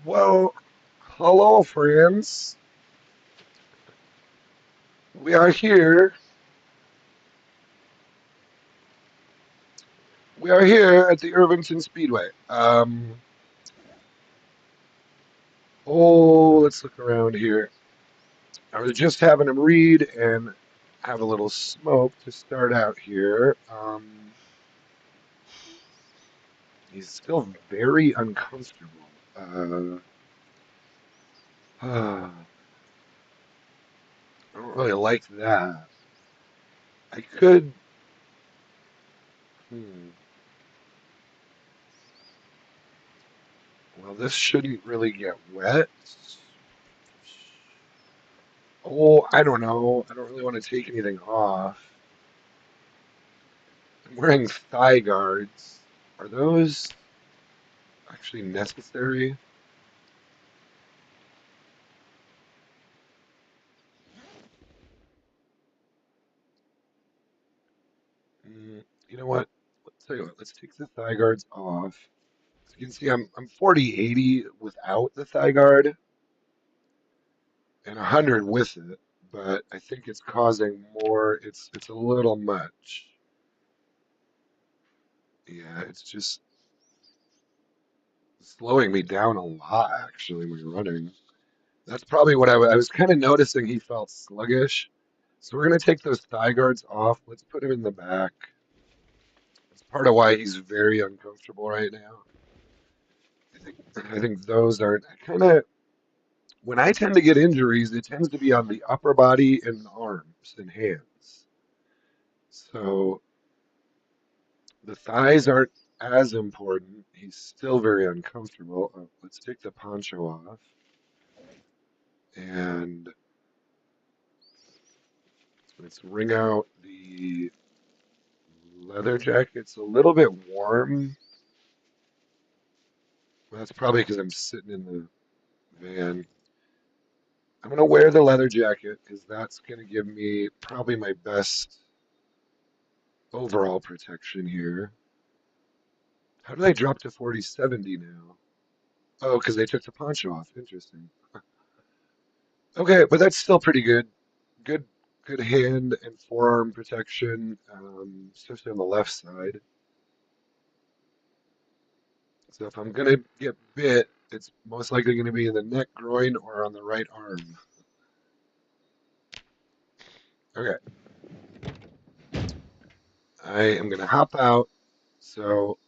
Well, hello, friends. We are here. We are here at the Irvington Speedway. Let's look around here. I was just having him read and have a little smoke to start out here. He's still very uncomfortable. I don't really like that. I could. Hmm. Well, this shouldn't really get wet. I don't know. I don't really want to take anything off. I'm wearing thigh guards. Are those actually necessary? You know what? Let's tell you what. Let's take the thigh guards off. As you can see, I'm 40/80 without the thigh guard and 100 with it, but I think it's causing more. It's a little much. Yeah, it's just slowing me down a lot actually when running. That's probably what I was kind of noticing. He felt sluggish. So we're going to take those thigh guards off. Let's put him in the back. That's part of why he's very uncomfortable right now. I think those are kind of when I tend to get injuries, it tends to be on the upper body and arms and hands. So the thighs aren't as important. He's still very uncomfortable. Let's take the poncho off and let's wring out the leather jacket. It's a little bit warm. Well, that's probably because I'm sitting in the van. I'm gonna wear the leather jacket because that's gonna give me probably my best overall protection here. How did I drop to 40/70 now? Oh, because they took the poncho off. Interesting. Okay, but that's still pretty good. Good, good hand and forearm protection, especially on the left side. So if I'm gonna get bit, it's most likely gonna be in the neck, groin, or on the right arm. Okay, I am gonna hop out. So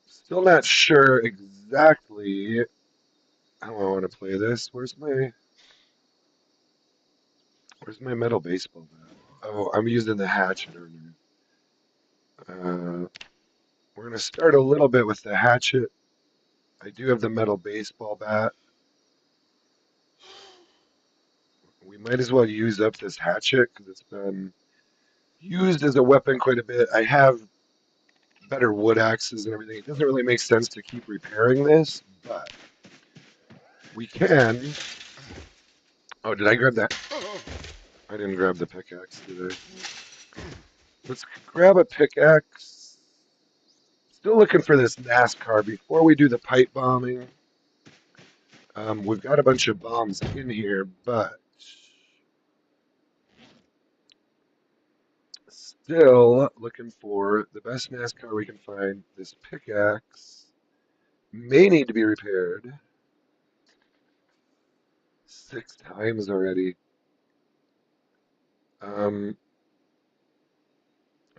still not sure exactly how I want to play this. Where's my metal baseball bat? Oh, I'm using the hatchet earlier. Uh, we're gonna start a little bit with the hatchet. I do have the metal baseball bat. We might as well use up this hatchet because it's been used as a weapon quite a bit. I have better wood axes and everything. It doesn't really make sense to keep repairing this, but we can. Oh, did I grab that? I didn't grab the pickaxe, did I? Let's grab a pickaxe. Still looking for this NASCAR before we do the pipe bombing. We've got a bunch of bombs in here, but still looking for the best NASCAR we can find. This pickaxe may need to be repaired 6 times already. Um,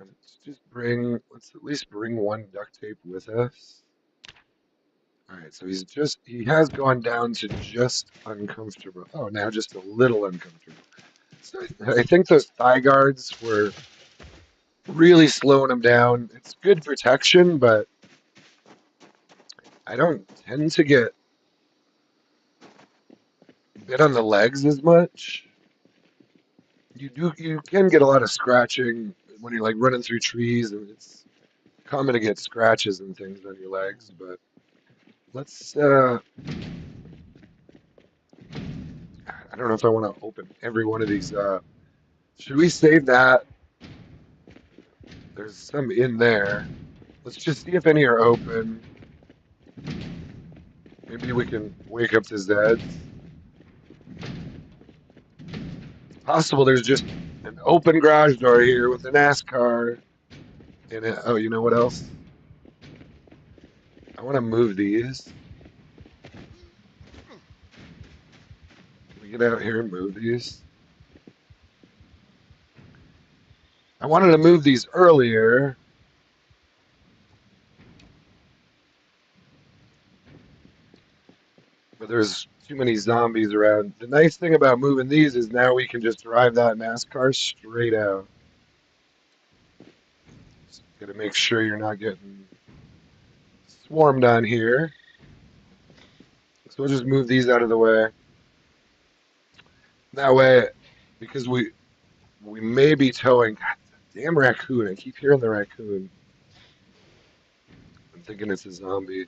let's at least bring one duct tape with us. All right, so he has gone down to just uncomfortable. Oh, now just a little uncomfortable. So I think those thigh guards were really slowing him down. It's good protection, but I don't tend to get bit on the legs as much. You can get a lot of scratching when you're like running through trees, and it's common to get scratches and things on your legs. But let's I don't know if I want to open every one of these up. Should we save that? There's some in there. Let's just see if any are open. Maybe we can wake up the zeds. It's possible there's just an open garage door here with a NASCAR in it. Oh, you know what else? I want to move these. Can we get out here and move these? I wanted to move these earlier. But there's too many zombies around. The nice thing about moving these is now we can just drive that NASCAR straight out. Just gotta make sure you're not getting swarmed on here. So we'll just move these out of the way. That way, because we may be towing. God, damn raccoon! I keep hearing the raccoon. I'm thinking it's a zombie.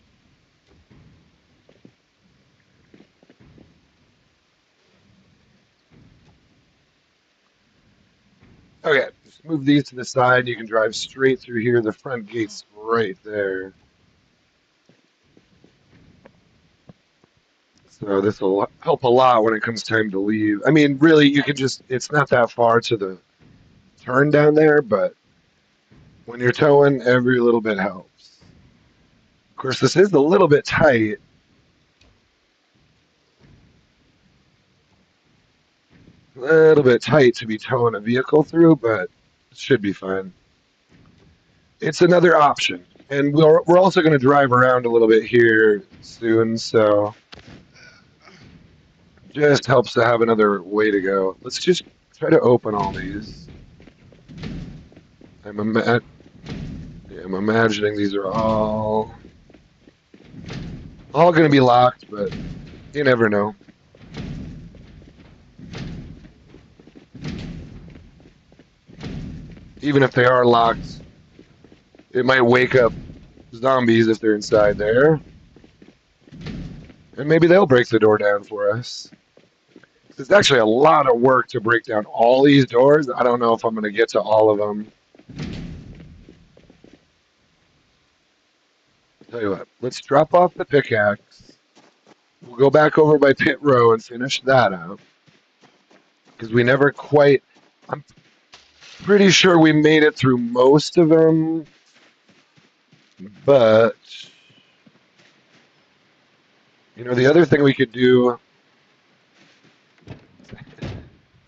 Okay, just move these to the side. You can drive straight through here. The front gate's right there. So this will help a lot when it comes time to leave. I mean, really, you can just, it's not that far to the turn down there, but when you're towing, every little bit helps. Of course, this is a little bit tight. A little bit tight to be towing a vehicle through, but it should be fine. It's another option. And we're also going to drive around a little bit here soon, so just helps to have another way to go. Let's just try to open all these. I'm imagining these are all going to be locked, but you never know. Even if they are locked, it might wake up zombies if they're inside there. And maybe they'll break the door down for us. It's actually a lot of work to break down all these doors. I don't know if I'm going to get to all of them. Tell you what, let's drop off the pickaxe. We'll go back over by pit row and finish that up. Because we never quite... I'm pretty sure we made it through most of them. But... You know, the other thing we could do...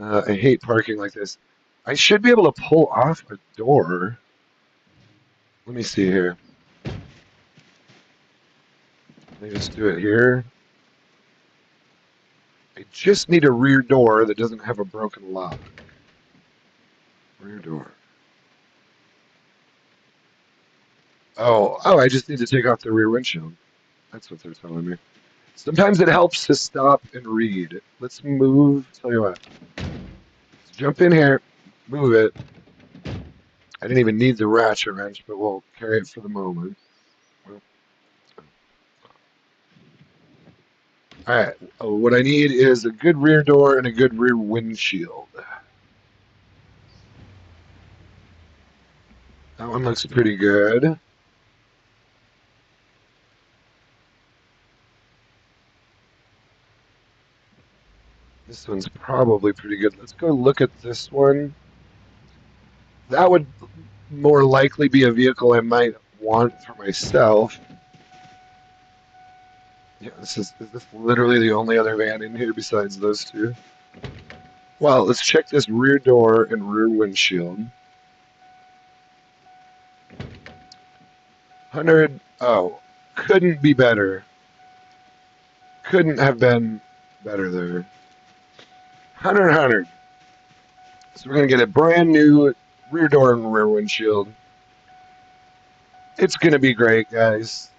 I hate parking like this. I should be able to pull off a door. Let me see here. Let me just do it here. I just need a rear door that doesn't have a broken lock. Rear door. Oh, I just need to take off the rear windshield. That's what they're telling me. Sometimes it helps to stop and read. Let's move. Tell you what. Let's jump in here. Move it. I didn't even need the ratchet wrench, but we'll carry it for the moment. All right. Oh, what I need is a good rear door and a good rear windshield. That one looks pretty good. This one's probably pretty good. Let's go look at this one. That would more likely be a vehicle I might want for myself. Yeah, is this literally the only other van in here besides those two? Well, let's check this rear door and rear windshield. 100. Oh, couldn't be better. Couldn't have been better there. 100. So we're going to get a brand new rear door and rear windshield. It's going to be great, guys.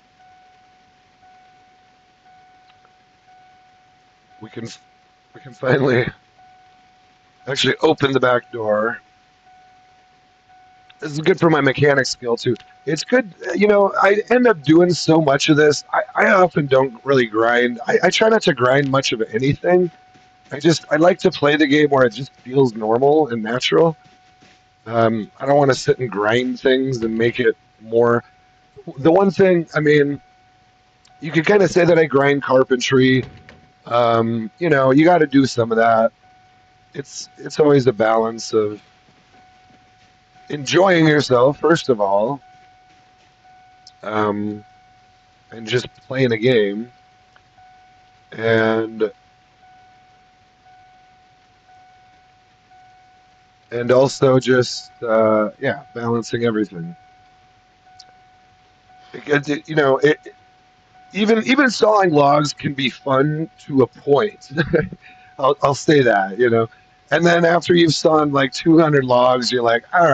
We can finally actually open the back door. This is good for my mechanic skill, too. It's good, you know, I end up doing so much of this. I often don't really grind. I try not to grind much of anything. I like to play the game where it just feels normal and natural. I don't want to sit and grind things and make it more. The one thing, I mean, You could kind of say that I grind carpentry. You know, you got to do some of that. It's always a balance of enjoying yourself first of all, um, and just playing a game, and also just yeah, balancing everything. Because you know, even sawing logs can be fun to a point. I'll say that, you know. And then after you've sawn like 200 logs, you're like, all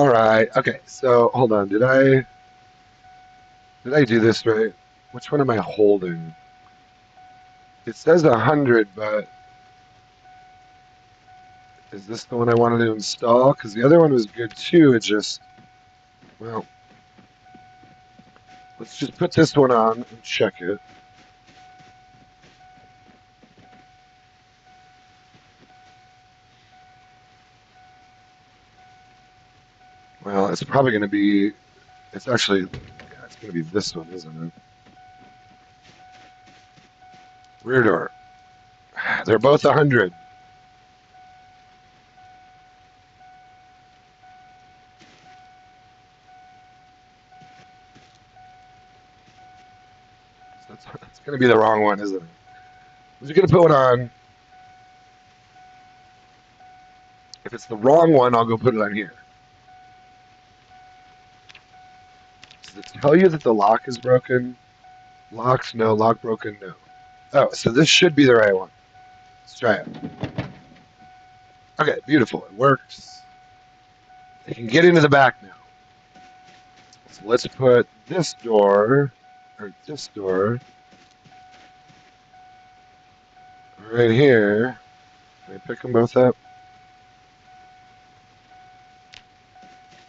right, okay. So hold on, did I do this right? Which one am I holding? It says 100, but is this the one I wanted to install? Because the other one was good too. It just, well, let's just put this one on and check it. Well, it's probably going to be, it's actually, yeah, it's going to be this one, isn't it? Rear door. They're both 100. So that's going to be the wrong one, isn't it? I'm just going to put one on. If it's the wrong one, I'll go put it on here. Does it tell you that the lock is broken? Locks, no. Lock broken, no. Oh, so this should be the right one. Let's try it. Okay, beautiful. It works. I can get into the back now. So let's put this door, or this door, right here. Can I pick them both up?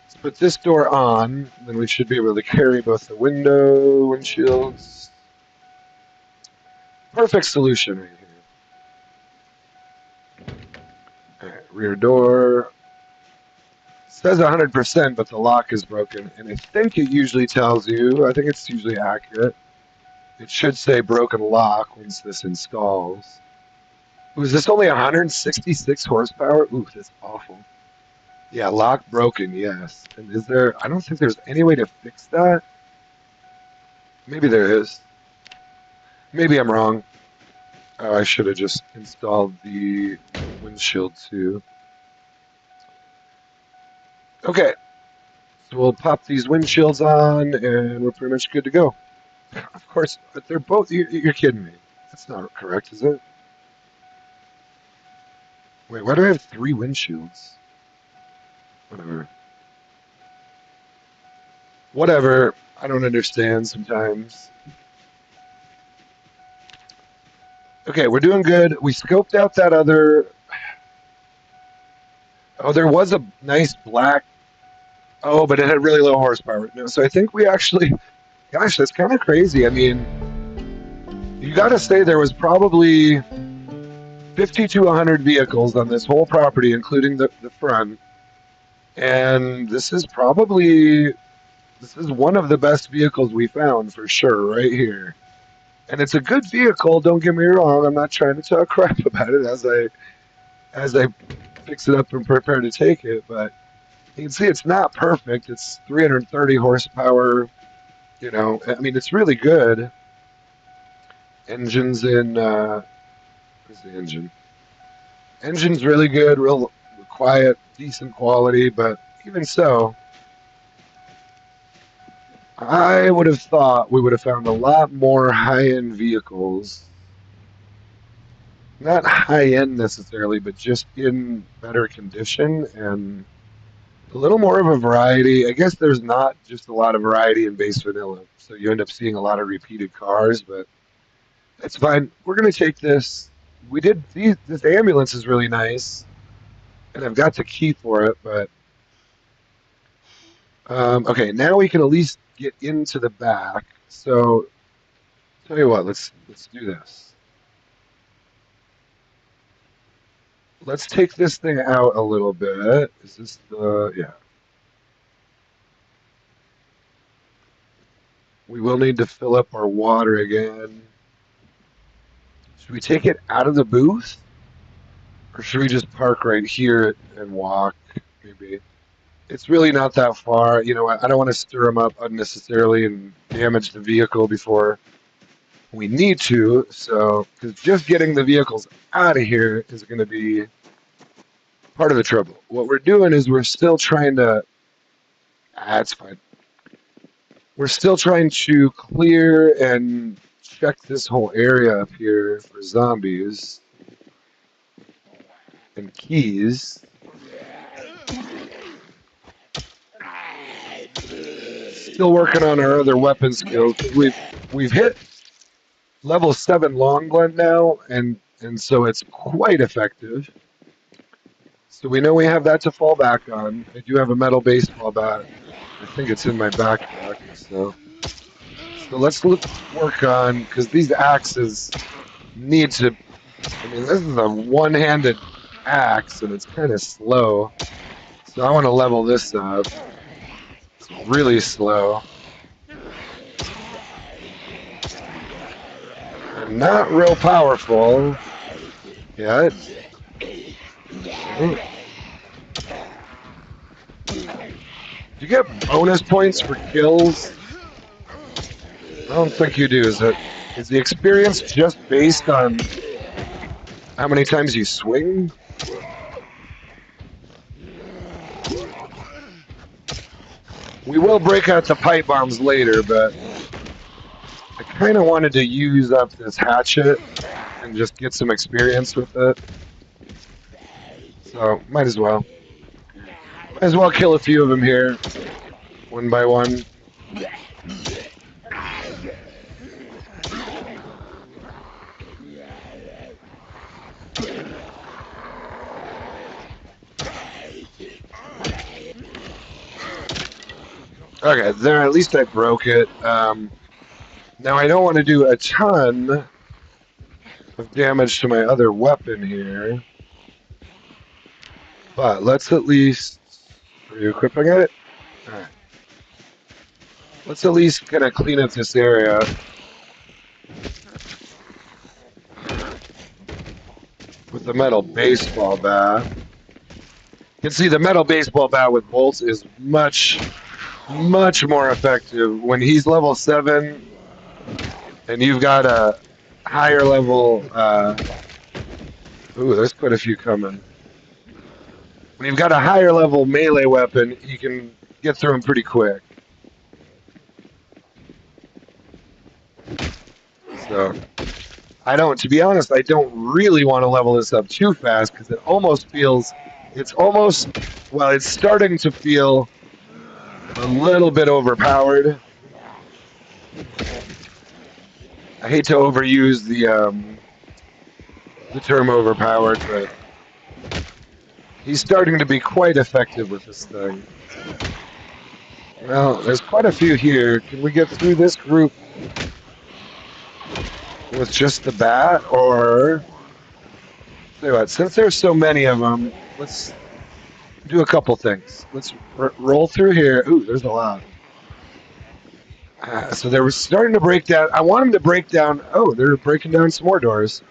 Let's put this door on, then we should be able to carry both the windshields. Perfect solution right here. All right, rear door. It says 100%, but the lock is broken, and I think it usually tells you. I think it's usually accurate. It should say broken lock once this installs. Ooh, is this only 166 horsepower? Ooh, that's awful. Yeah, lock broken, yes. And is there, I don't think there's any way to fix that. Maybe there is. Maybe I'm wrong. Oh, I should have just installed the windshield too. Okay, so we'll pop these windshields on and we're pretty much good to go. Of course, but they're both, you're kidding me. That's not correct, is it? Wait, why do I have three windshields? Whatever. Whatever. I don't understand sometimes. Okay, we're doing good. We scoped out that other. Oh, there was a nice black. Oh, but it had really low horsepower. No, so I think we actually. Gosh, that's kind of crazy. I mean, you got to say there was probably 50 to 100 vehicles on this whole property, including the front. And this is one of the best vehicles we found for sure, right here. And it's a good vehicle. Don't get me wrong. I'm not trying to talk crap about it as I fix it up and prepare to take it, but you can see it's not perfect. It's 330 horsepower. You know, I mean, it's really good. Engine's in. Where's the engine? Engine's really good, real quiet, decent quality. But even so, I would have thought we would have found a lot more high-end vehicles. Not high-end necessarily, but just in better condition and a little more of a variety. I guess there's not just a lot of variety in base vanilla, so you end up seeing a lot of repeated cars, but that's fine. We're gonna take this. We did these. This ambulance is really nice, and I've got the key for it. But okay, now we can at least get into the back. So tell you what, let's do this. Let's take this thing out a little bit. Is this the yeah? We will need to fill up our water again. Should we take it out of the booth? Or should we just park right here and walk? Maybe. It's really not that far. You know, I don't want to stir them up unnecessarily and damage the vehicle before we need to. So, because just getting the vehicles out of here is going to be part of the trouble. What we're doing is we're still trying to. It's fine. We're still trying to clear and check this whole area up here for zombies and keys. Still working on our other weapon skills. We've hit level 7 long gun now, and so it's quite effective. So we know we have that to fall back on. I do have a metal baseball bat. I think it's in my backpack. So let's work on, because these axes need to. I mean, this is a one-handed axe, and it's kind of slow. So I want to level this up. It's really slow. And not real powerful yet. Do you get bonus points for kills? I don't think you do. Is the experience just based on how many times you swing? We will break out the pipe bombs later, but I kind of wanted to use up this hatchet and just get some experience with it. So, might as well. Might as well kill a few of them here, one by one. Okay, there, at least I broke it. Now I don't want to do a ton of damage to my other weapon here. But let's at least... Are you equipping it? Alright. Let's at least kind of clean up this area. With the metal baseball bat. You can see the metal baseball bat with bolts is much more effective. When he's level 7 and you've got a higher level... ooh, there's quite a few coming. When you've got a higher level melee weapon, you can get through them pretty quick. So, to be honest, I don't really want to level this up too fast because it almost feels, it's starting to feel a little bit overpowered. I hate to overuse the term overpowered, but he's starting to be quite effective with this thing. Well, there's quite a few here. Can we get through this group with just the bat, or... Tell you what, since there's so many of them, let's do a couple things. Let's roll through here. Ooh, there's a lot. So they were starting to break down. I want them to break down... Oh, they're breaking down some more doors.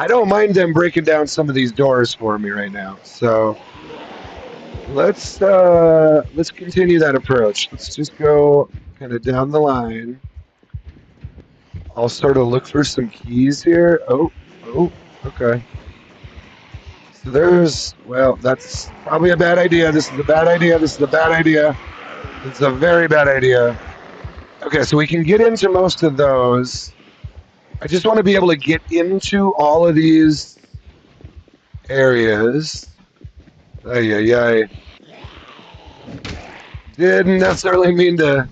I don't mind them breaking down some of these doors for me right now. So let's continue that approach. Let's just go kind of down the line. I'll sort of look for some keys here. Oh, okay. So there's, well, that's probably a bad idea. This is a bad idea. This is a bad idea. It's a very bad idea. Okay, so we can get into most of those. I just want to be able to get into all of these areas. Ay. Didn't necessarily mean to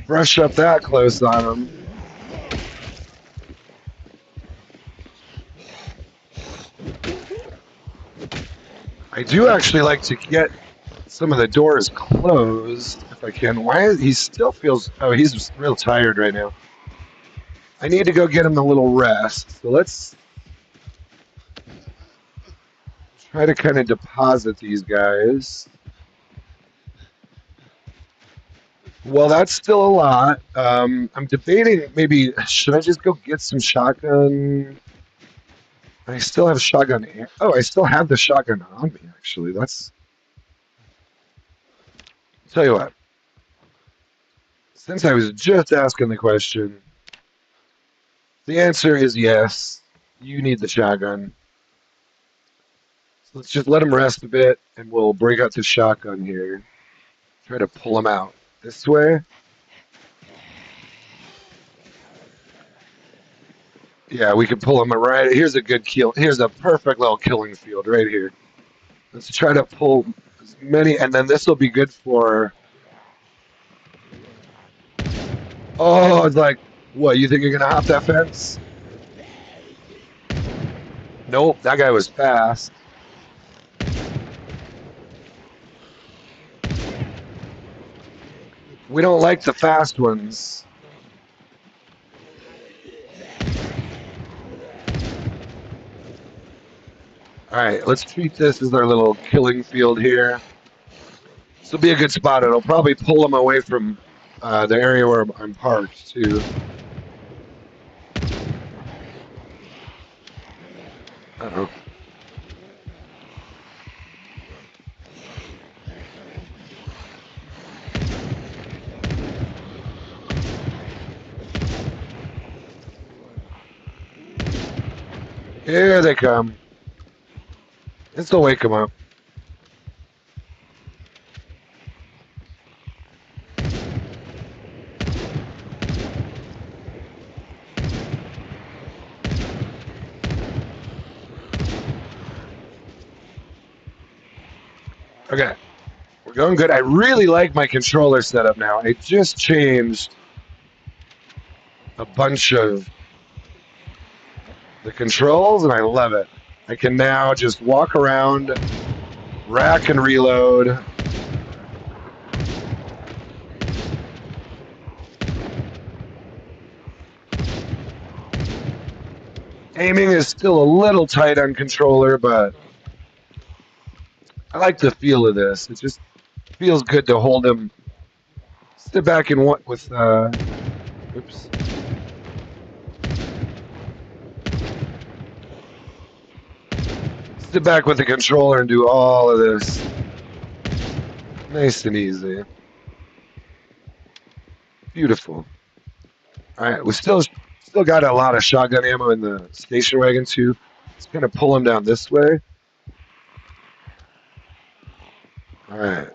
brush up that close on them. I do actually like to get some of the doors closed if I can. He still feels... Oh, he's real tired right now. I need to go get him a little rest. So let's try to kind of deposit these guys. Well, that's still a lot. I'm debating maybe should I just go get some shotgun? I still have shotgun. Oh, I still have the shotgun on me. Actually, that's. Tell you what. Since I was just asking the question, the answer is yes. You need the shotgun. So let's just let him rest a bit, and we'll break out the shotgun here. Try to pull him out this way. Yeah, we can pull him right. Here's a good kill. Here's a perfect little killing field right here. Let's try to pull as many, and then this will be good for. Oh, it's like, what? You think you're gonna hop that fence? Nope, that guy was fast. We don't like the fast ones. All right, let's treat this as our little killing field here. This will be a good spot. It'll probably pull them away from the area where I'm parked, too. Uh-oh. Here they come. This will wake them up. Okay, we're going good. I really like my controller setup now. I just changed a bunch of the controls, and I love it. I can now just walk around, rack and reload. Aiming is still a little tight on controller, but I like the feel of this. It just feels good to hold him. Sit back and what with oops. Sit back with the controller and do all of this. Nice and easy. Beautiful. All right, we still got a lot of shotgun ammo in the station wagon too. Let's kind of pull him down this way. All right.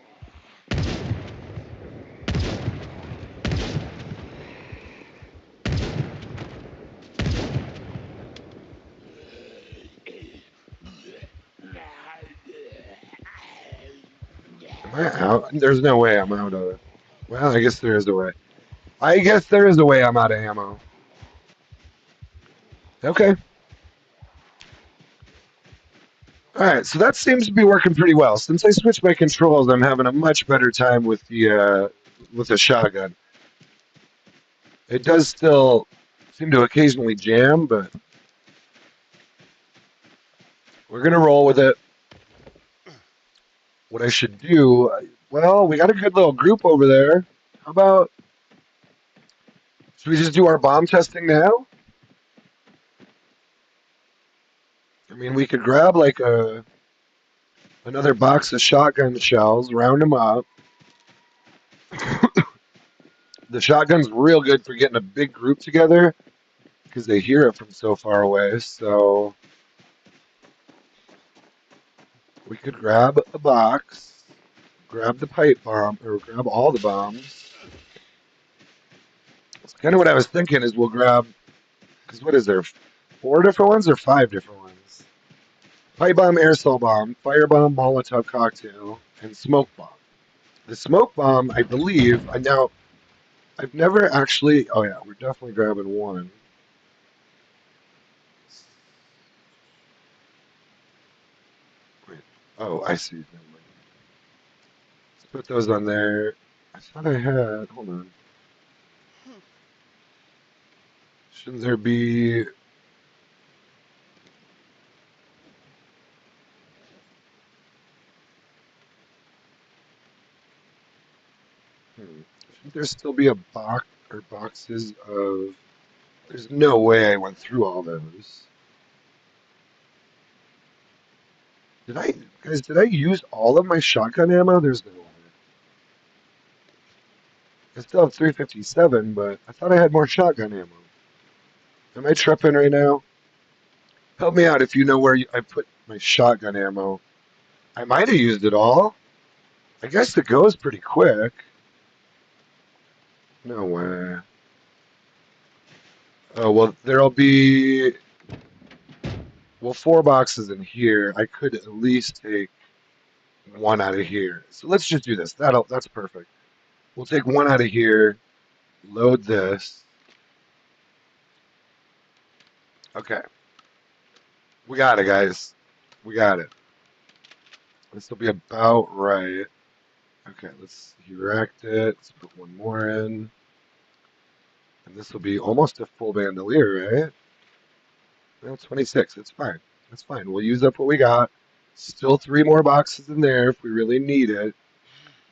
Am I out? There's no way I'm out of it. Well, I guess there is a way. I guess there is a way I'm out of ammo. Okay. All right, so that seems to be working pretty well. Since I switched my controls, I'm having a much better time with the shotgun. It does still seem to occasionally jam, but we're gonna roll with it. What I should do? Well, we got a good little group over there. How about should we just do our bomb testing now? I mean, we could grab like another box of shotgun shells, round them up. The shotgun's real good for getting a big group together because they hear it from so far away. So we could grab a box, grab the pipe bomb, or grab all the bombs. It's kind of what I was thinking is we'll grab, because what is there, 4 different ones or 5 different ones? Pipe bomb, aerosol bomb, fire bomb, Molotov cocktail, and smoke bomb. The smoke bomb, I believe, I've never actually, oh yeah, we're definitely grabbing one. Wait, oh, I see. Never mind. Let's put those on there. I thought I had, hold on. Shouldn't there be, shouldn't There'd still be a box or boxes of. There's no way I went through all those. Did I, guys? Did I use all of my shotgun ammo? There's no way. I still have 357, but I thought I had more shotgun ammo. Am I tripping right now? Help me out if you know where I put my shotgun ammo. I might have used it all. I guess it goes pretty quick. No way. Oh, well, there'll be, well, 4 boxes in here. I could at least take one out of here. So let's just do this. That's perfect. We'll take one out of here, load this. Okay. We got it, guys. We got it. This will be about right. Okay, let's erect it. Let's put one more in. And this will be almost a full bandolier, right? No, 26. It's fine. That's fine. We'll use up what we got. Still 3 more boxes in there if we really need it.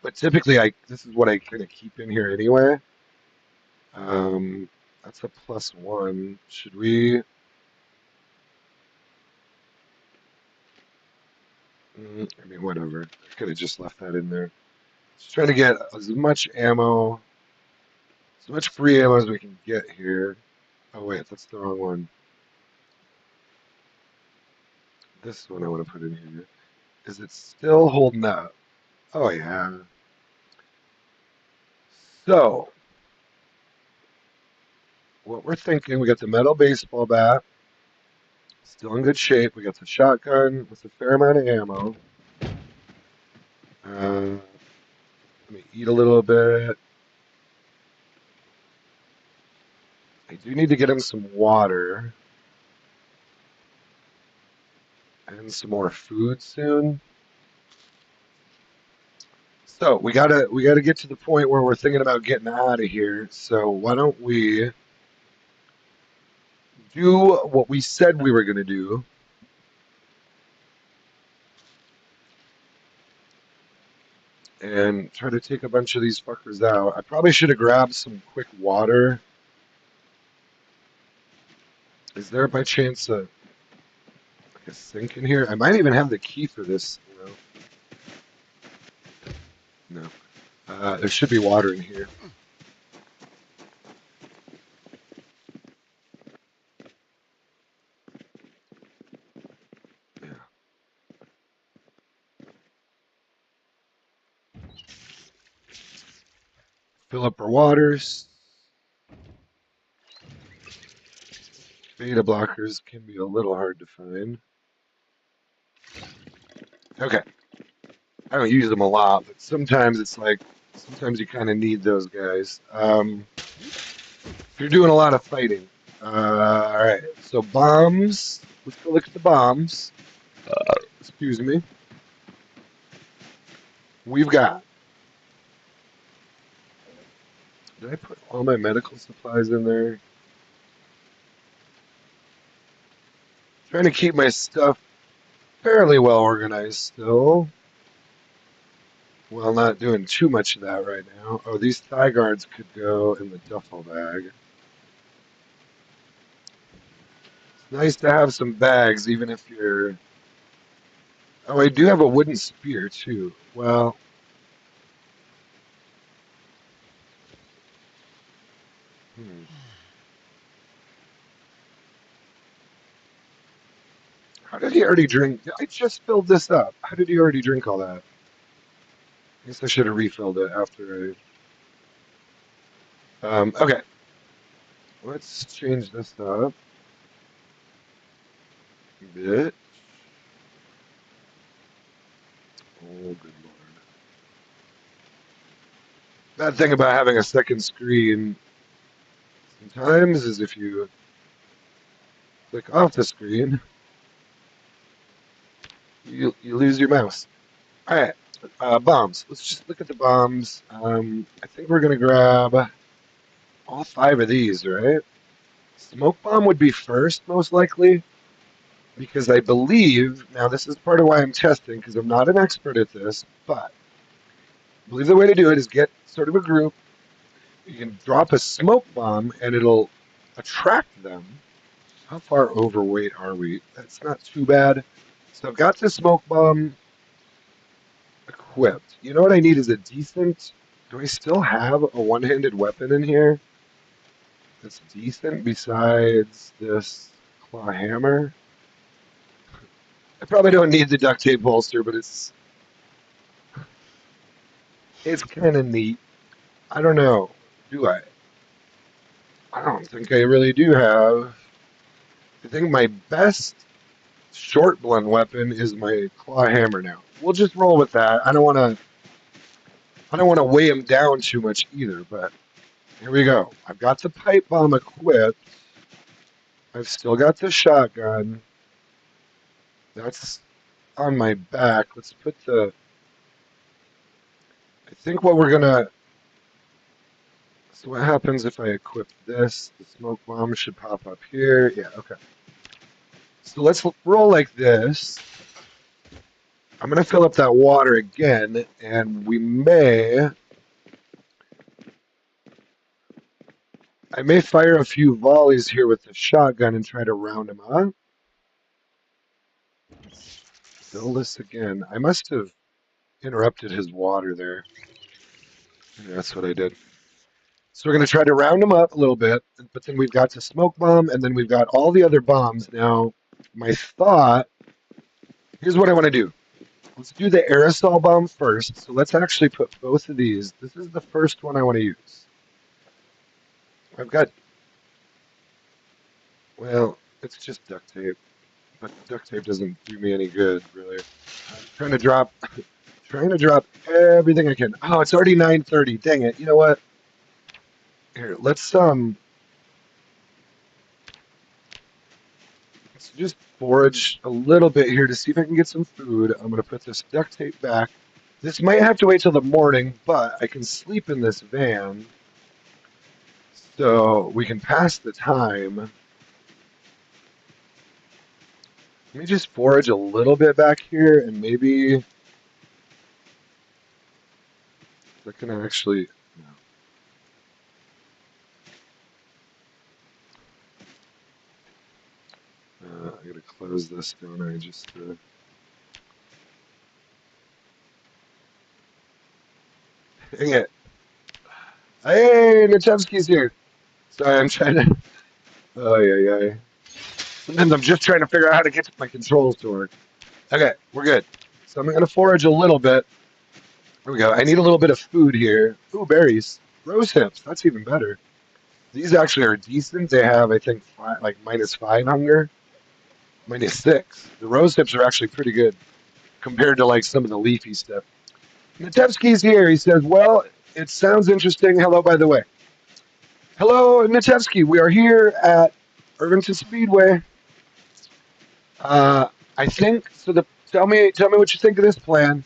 But typically, this is what I kind of keep in here anyway. That's a +1. Should we? I mean, whatever. I could have just left that in there. Just trying to get as much ammo, as much free ammo as we can get here. Oh wait, that's the wrong one. This one I want to put in here. Is it still holding up? Oh yeah. So, what we're thinking, we got the metal baseball bat, still in good shape. We got the shotgun with a fair amount of ammo. Let me eat a little bit. I do need to get him some water and some more food soon. So we gotta get to the point where we're thinking about getting out of here. So why don't we do what we said we were gonna do? And try to take a bunch of these fuckers out. I probably should have grabbed some quick water. Is there by chance like a sink in here? I might even have the key for this. No. There should be water in here. Yeah. Fill up our waters. Beta blockers can be a little hard to find. Okay. I don't use them a lot, but sometimes it's like, sometimes you kind of need those guys. If you're doing a lot of fighting. All right. So bombs. Let's go look at the bombs. Excuse me. We've got. Did I put all my medical supplies in there? Trying to keep my stuff fairly well organized still. Well, not doing too much of that right now. Oh, these thigh guards could go in the duffel bag. It's nice to have some bags, even if you're. Oh, I do have a wooden spear too. Well, hmm. How did he already drink? I just filled this up. How did he already drink all that? I guess I should have refilled it after I. Okay, let's change this up a bit. Oh, good lord. Bad thing about having a second screen sometimes is if you click off the screen, you lose your mouse. All right, bombs. Let's just look at the bombs. I think we're gonna grab all 5 of these, right? Smoke bomb would be first, most likely, because I believe now this is part of why I'm testing because I'm not an expert at this, but I believe the way to do it is get sort of a group, You can drop a smoke bomb and it'll attract them. How far overweight are we? That's not too bad. So I've got the smoke bomb equipped. You know what I need is a decent. Do I still have a one-handed weapon in here that's decent besides this claw hammer? I probably don't need the duct tape holster, but it's kind of neat. I don't know. Do I? I don't think I really do have. I think my best short blunt weapon is my claw hammer now. We'll just roll with that. I don't want to weigh him down too much either, but here we go. I've got the pipe bomb equipped. I've still got the shotgun. That's on my back. Let's put the. I think what we're gonna. So what happens if I equip this? The smoke bomb should pop up here. Yeah, okay. So let's roll like this. I'm gonna fill up that water again, and I may fire a few volleys here with the shotgun and try to round him up. Let's fill this again. I must have interrupted his water there. Yeah, that's what I did. So we're going to try to round them up a little bit, but then we've got the smoke bomb, and then we've got all the other bombs. Now, my thought, here's what I want to do. Let's do the aerosol bomb first. So let's actually put both of these. This is the first one I want to use. I've got, well, it's just duct tape, but duct tape doesn't do me any good, really. I'm trying to drop everything I can. Oh, it's already 9:30. Dang it. You know what? Here, let's just forage a little bit here to see if I can get some food. I'm going to put this duct tape back. This might have to wait till the morning, but I can sleep in this van so we can pass the time. Let me just forage a little bit back here and maybe I can actually. No. I gotta close this, don't I? Just dang it. Hey, Nachevsky's here. Sorry, I'm trying to. Oh, yeah, yeah. Sometimes I'm just trying to figure out how to get my controls to work. Okay, we're good. So I'm going to forage a little bit. There we go. I need a little bit of food here. Ooh, berries. Rose hips. That's even better. These actually are decent. They have, I think, like -5 hunger, -6. The rose hips are actually pretty good compared to like some of the leafy stuff. Natevsky's here. He says, well, it sounds interesting. Hello, by the way. Hello, Natevsky. We are here at Irvington Speedway. I think so. Tell me what you think of this plan.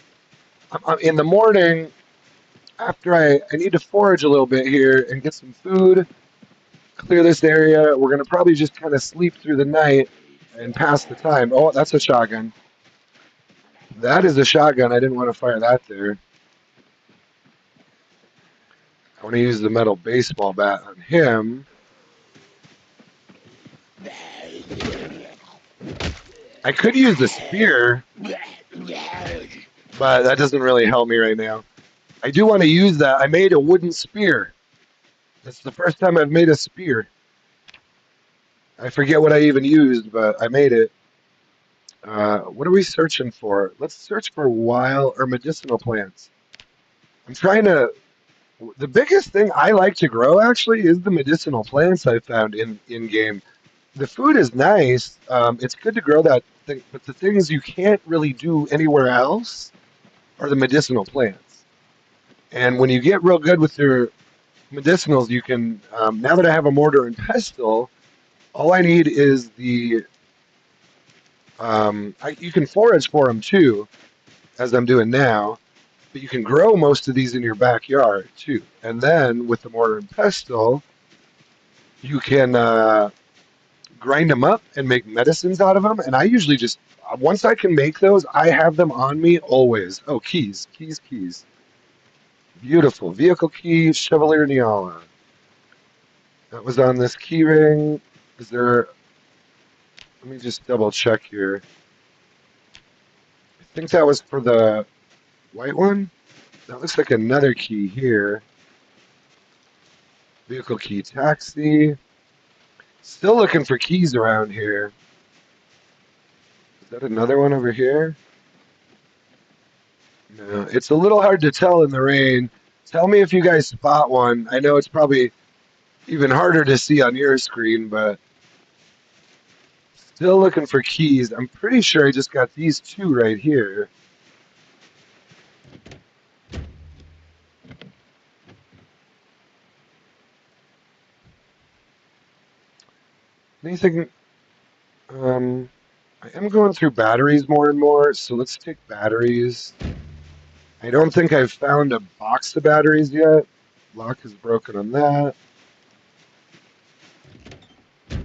I'm in the morning after I need to forage a little bit here and get some food, clear this area. We're gonna probably just kind of sleep through the night and pass the time. Oh, that's a shotgun. That is a shotgun. I didn't want to fire that there. I want to use the metal baseball bat on him. I could use the spear, but that doesn't really help me right now. I do want to use that. I made a wooden spear. That's the first time I've made a spear. I forget what I even used, but I made it. What are we searching for? Let's search for wild or medicinal plants. I'm trying to. The biggest thing I like to grow actually is the medicinal plants I found in game. The food is nice. It's good to grow that thing, but the things you can't really do anywhere else are the medicinal plants. And when you get real good with your medicinals, you can. Now that I have a mortar and pestle, all I need is the. You can forage for them too, as I'm doing now, but you can grow most of these in your backyard too. And then with the mortar and pestle, you can grind them up and make medicines out of them. And I usually just, once I can make those, I have them on me always. Oh, keys. Beautiful. Vehicle key, Chevalier Niala. That was on this key ring. Is there... Let me just double check here. I think that was for the white one. That looks like another key here. Vehicle key taxi. Still looking for keys around here. Is that another one over here? No, it's a little hard to tell in the rain. Tell me if you guys spot one. I know it's probably even harder to see on your screen, but still looking for keys. I'm pretty sure I just got these two right here. Anything? I am going through batteries more and more, so let's take batteries. I don't think I've found a box of batteries yet. Lock is broken on that.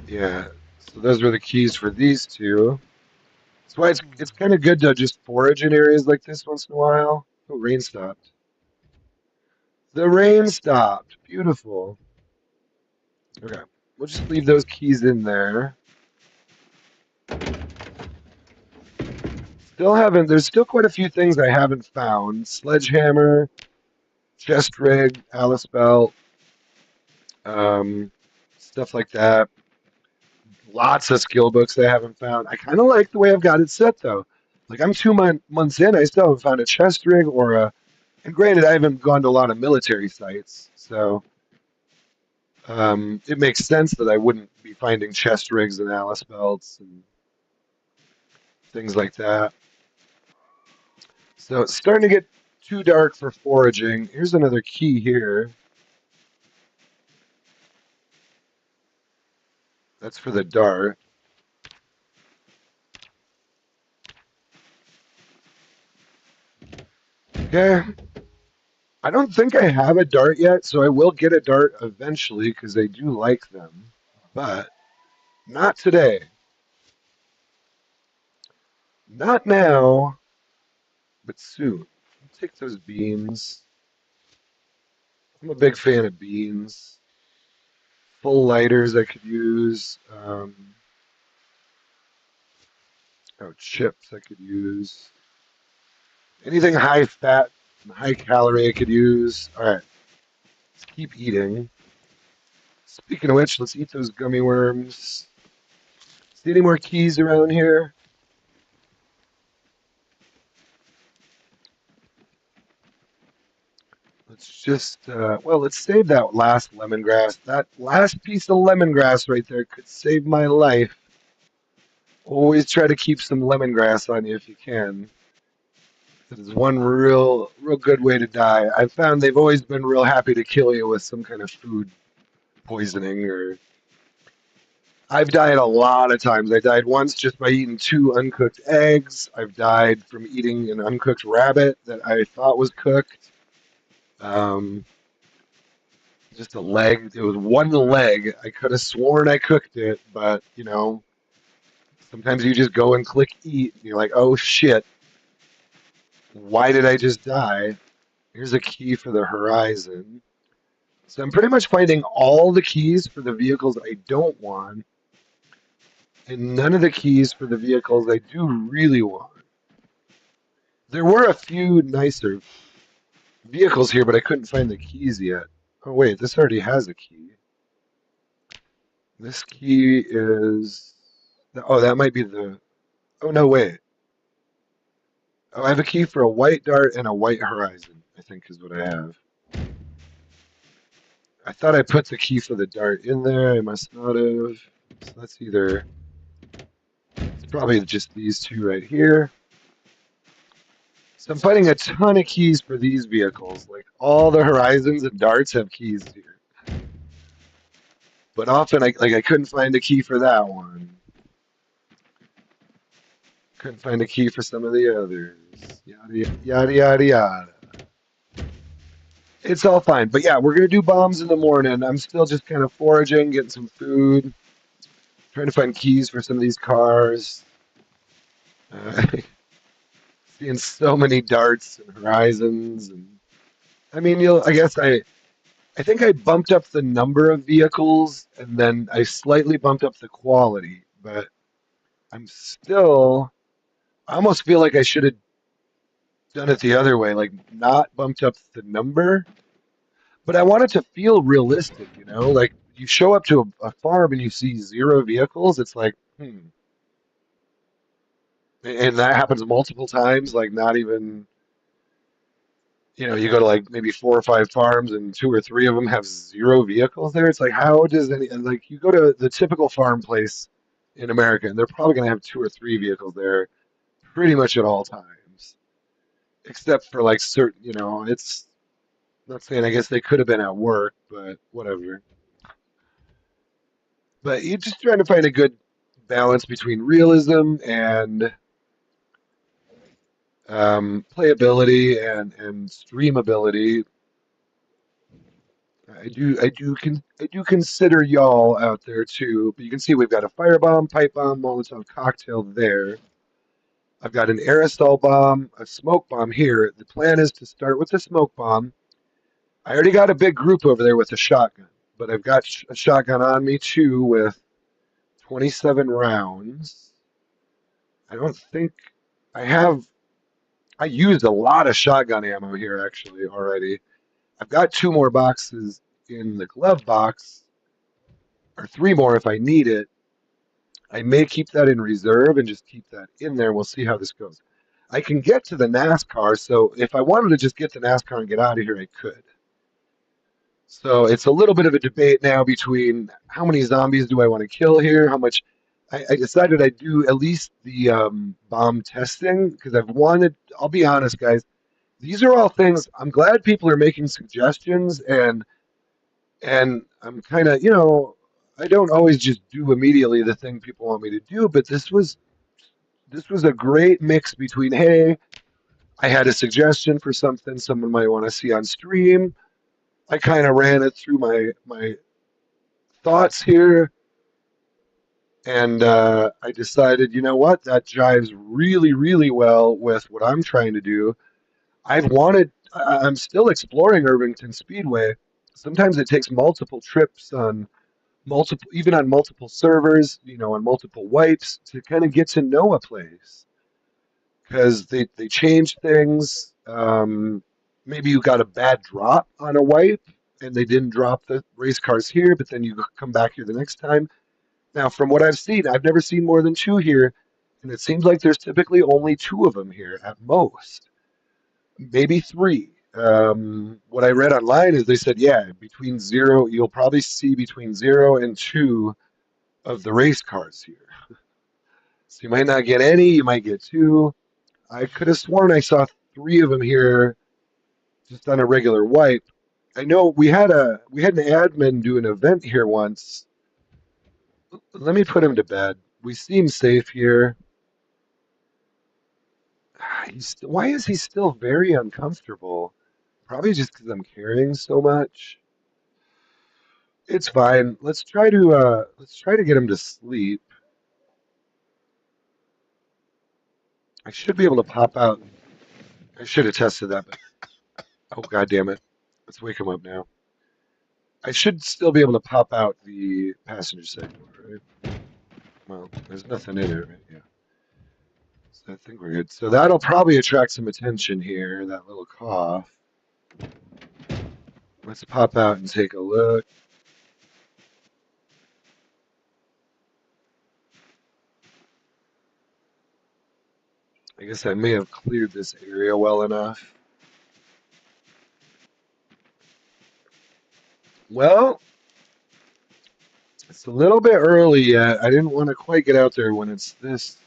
Yeah, so those were the keys for these two. That's why it's kind of good to just forage in areas like this once in a while. Oh, rain stopped. The rain stopped. Beautiful. Okay, we'll just leave those keys in there. Still haven't. There's still quite a few things I haven't found. Sledgehammer, chest rig, Alice belt, stuff like that. Lots of skill books I haven't found. I kind of like the way I've got it set though. Like I'm 2 months in, I still haven't found a chest rig or a. And granted, I haven't gone to a lot of military sites, so it makes sense that I wouldn't be finding chest rigs and Alice belts and things like that. So it's starting to get too dark for foraging. Here's another key here. That's for the dart. Okay. I don't think I have a dart yet, so I will get a dart eventually because I do like them. But not today. Not now, but soon. I'll take those beans. I'm a big fan of beans. Full lighters I could use. Oh, chips I could use. Anything high fat and high calorie I could use. All right, let's keep eating. Speaking of which, let's eat those gummy worms. See any more keys around here? Let's just, well, let's save that last lemongrass. That last piece of lemongrass right there could save my life. Always try to keep some lemongrass on you if you can. That is one real good way to die. I've found they've always been real happy to kill you with some kind of food poisoning or. I've died a lot of times. I died once just by eating 2 uncooked eggs. I've died from eating an uncooked rabbit that I thought was cooked. Um, just a leg. It was one leg. I could have sworn I cooked it, but sometimes you just go and click eat, and you're like, oh shit, why did I just die? Here's a key for the horizon. So I'm pretty much finding all the keys for the vehicles I don't want, and none of the keys for the vehicles I do really want. There were a few nicer vehicles here, but I couldn't find the keys yet. Oh wait, this already has a key. This key is. Oh, that might be the. Oh no, wait. Oh, I have a key for a white dart and a white horizon, I think is what I have. I thought I put the key for the dart in there. I must not have. So that's either. It's probably just these two right here. So I'm finding a ton of keys for these vehicles. Like all the horizons and darts have keys here. But often I couldn't find a key for that one. Couldn't find a key for some of the others. Yada yada yada yada. It's all fine. But yeah, we're gonna do bombs in the morning. I'm still just kind of foraging, getting some food, trying to find keys for some of these cars. Seeing so many darts and horizons, and I mean, I guess I think I bumped up the number of vehicles and then I slightly bumped up the quality, but I'm still, I almost feel like I should have done it the other way, like not bumped up the number, but I want it to feel realistic, you know? Like you show up to a farm and you see zero vehicles, it's like, and that happens multiple times, like not even, you go to like maybe four or five farms and two or three of them have zero vehicles there. It's like, how does any, and like you go to the typical farm place in America and they're probably going to have two or three vehicles there pretty much at all times, except for like certain, it's not saying I guess they could have been at work, but whatever. But you're just trying to find a good balance between realism and playability and streamability. I do consider y'all out there too. But you can see we've got a firebomb, pipe bomb, Molotov cocktail there. I've got an aerosol bomb, a smoke bomb here. The plan is to start with the smoke bomb. I already got a big group over there with a shotgun, but I've got a shotgun on me too with 27 rounds. I don't think I have. I used a lot of shotgun ammo here actually already. I've got two more boxes in the glove box, or three more if I need it. I may keep that in reserve and just keep that in there. We'll see how this goes. I can get to the NASCAR, so if I wanted to just get to NASCAR and get out of here, I could. So it's a little bit of a debate now between how many zombies do I want to kill here, how much. I decided I'd do at least the bomb testing because I've wanted. I'll be honest, guys. These are all things. I'm glad people are making suggestions, and I'm kind of, I don't always just do immediately the thing people want me to do, but this was a great mix between, hey, I had a suggestion for something someone might want to see on stream. I kind of ran it through my thoughts here, and I decided, you know what, that jives really, really well with what I'm trying to do. I'm still exploring Irvington Speedway. Sometimes it takes multiple trips on even on multiple servers, on multiple wipes to kind of get to know a place because they change things. Maybe you got a bad drop on a wipe and they didn't drop the race cars here, but then you come back here the next time. Now, from what I've seen, I've never seen more than two here, and it seems like there's typically only two of them here at most, maybe three. What I read online is they said, yeah, between zero, you'll probably see between zero and two of the race cars here. So you might not get any, you might get two. I could have sworn I saw three of them here just on a regular wipe. I know we had an admin do an event here once. Let me put him to bed. We seem safe here. Why is he still very uncomfortable? Probably just because I'm carrying so much. It's fine. Let's try to get him to sleep. I should be able to pop out. I should have tested that, but oh god damn it. Let's wake him up now. I should still be able to pop out the passenger side door, right? Well, there's nothing in it, right? Yeah. So I think we're good. So that'll probably attract some attention here, that little cough. Let's pop out and take a look. I guess I may have cleared this area well enough. Well, it's a little bit early yet. I didn't want to quite get out there when it's this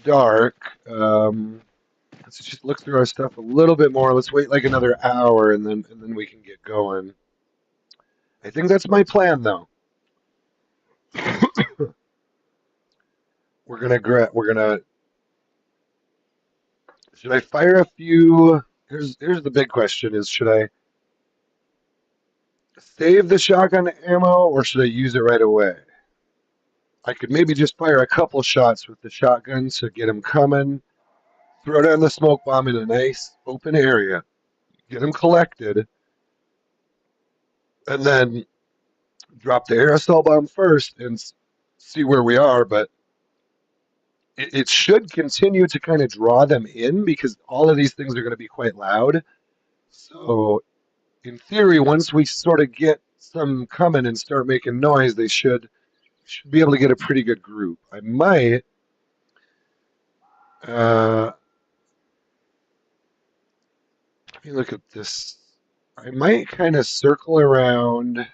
dark. Let's just look through our stuff a little bit more. Let's wait like another hour and then we can get going. I think that's my plan though. We're gonna should I fire a few? Here's the big question is should I save the shotgun ammo or should I use it right away? I could maybe just fire a couple shots with the shotgun to get him coming. Throw down the smoke bomb in a nice open area. get them collected, and then drop the aerosol bomb first and see where we are. But it should continue to kind of draw them in because all of these things are going to be quite loud. So, in theory, once we sort of get some coming and start making noise, they should be able to get a pretty good group. I might. Let me look at this. I might kind of circle around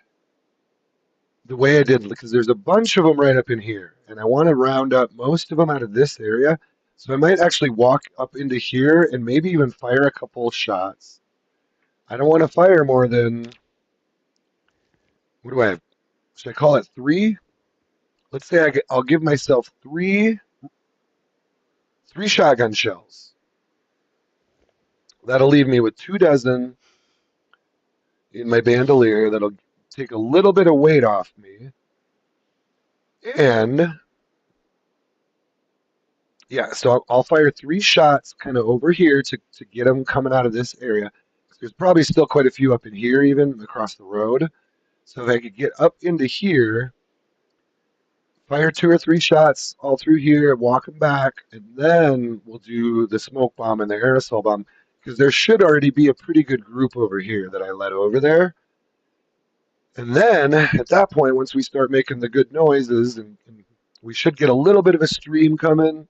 the way I did because there's a bunch of them right up in here, and I want to round up most of them out of this area. So I might actually walk up into here and maybe even fire a couple shots. I don't want to fire more than, what do I have? Should I call it three? Let's say I'll give myself three shotgun shells. That'll leave me with 2 dozen in my bandolier. That'll take a little bit of weight off me. And yeah, so I'll fire 3 shots kind of over here to get them coming out of this area. There's probably still quite a few up in here, even across the road. So if I could get up into here, fire 2 or 3 shots all through here, walk them back, and then we'll do the smoke bomb and the aerosol bomb because there should already be a pretty good group over here that I led over there. And then at that point, once we start making the good noises, and we should get a little bit of a stream coming.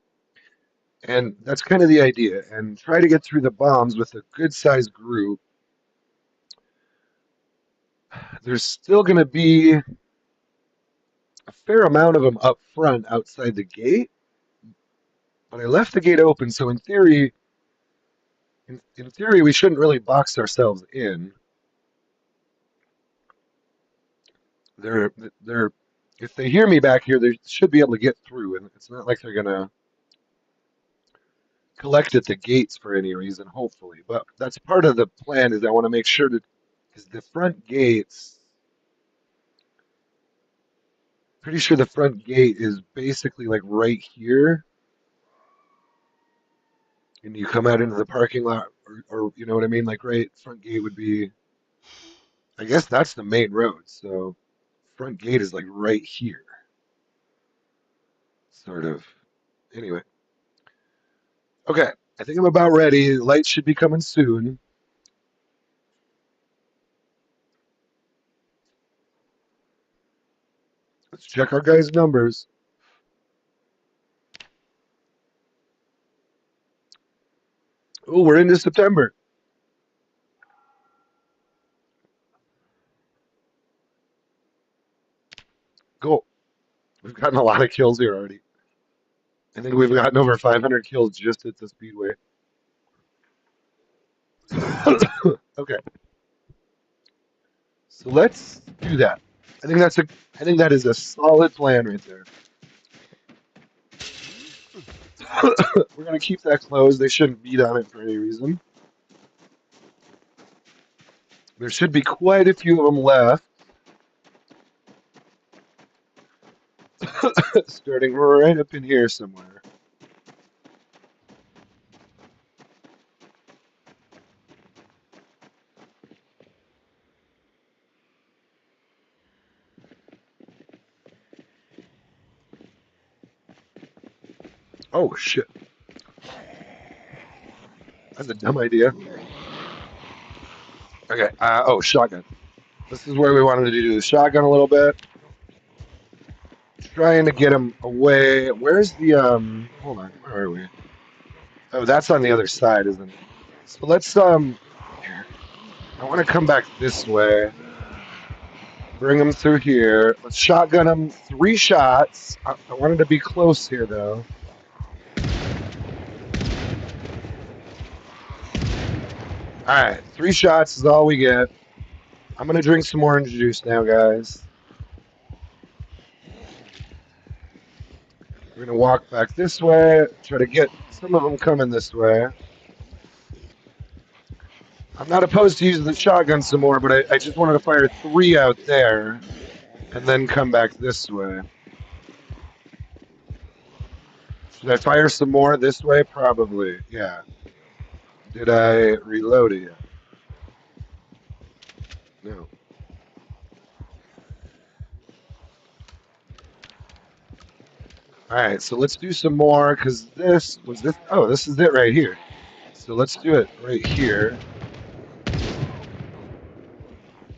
And that's kind of the idea. And try to get through the bombs with a good sized group. There's still going to be a fair amount of them up front outside the gate. But I left the gate open, so in theory, we shouldn't really box ourselves in. They're if they hear me back here, they should be able to get through, and it's not like they're gonna collect at the gates for any reason, hopefully. But that's part of the plan. Is I want to make sure that because the front gates, pretty sure the front gate is basically like right here, and you come out into the parking lot, or you know what I mean. Like right front gate would be, I guess that's the main road. So front gate is like right here, sort of. Anyway, okay, I think I'm about ready. Lights should be coming soon. Let's check our guys' numbers. Oh, we're into September. Cool. We've gotten a lot of kills here already. I think we've gotten over 500 kills just at the Speedway. Okay, so let's do that. I think that is a solid plan right there. We're gonna keep that closed. They shouldn't beat on it for any reason. There should be quite a few of them left. Starting right up in here somewhere. Oh shit. That's a dumb idea. Okay, oh, shotgun. This is where we wanted to do the shotgun a little bit. Trying to get him away. Where's the, hold on, where are we? Oh, that's on the other side, isn't it? So let's, here. I want to come back this way. Bring him through here. Let's shotgun him 3 shots. I wanted to be close here, though. All right, 3 shots is all we get. I'm going to drink some orange juice now, guys. We're going to walk back this way, try to get some of them coming this way. I'm not opposed to using the shotgun some more, but I just wanted to fire 3 out there and then come back this way. Should I fire some more this way? Probably, yeah. Did I reload it yet? No. Alright, so let's do some more, because this, was this, oh, this is it right here. So let's do it right here.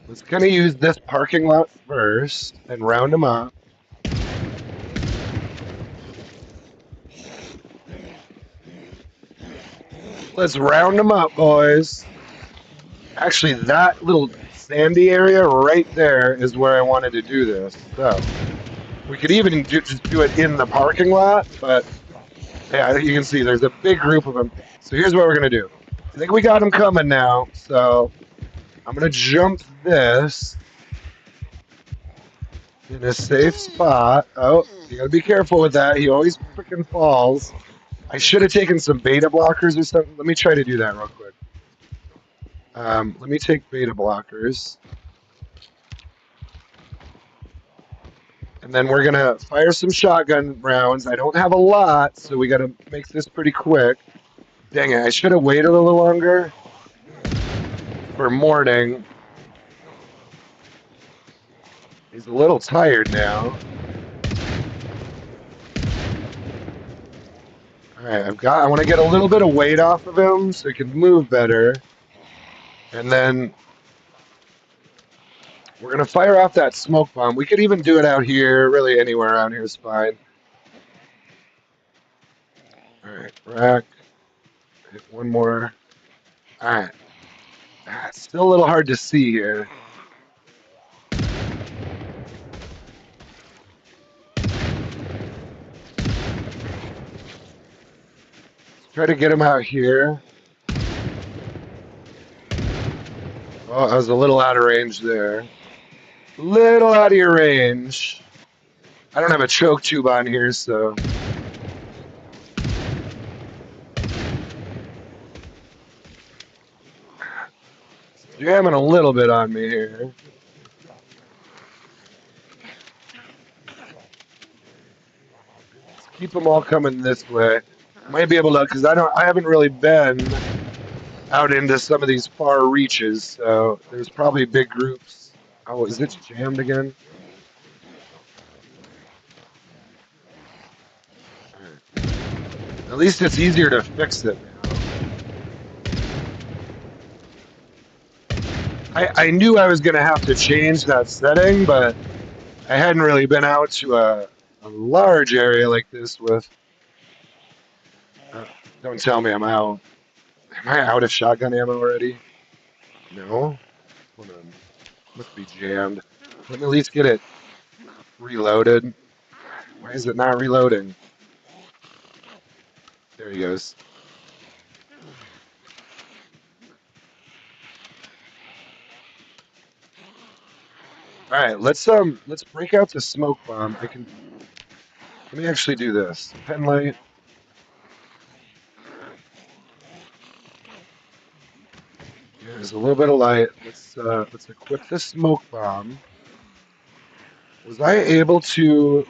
Let's kind of use this parking lot first and round them up. Let's round them up, boys. Actually, that little sandy area right there is where I wanted to do this. So we could even just do it in the parking lot, but yeah, you can see there's a big group of them. So here's what we're going to do. I think we got them coming now. So I'm going to jump this in a safe spot. Oh, you got to be careful with that. He always freaking falls. I should have taken some beta blockers or something. Let me try to do that real quick. Let me take beta blockers. And then we're going to fire some shotgun rounds. I don't have a lot, so we got to make this pretty quick. Dang it, I should have waited a little longer for morning. He's a little tired now. All right, I want to get a little bit of weight off of him so he can move better. And then we're going to fire off that smoke bomb. We could even do it out here. Really, anywhere around here is fine. All right, rack. Hit one more. All right. It's still a little hard to see here. Let's try to get him out here. Oh, I was a little out of range there. Little out of your range. I don't have a choke tube on here, so. Jamming a little bit on me here. Let's keep them all coming this way. Might be able to, because I haven't really been out into some of these far reaches, so there's probably big groups. Oh, is it jammed again? Right. At least it's easier to fix it now. I knew I was going to have to change that setting, but I hadn't really been out to a large area like this with. Don't tell me I'm out. Am I out of shotgun ammo already? No? Hold on. Must be jammed. Let me at least get it reloaded. Why is it not reloading? There he goes. All right, let's break out the smoke bomb. Let me actually do this. Pen light. Yeah, there's a little bit of light. Let's equip the smoke bomb. Was I able to?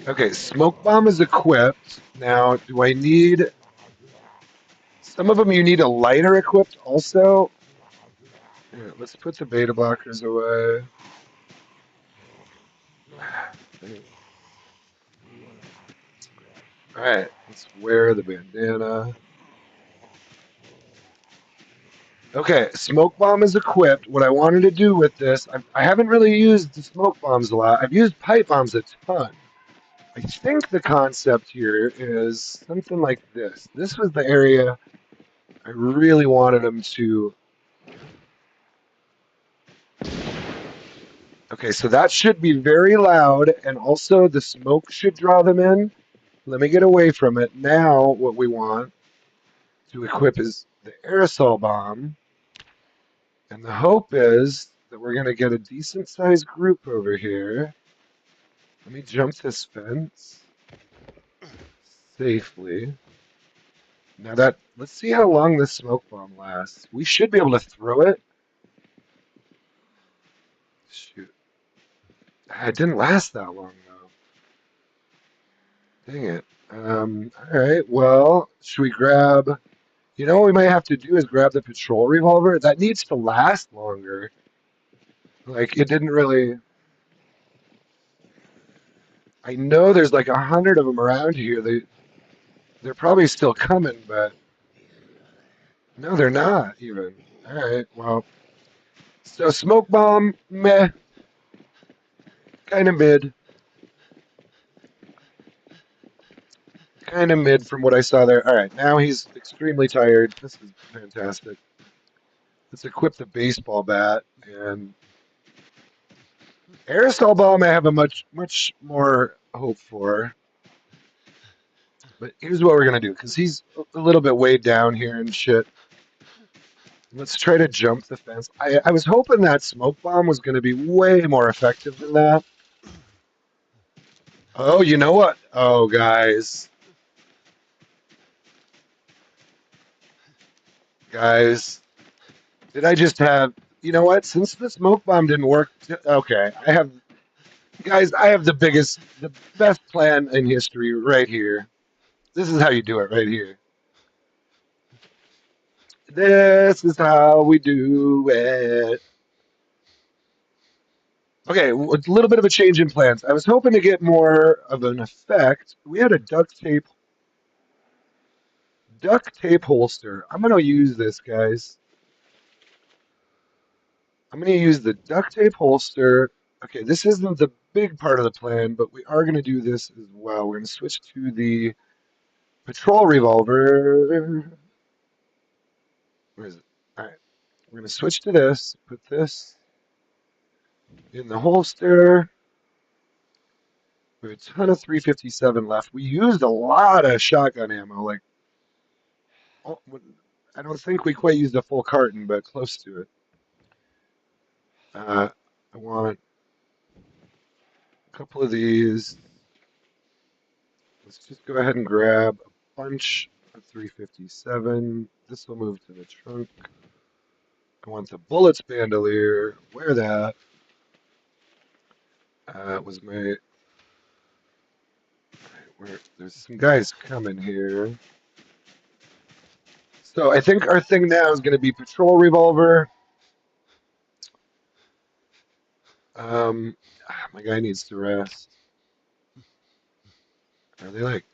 Okay, smoke bomb is equipped. Now, do I need? Some of them you need a lighter equipped also. Yeah, let's put the beta blockers away. All right, let's wear the bandana. Okay, smoke bomb is equipped. What I wanted to do with this, I haven't really used the smoke bombs a lot. I've used pipe bombs a ton. I think the concept here is something like this. This was the area I really wanted them to. Okay, so that should be very loud, and also the smoke should draw them in. Let me get away from it. Now, what we want to equip is the aerosol bomb. And the hope is that we're going to get a decent sized group over here. Let me jump this fence safely. Now let's see how long this smoke bomb lasts. We should be able to throw it. Shoot. It didn't last that long though. Dang it. Alright, well, should we grab You know what we might have to do is grab the patrol revolver. That needs to last longer. Like, it didn't really... I know there's like 100 of them around here. They're probably still coming, but... No, they're not, even. Alright, well... So, smoke bomb, meh. Kind of mid. Kind of mid from what I saw there. Alright, now he's extremely tired. This is fantastic. Let's equip the baseball bat, and... Aerosol bomb I have a much more hope for. But here's what we're going to do, because he's a little bit weighed down here and shit. Let's try to jump the fence. I was hoping that smoke bomb was going to be way more effective than that. Oh, you know what? Oh, guys. Guys. Did I just have... You know what? Since the smoke bomb didn't work... Okay, I have... Guys, I have the best plan in history right here. This is how you do it right here. This is how we do it. Okay, a little bit of a change in plans. I was hoping to get more of an effect. We had a duct tape holster. I'm gonna use this, guys. I'm gonna use the duct tape holster. Okay, this isn't the big part of the plan, but we are gonna do this as well. We're gonna switch to the patrol revolver. Where is it? All right, we're gonna switch to this. Put this in the holster. We have a ton of 357 left. We used a lot of shotgun ammo, like, oh, I don't think we quite used a full carton, but close to it. I want a couple of these. Let's just go ahead and grab a bunch of 357. This will move to the trunk. I want the bullets bandolier. Wear that. Was my... There's some guys coming here. So I think our thing now is going to be patrol revolver. My guy needs to rest. Are they like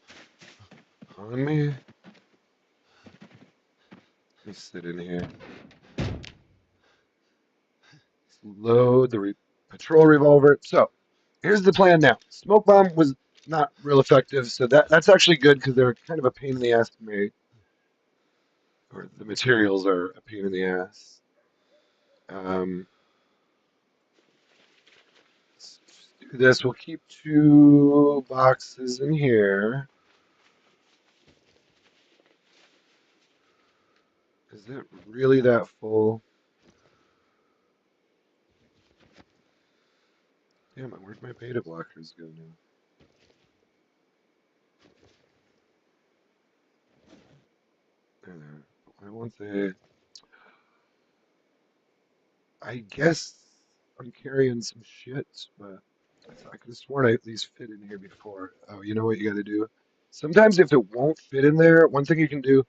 on me? Let me sit in here. Load the patrol revolver. So here's the plan now. Smoke bomb was not real effective, so that's actually good because they're kind of a pain in the ass to make, or the materials are a pain in the ass. Let's just do this. We'll keep 2 boxes in here. Is it really that full? Damn it, where'd my beta blockers go now? There. Why won't they? I guess I'm carrying some shit, but I could have sworn I at least fit in here before. Oh, you know what you gotta do? Sometimes if it won't fit in there, one thing you can do,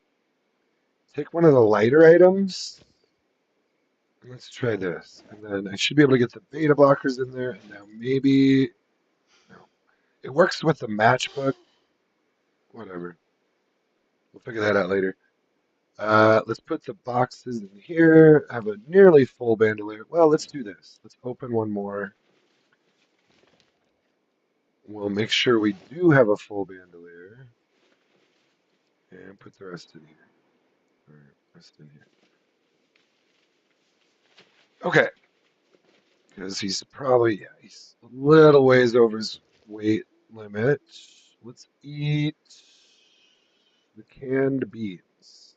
take one of the lighter items. Let's try this. And then I should be able to get the beta blockers in there. And now maybe... No. It works with the matchbook. Whatever. We'll figure that out later. Let's put the boxes in here. I have a nearly full bandolier. Well, let's do this. Let's open one more. We'll make sure we do have a full bandolier. And put the rest in here. Or rest in here. Okay. Because he's probably, yeah, he's a little ways over his weight limit. Let's eat the canned beans.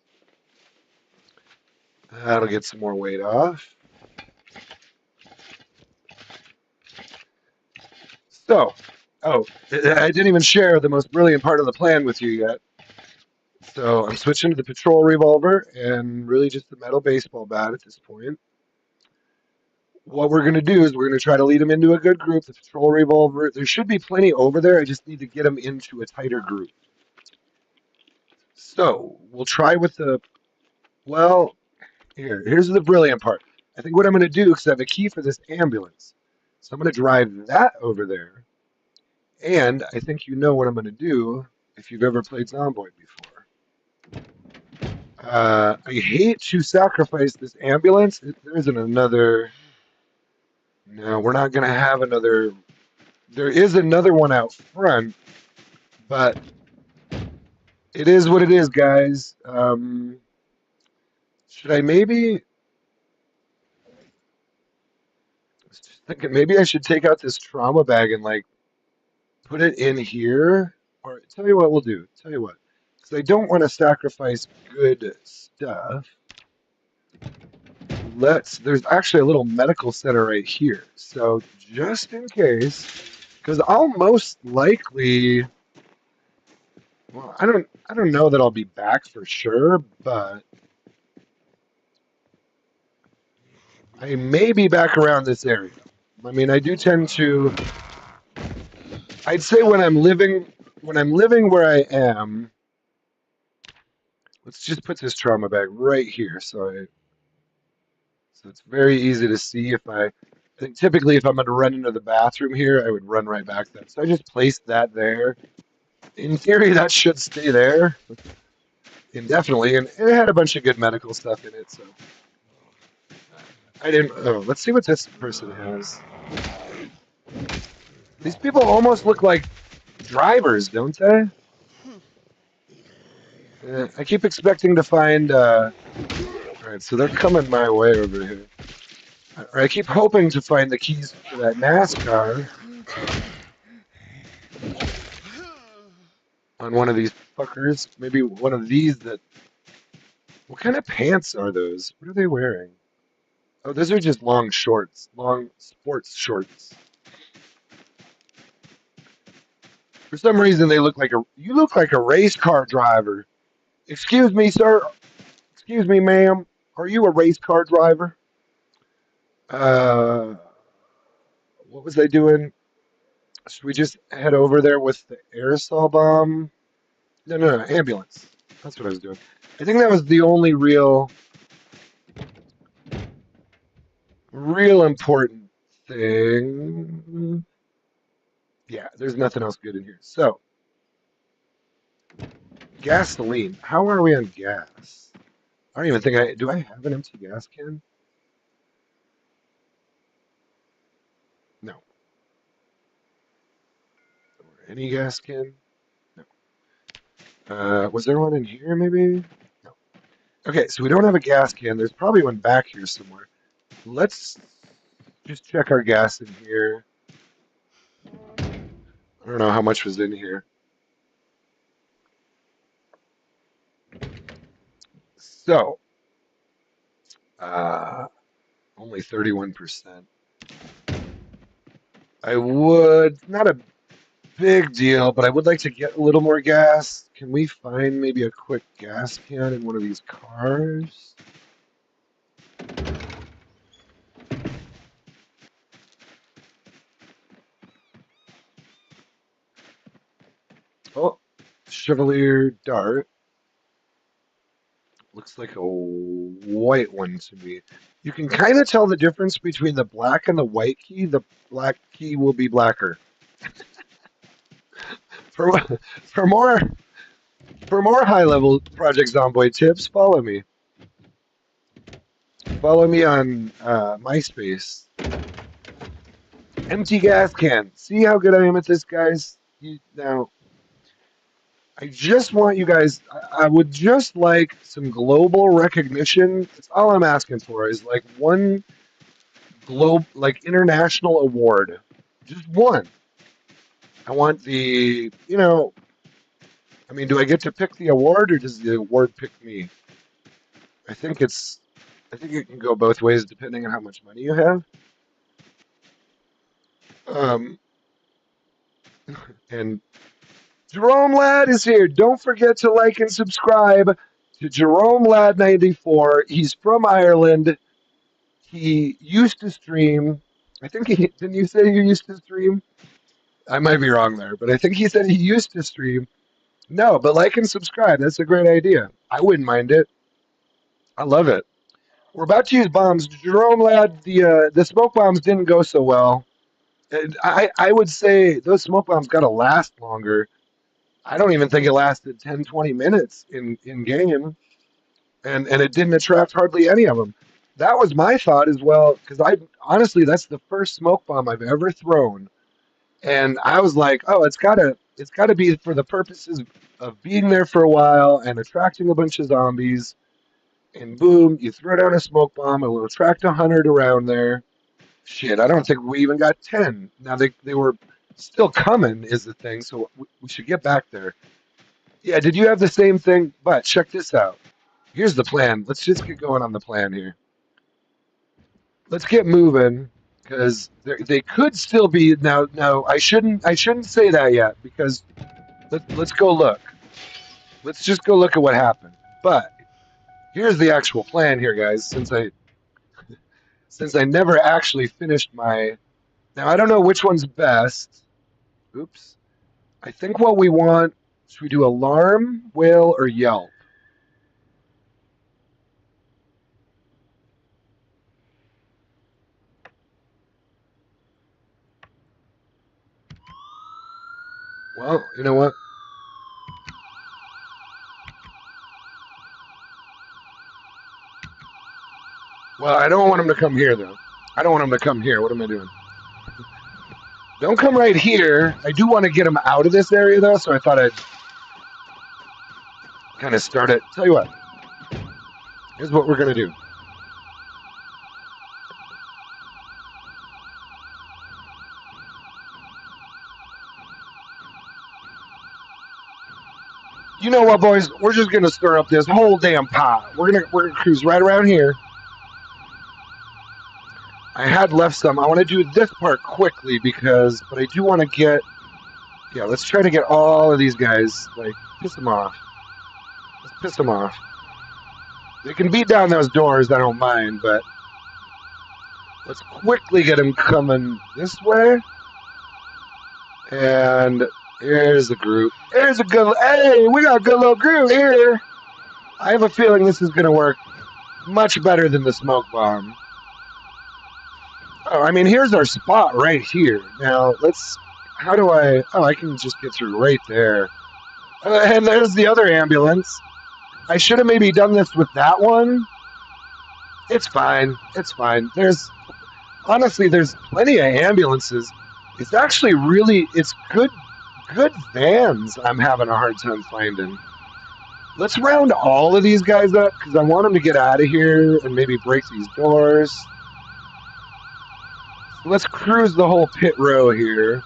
That'll get some more weight off. So, oh, I didn't even share the most brilliant part of the plan with you yet. So I'm switching to the patrol revolver and really just the metal baseball bat at this point. What we're going to do is we're going to try to lead them into a good group. The patrol revolver, there should be plenty over there. I just need to get them into a tighter group. So we'll try with the Well, here's the brilliant part. I think what I'm going to do, because I have a key for this ambulance, so I'm going to drive that over there. And I think you know what I'm going to do if you've ever played Zomboid before. I hate to sacrifice this ambulance. There isn't another. No, we're not going to have another. There is another one out front, but it is what it is, guys. Should I maybe? I was just thinking maybe I should take out this trauma bag and like put it in here. Or tell you what we'll do. Tell you what, because I don't want to sacrifice good stuff. There's actually a little medical center right here. So just in case, because I'll most likely, well, I don't know that I'll be back for sure, but I may be back around this area. I mean, I do tend to, I'd say when I'm living where I am, let's just put this trauma bag right here. So it's very easy to see I think typically if I'm going to run into the bathroom here, I would run right back then. So I just placed that there. In theory, that should stay there indefinitely, and it had a bunch of good medical stuff in it. So I didn't. Oh, let's see what this person has. These people almost look like drivers, don't they? I keep expecting to find. All right, so they're coming my way over here. Or I keep hoping to find the keys for that NASCAR on one of these fuckers. Maybe one of these that. What kind of pants are those? What are they wearing? Oh, those are just long shorts, long sports shorts. For some reason, they look like a. You look like a race car driver. Excuse me, sir. Excuse me, ma'am. Are you a race car driver? Uh, what was I doing? Should we just head over there with the aerosol bomb? No, no, no, ambulance. That's what I was doing. I think that was the only real important thing. Yeah, there's nothing else good in here. So, gasoline. How are we on gas? I don't even think do I have an empty gas can? No. Or any gas can? No. Was there one in here maybe? No. Okay, so we don't have a gas can. There's probably one back here somewhere. Let's just check our gas in here. I don't know how much was in here. So, uh, only 31%. I would, not a big deal, but I would like to get a little more gas. Can we find maybe a quick gas can in one of these cars? Oh, Chevalier Dart. Looks like a white one to me. You can kind of tell the difference between the black and the white key. The black key will be blacker. For for more for more high level Project Zomboid tips, follow me. Follow me on MySpace. Empty gas can. See how good I am at this, guys. Now, I just want you guys. I would just like some global recognition. That's all I'm asking for. Is like one like international award. Just one. I want I mean, do I get to pick the award or does the award pick me? I think it's, I think it can go both ways depending on how much money you have. Um, and Jerome Ladd is here. Don't forget to like and subscribe to Jerome Ladd 94. He's from Ireland. He used to stream. I think didn't you say you used to stream? I might be wrong there, but I think he said he used to stream. No, but like and subscribe. That's a great idea. I wouldn't mind it. I love it. We're about to use bombs. Jerome, lad, the smoke bombs didn't go so well. And I would say those smoke bombs got to last longer. I don't even think it lasted 10, 20 minutes in game, and it didn't attract hardly any of them. That was my thought as well, because I honestly that's the first smoke bomb I've ever thrown, and I was like, oh, it's gotta be for the purposes of being there for a while and attracting a bunch of zombies. And boom, you throw down a smoke bomb, it will attract 100 around there. Shit, I don't think we even got 10. Now they were still coming is the thing, so we should get back there. Yeah, did you have the same thing? But check this out. Here's the plan. Let's just get going on the plan here. Let's get moving because they could still be now. No, I shouldn't say that yet because let's go look. Let's just go look at what happened. But here's the actual plan here, guys. Since I never actually finished my now, I don't know which one's best. Oops. I think what we want should we do alarm, wail, or yelp? Well, you know what? Well, I don't want him to come here though. I don't want him to come here. What am I doing? Don't come right here. I do want to get him out of this area though, so I thought I'd kind of start it. Tell you what, here's what we're gonna do. You know what, boys? We're just gonna stir up this whole damn pot. We're gonna cruise right around here. I had left some. I want to do this part quickly but I do want to get. Yeah, let's try to get all of these guys. Like, piss them off. Let's piss them off. They can beat down those doors. I don't mind, but let's quickly get them coming this way. And here's the group. Here's a good. Hey, we got a good little group here. I have a feeling this is going to work much better than the smoke bomb. Oh, I mean, here's our spot right here. Now, let's. How do I. Oh, I can just get through right there. And there's the other ambulance. I should have maybe done this with that one. It's fine. It's fine. Honestly, there's plenty of ambulances. It's actually really. It's good vans I'm having a hard time finding. Let's round all of these guys up because I want them to get out of here and maybe break these doors. So let's cruise the whole pit row here.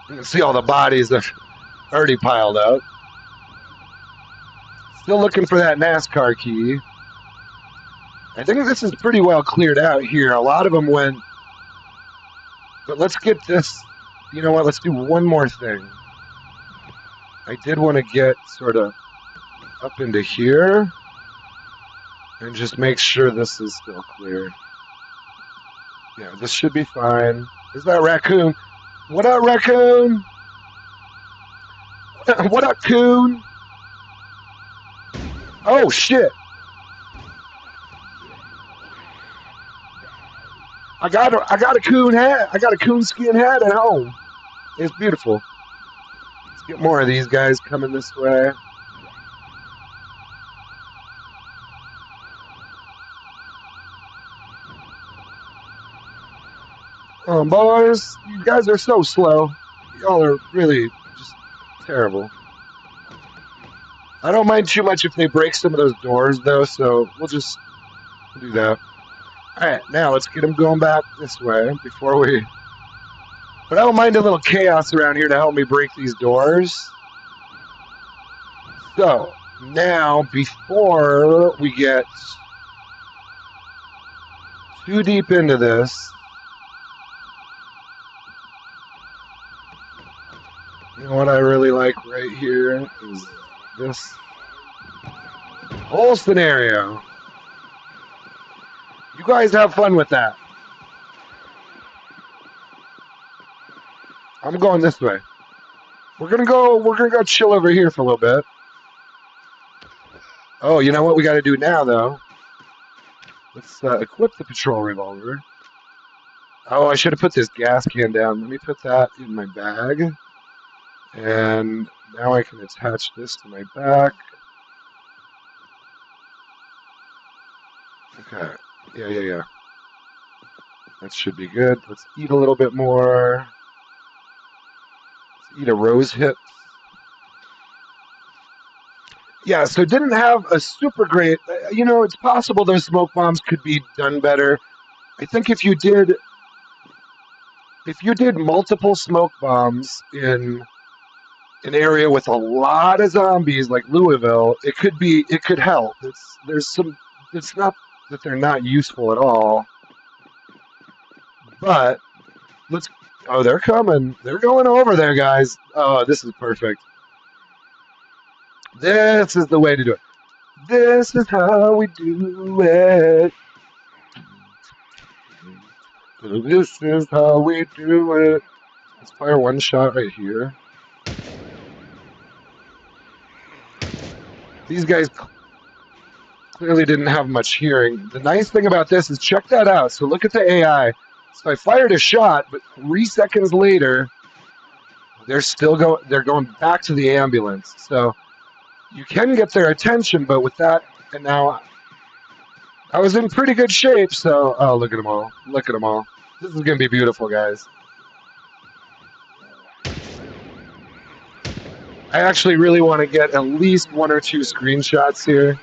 You can see all the bodies that are already piled up. Still looking for that NASCAR key. I think this is pretty well cleared out here. A lot of them went. But let's get this. You know what? Let's do one more thing. I did want to get sort of up into here and just make sure this is still clear. Yeah, this should be fine. Is that raccoon? What up, raccoon? What up, coon? Oh, shit. I got a coon hat. I got a coon skin hat at home. It's beautiful. Let's get more of these guys coming this way. Boys, you guys are so slow. Y'all are really just terrible. I don't mind too much if they break some of those doors, though, so we'll do that. All right, now let's get them going back this way before we. But I don't mind a little chaos around here to help me break these doors. So now, before we get too deep into this, you know what I really like right here is this whole scenario. You guys have fun with that. I'm going this way. We're gonna go chill over here for a little bit. Oh, you know what we got to do now, though? Let's equip the patrol revolver. Oh, I should have put this gas can down. Let me put that in my bag. And now I can attach this to my back. Okay. Yeah. That should be good. Let's eat a little bit more. Let's eat a rose hip. Yeah, so didn't have a super great. It's possible those smoke bombs could be done better. I think if you did multiple smoke bombs in an area with a lot of zombies like Louisville, it could help. It's not that they're not useful at all, but let's. Oh, they're coming. They're going over there, guys. Oh, this is perfect. This is the way to do it. This is how we do it. This is how we do it. Let's fire one shot right here. These guys clearly didn't have much hearing. The nice thing about this is check that out. So look at the AI. So I fired a shot, but 3 seconds later, they're going back to the ambulance. So you can get their attention, but with that, and now I was in pretty good shape. So look at them all. Look at them all. This is gonna be beautiful, guys. I actually really want to get at least 1 or 2 screenshots here.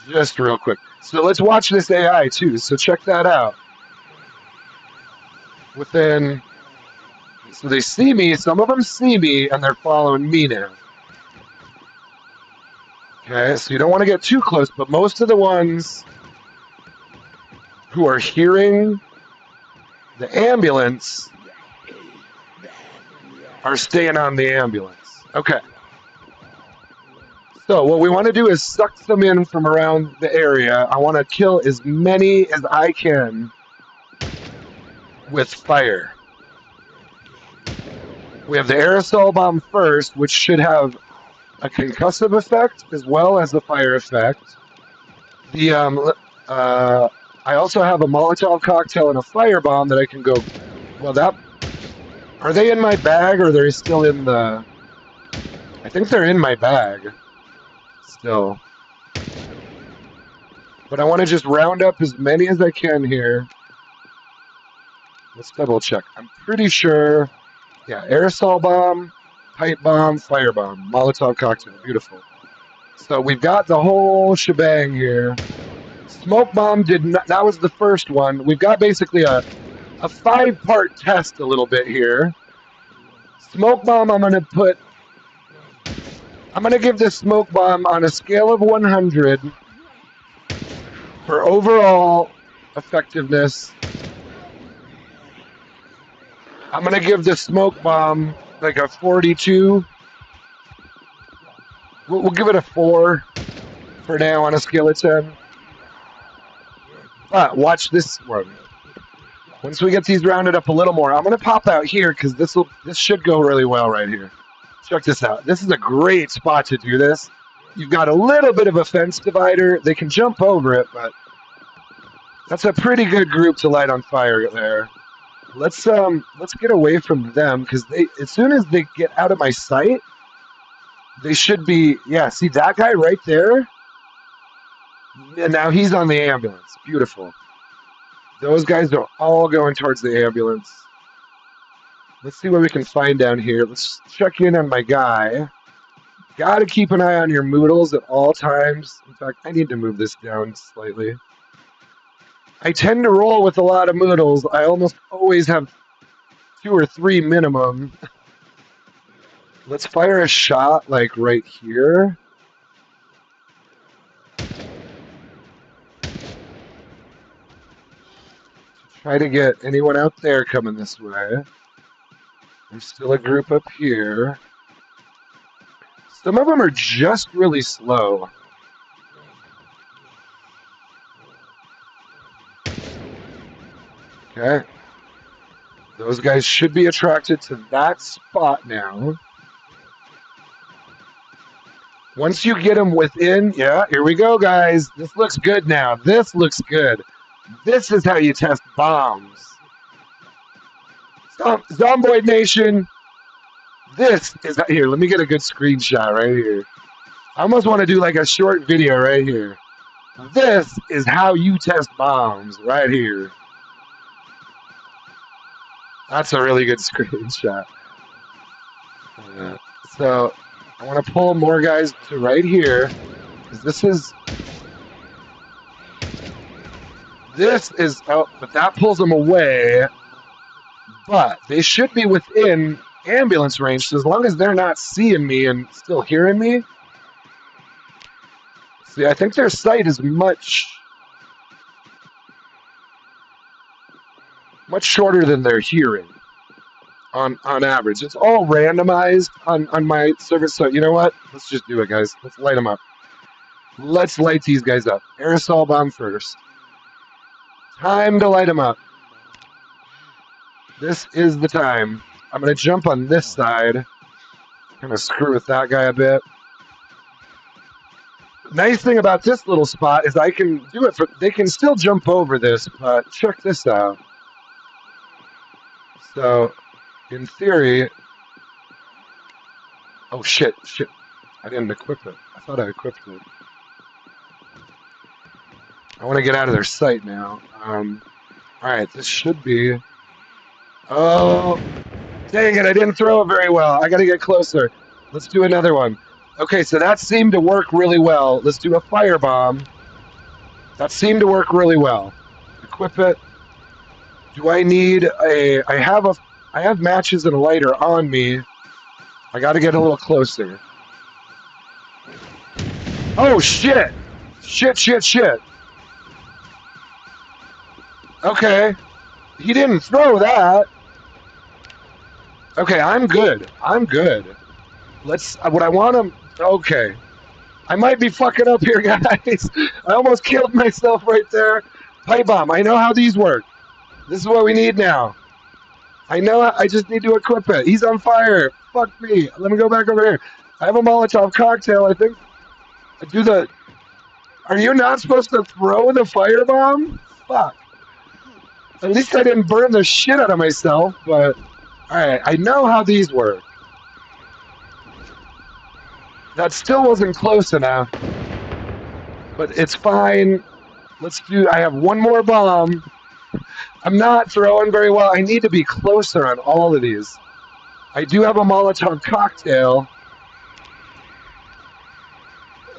Just real quick. So let's watch this AI too. So check that out. So they see me, some of them see me, and they're following me now. Okay, so you don't want to get too close, but most of the ones who are hearing the ambulance are staying on the ambulance. Okay. So what we want to do is suck them in from around the area. I want to kill as many as I can with fire. We have the aerosol bomb first, which should have a concussive effect as well as the fire effect. I also have a Molotov cocktail and a firebomb that I can go. Well, are they in my bag or are they still in the? I think they're in my bag still. But I want to just round up as many as I can here. Let's double check. I'm pretty sure. Yeah, aerosol bomb, pipe bomb, firebomb, Molotov cocktail. Beautiful. So we've got the whole shebang here. Smoke bomb did not. That was the first one. We've got basically a 5-part test a little bit here. Smoke bomb, I'm going to give this smoke bomb on a scale of 100 for overall effectiveness. I'm going to give the smoke bomb like a 42. We'll give it a 4 for now on a scale of 10. But watch this one. Once we get these rounded up a little more, I'm going to pop out here because this should go really well right here. Check this out. This is a great spot to do this. You've got a little bit of a fence divider. They can jump over it, but that's a pretty good group to light on fire there. Let's get away from them because as soon as they get out of my sight, they should be. Yeah, see that guy right there? And now he's on the ambulance. Beautiful. Those guys are all going towards the ambulance. Let's see what we can find down here. Let's check in on my guy. Got to keep an eye on your moodles at all times. In fact, I need to move this down slightly. I tend to roll with a lot of moodles. I almost always have 2 or 3 minimum. Let's fire a shot like right here. Try to get anyone out there coming this way. There's still a group up here. Some of them are just really slow. Okay. Those guys should be attracted to that spot now. Once you get them within, yeah, here we go, guys. This looks good now. This looks good. This is how you test bombs. Zomboid Nation, this is here. Let me get a good screenshot right here. I almost want to do like a short video right here. This is how you test bombs right here. That's a really good screenshot. So I want to pull more guys to right here because this is oh, but that pulls them away. But they should be within ambulance range, so as long as they're not seeing me and still hearing me. See, I think their sight is much shorter than their hearing on average. It's all randomized on my service, so you know what? Let's just do it, guys. Let's light them up. Let's light these guys up. Aerosol bomb first. Time to light them up. This is the time. I'm going to jump on this side. Kind of screw with that guy a bit. Nice thing about this little spot is I can do it, they can still jump over this, but check this out. So, in theory, oh shit, I didn't equip it. I thought I equipped it. I want to get out of their sight now. Alright, this should be, oh, dang it, I didn't throw it very well. I got to get closer. Let's do another one. Okay, so that seemed to work really well. Let's do a firebomb. That seemed to work really well. Equip it. Do I need I have matches and a lighter on me. I got to get a little closer. Oh shit! Shit. Okay. He didn't throw that. Okay, I'm good. Let's what I want him. Okay. I might be fucking up here, guys. I almost killed myself right there. Pipe bomb. I know how these work. This is what we need now. I know. I just need to equip it. He's on fire. Fuck me. Let me go back over here. I have a Molotov cocktail, I think. Are you not supposed to throw the firebomb? Fuck. At least I didn't burn the shit out of myself, but... Alright, I know how these work. That still wasn't close enough. But it's fine. I have one more bomb. I'm not throwing very well. I need to be closer on all of these. I do have a Molotov cocktail.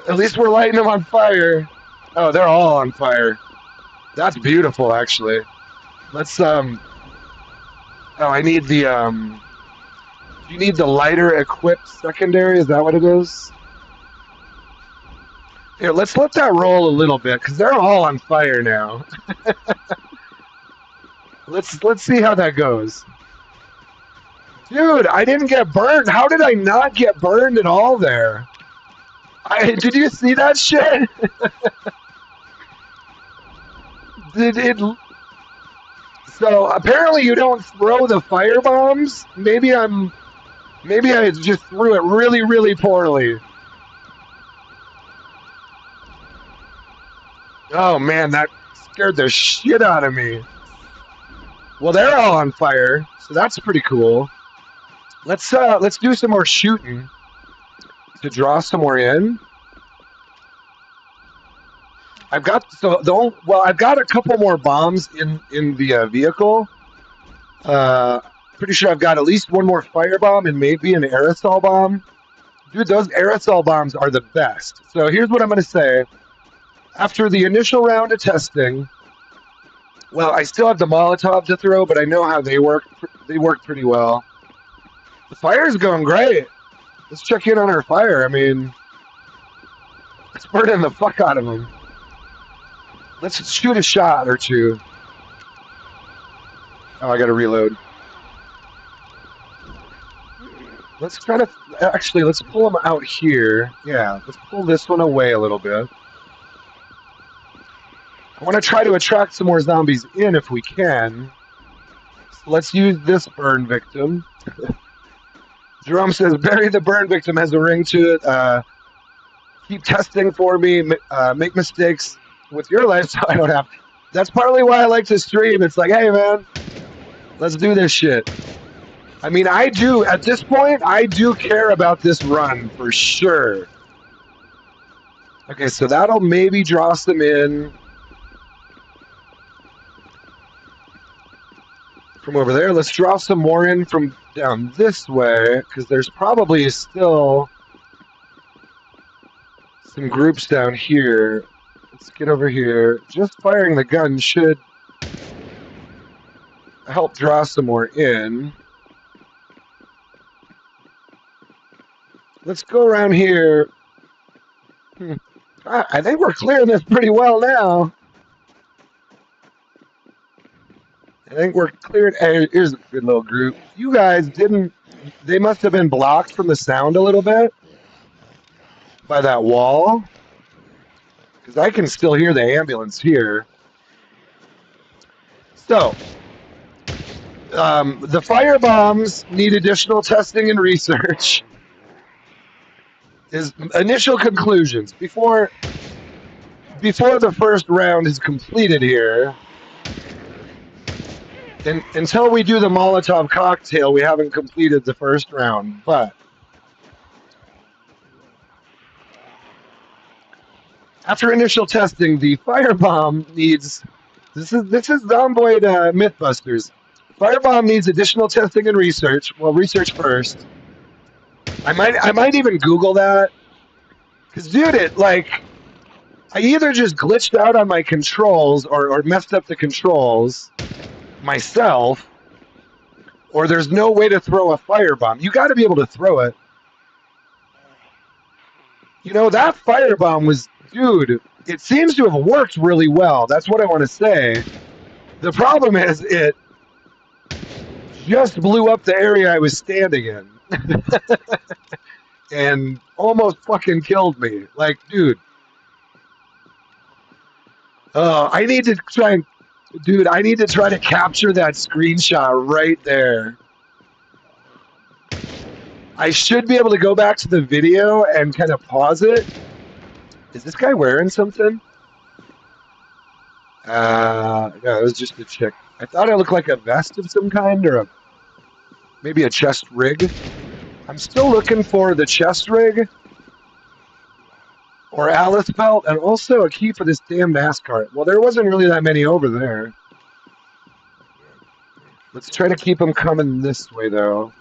At least we're lighting them on fire. Oh, they're all on fire. That's beautiful, actually. Let's, oh, I need the, do you need the lighter equipped secondary? Is that what it is? Here, let's let that roll a little bit, because they're all on fire now. Let's see how that goes. Dude, I didn't get burned. How did I not get burned at all there? Did you see that shit? So apparently you don't throw the fire bombs. Maybe I just threw it really, really poorly. Oh man, that scared the shit out of me. Well, they're all on fire, so that's pretty cool. Let's do some more shooting to draw some more in. I've got a couple more bombs in the vehicle. Pretty sure I've got at least one more firebomb and maybe an aerosol bomb. Dude, those aerosol bombs are the best. So here's what I'm going to say. After the initial round of testing, well, I still have the Molotov to throw, but I know how they work. They work pretty well. The fire's going great. Let's check in on our fire. I mean, it's burning the fuck out of them. Let's shoot a shot or two. Oh, I gotta reload. Let's try to... Actually, let's pull them out here. Yeah, let's pull this one away a little bit. I want to try to attract some more zombies in if we can. So let's use this burn victim. Jerome says, Barry the burn victim has a ring to it. keep testing for me, make mistakes with your life so I don't have. That's partly why I like to stream. It's like, hey man, let's do this shit. I mean, I do, at this point, I do care about this run for sure. Okay, so that'll maybe draw some in from over there. Let's draw some more in from down this way, because there's probably still some groups down here. Let's get over here. Just firing the gun should help draw some more in. Let's go around here. I think we're clearing this pretty well now. I think we're cleared. Hey, here's a good little group. You guys didn't. They must have been blocked from the sound a little bit by that wall. Because I can still hear the ambulance here. So, the fire bombs need additional testing and research. His initial conclusions before the first round is completed here. And until we do the Molotov cocktail, we haven't completed the first round. But after initial testing, the firebomb needs. This is Zomboid Mythbusters. Firebomb needs additional testing and research. Well, research first. I might even Google that. Cause dude, it like I either just glitched out on my controls or messed up the controls myself, or there's no way to throw a firebomb. You got to be able to throw it. You know, that firebomb was, dude, it seems to have worked really well. That's what I want to say. The problem is it just blew up the area I was standing in. And almost fucking killed me. Like, dude. I need to try and, dude, I need to try to capture that screenshot right there. I should be able to go back to the video and kind of pause it. Is this guy wearing something? Yeah, it was just a chick. I thought it looked like a vest of some kind or maybe a chest rig. I'm still looking for the chest rig or Alice belt and also a key for this damn NASCAR. Well, there wasn't really that many over there. Let's try to keep them coming this way, though.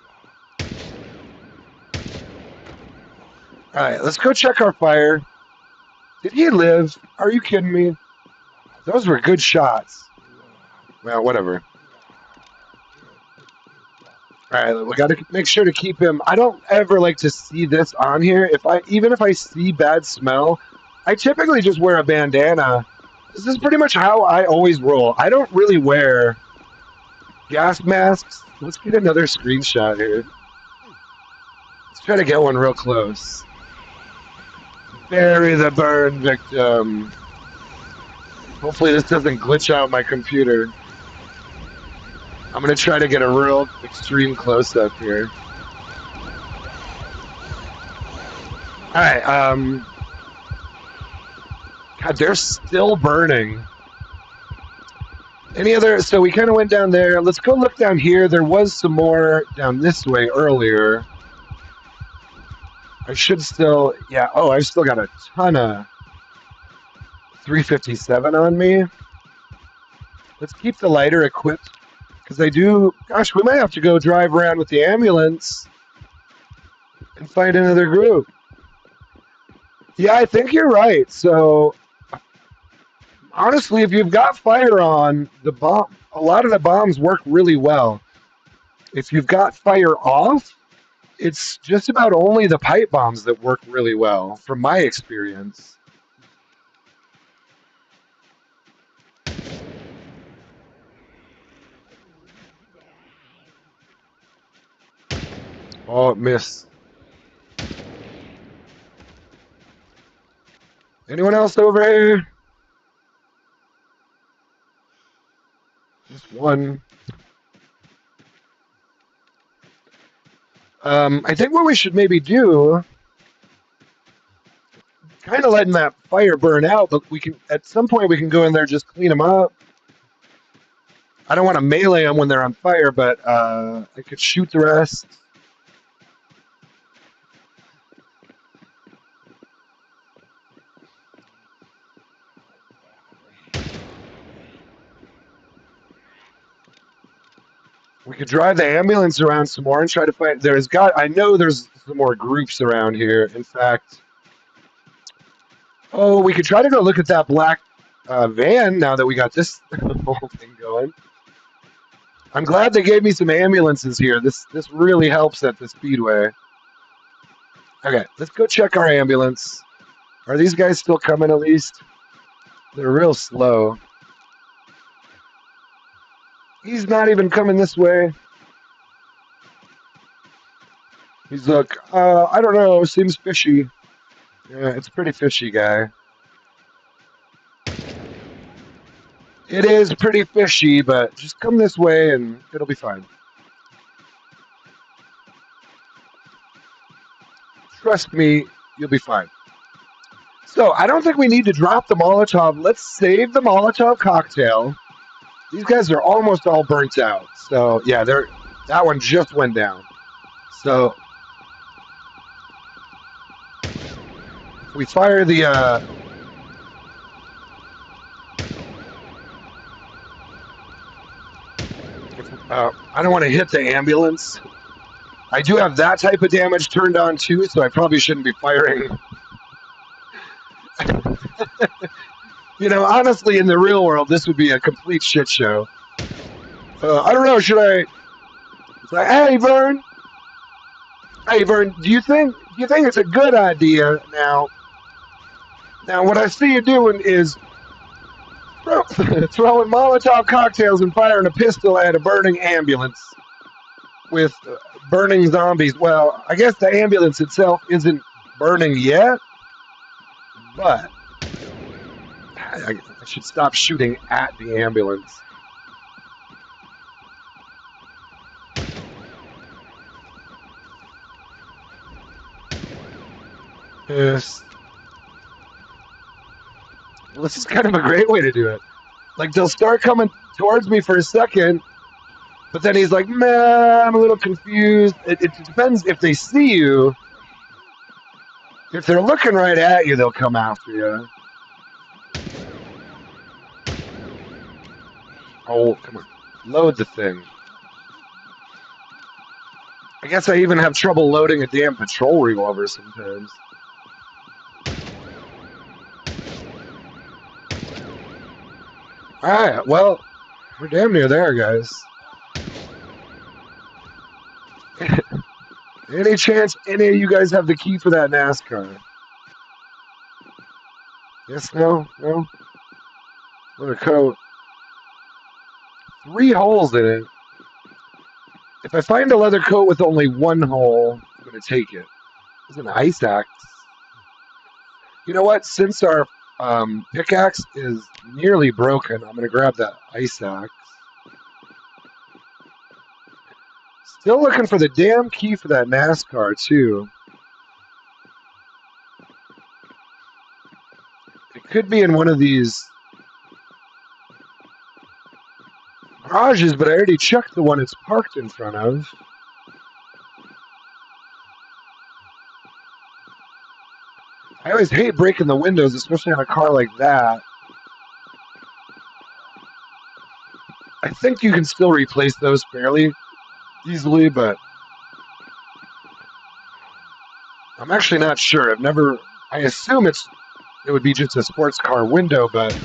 All right, let's go check our fire. Did he live? Are you kidding me? Those were good shots. Well, whatever. All right, we got to make sure to keep him. I don't ever like to see this on here. Even if I see bad smell, I typically just wear a bandana. This is pretty much how I always roll. I don't really wear gas masks. Let's get another screenshot here. Let's try to get one real close. Bury the burn victim. Hopefully this doesn't glitch out my computer. I'm going to try to get a real extreme close-up here. All right. God, they're still burning. Any other? So we kind of went down there. Let's go look down here. There was some more down this way earlier. I should still, yeah. Oh, I've still got a ton of 357 on me. Let's keep the lighter equipped. Because I do, gosh, we might have to go drive around with the ambulance and find another group. Yeah, I think you're right. So, honestly, if you've got fire on, a lot of the bombs work really well. If you've got fire off, it's just about only the pipe bombs that work really well, from my experience. Oh, miss. Anyone else over here? Just one. I think what we should maybe do, kind of letting that fire burn out, but we can at some point we can go in there, just clean them up. I don't want to melee them when they're on fire, but I could shoot the rest. We could drive the ambulance around some more and try to find. I know there's some more groups around here. In fact, oh, we could try to go look at that black van now that we got this whole thing going. I'm glad they gave me some ambulances here. This really helps at the speedway. Okay, let's go check our ambulance. Are these guys still coming at least? They're real slow. He's not even coming this way. He's like, I don't know, seems fishy. Yeah, it's pretty fishy, guy. It is pretty fishy, but just come this way and it'll be fine. Trust me, you'll be fine. So, I don't think we need to drop the Molotov. Let's save the Molotov cocktail. These guys are almost all burnt out. So, yeah, that one just went down. So, we fire the I don't want to hit the ambulance. I do have that type of damage turned on too, so I probably shouldn't be firing. You know, honestly, in the real world, this would be a complete shit show. I don't know. Should I? It's like, hey, Vern. Hey, Vern. Do you think it's a good idea now? Now, what I see you doing is throwing Molotov cocktails and firing a pistol at a burning ambulance with burning zombies. Well, I guess the ambulance itself isn't burning yet, but I should stop shooting at the ambulance. Yes. Well, this is kind of a great way to do it. Like, they'll start coming towards me for a second, but then he's like, man, I'm a little confused. It depends if they see you. If they're looking right at you, they'll come after you. Oh, come on. Load the thing. I guess I even have trouble loading a damn patrol revolver sometimes. Alright, well, we're damn near there, guys. Any chance any of you guys have the key for that NASCAR? Yes, no? No? Leather coat. 3 holes in it. If I find a leather coat with only 1 hole, I'm going to take it. It's an ice axe. You know what? Since our pickaxe is nearly broken, I'm going to grab that ice axe. Still looking for the damn key for that NASCAR, too. It could be in one of these garages, but I already checked the one it's parked in front of. I always hate breaking the windows, especially on a car like that. I think you can still replace those fairly easily, but I'm actually not sure. I assume it would be just a sports car window, but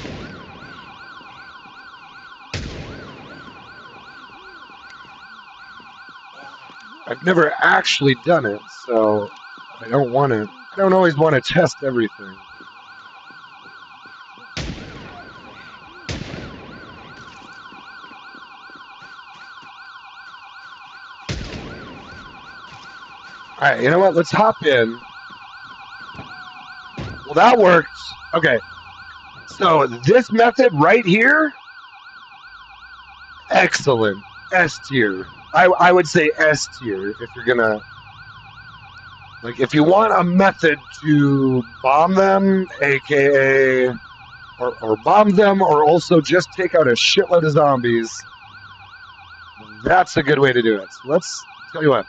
I've never actually done it, so I don't always want to test everything. Alright, you know what? Let's hop in. Well, that worked. Okay. So this method right here, excellent. S tier. I would say S tier if you're gonna. Like, if you want a method to bomb them, aka, or bomb them, or also just take out a shitload of zombies, that's a good way to do it. So let's tell you what.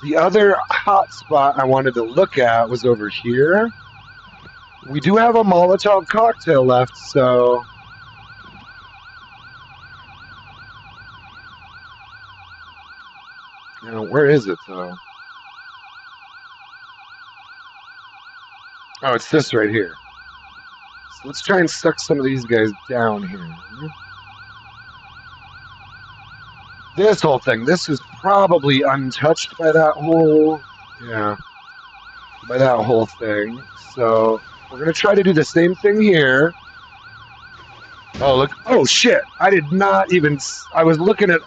The other hot spot I wanted to look at was over here. We do have a Molotov cocktail left, so... Now, where is it, though? Oh, it's this right here. So let's try and suck some of these guys down here. This whole thing, this is probably untouched by that whole... Yeah. By that whole thing. So, we're going to try to do the same thing here. Oh, look. Oh, shit. I did not even... I was looking at...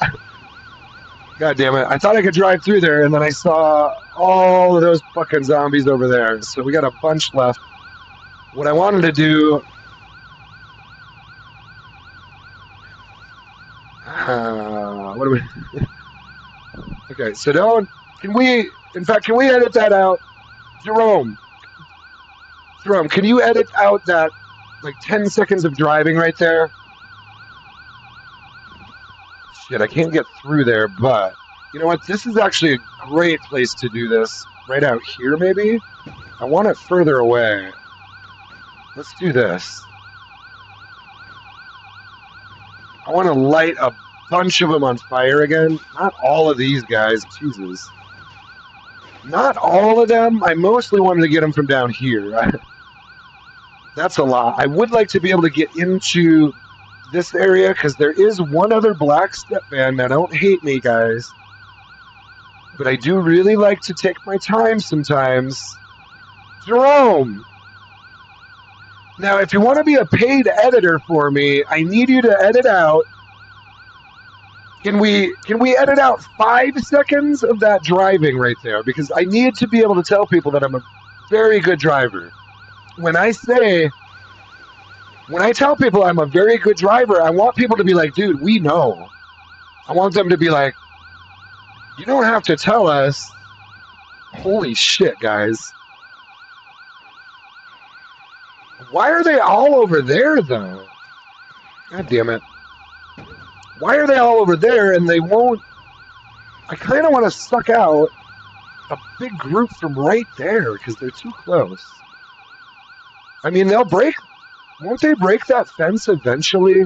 God damn it. I thought I could drive through there, and then I saw all of those fucking zombies over there. So we got a bunch left. What I wanted to do... what do we... Okay, so don't... Can we... In fact, can we edit that out? Jerome, can you edit out that, like, 10 seconds of driving right there? Shit, I can't get through there, but... You know what? This is actually a great place to do this. Right out here, maybe? I want it further away. Let's do this. I want to light a bunch of them on fire again. Not all of these guys. Jesus. Not all of them. I mostly wanted to get them from down here. That's a lot. I would like to be able to get into this area because there is one other black step band. Now, don't hate me, guys. But I do really like to take my time sometimes. Jerome! Now, if you want to be a paid editor for me, I need you to edit out. Can we edit out 5 seconds of that driving right there? Because I need to be able to tell people that I'm a very good driver. When I tell people I'm a very good driver, I want people to be like, dude, we know. I want them to be like, you don't have to tell us. Holy shit, guys. Why are they all over there, though? God damn it. Why are they all over there and they won't... I kind of want to suck out a big group from right there because they're too close. I mean, they'll break... Won't they break that fence eventually?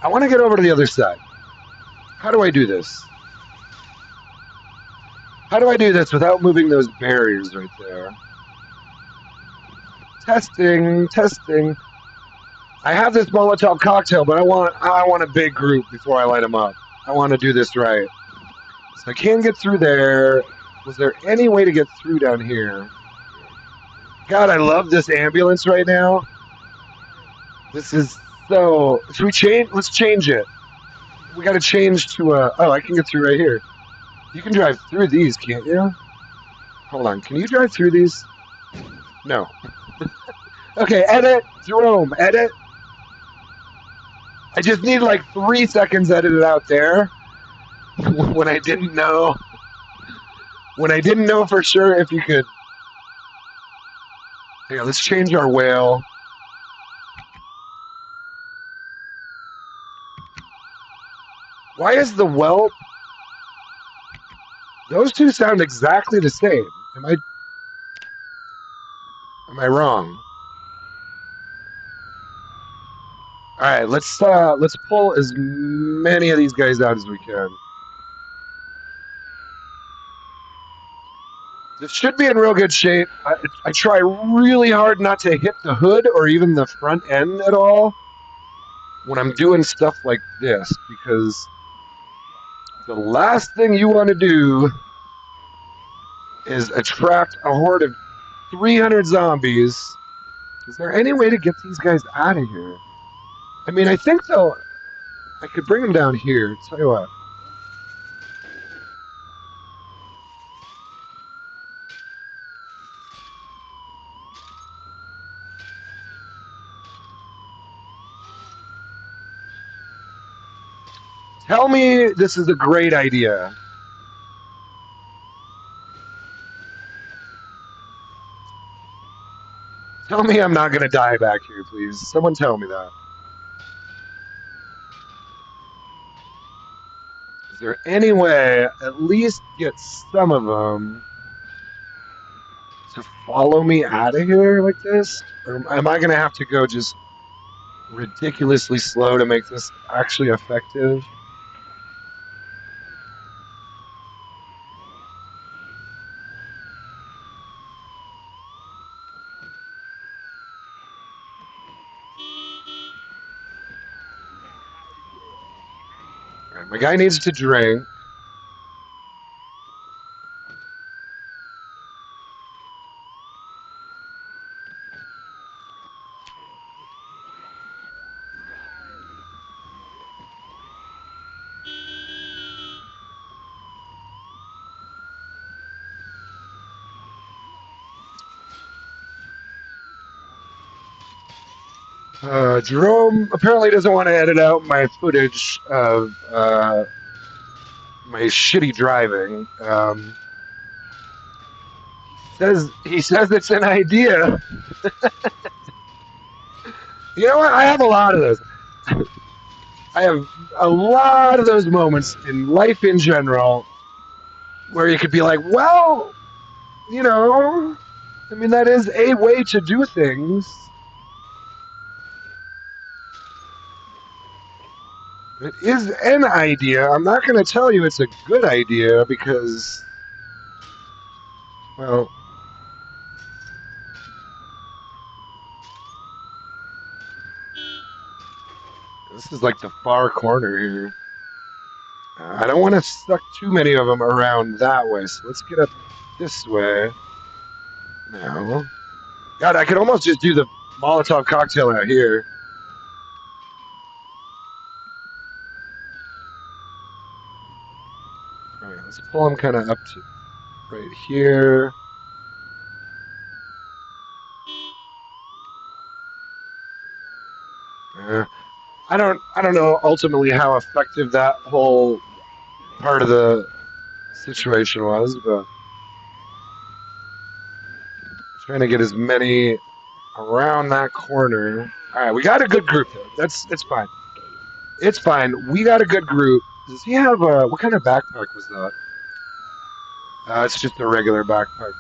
I want to get over to the other side. How do I do this? How do I do this without moving those barriers right there? Testing, testing. I have this Molotov cocktail, but I want a big group before I light them up. I want to do this right. So I can get through there. Was there any way to get through down here? God, I love this ambulance right now. This is so... Should we change? Let's change it. We got to change to a... Oh, I can get through right here. You can drive through these, can't you? Hold on. Can you drive through these? No. Okay, edit. Jerome, edit. I just need like 3 seconds edited out there when I didn't know. When I didn't know for sure if you could. Here, let's change our whale. Why is the whelp? Those two sound exactly the same. Am I wrong? All right, let's pull as many of these guys out as we can. This should be in real good shape. I try really hard not to hit the hood or even the front end at all when I'm doing stuff like this, because the last thing you want to do is attract a horde of 300 zombies. Is there any way to get these guys out of here? I mean, I think though I could bring them down here. Tell you what. Tell me this is a great idea. Tell me I'm not gonna die back here, please. Someone tell me that. Is there any way at least get some of them to follow me out of here like this? Or am I gonna have to go just ridiculously slow to make this actually effective? All right, my guy needs to drink. Jerome apparently doesn't want to edit out my footage of my shitty driving. He says it's an idea. You know what? I have a lot of those. I have a lot of those moments in life in general where you could be like, well, you know, I mean, that is a way to do things. It is an idea. I'm not going to tell you it's a good idea because, well, this is like the far corner here. I don't want to suck too many of them around that way, so let's get up this way. Now, God, I could almost just do the Molotov cocktail out here. All right, let's pull them kind of up to right here. I don't know ultimately how effective that whole part of the situation was, but trying to get as many around that corner. All right, we got a good group though. It's fine. It's fine. We got a good group. Does he have a what kind of backpack was that? It's just a regular backpack.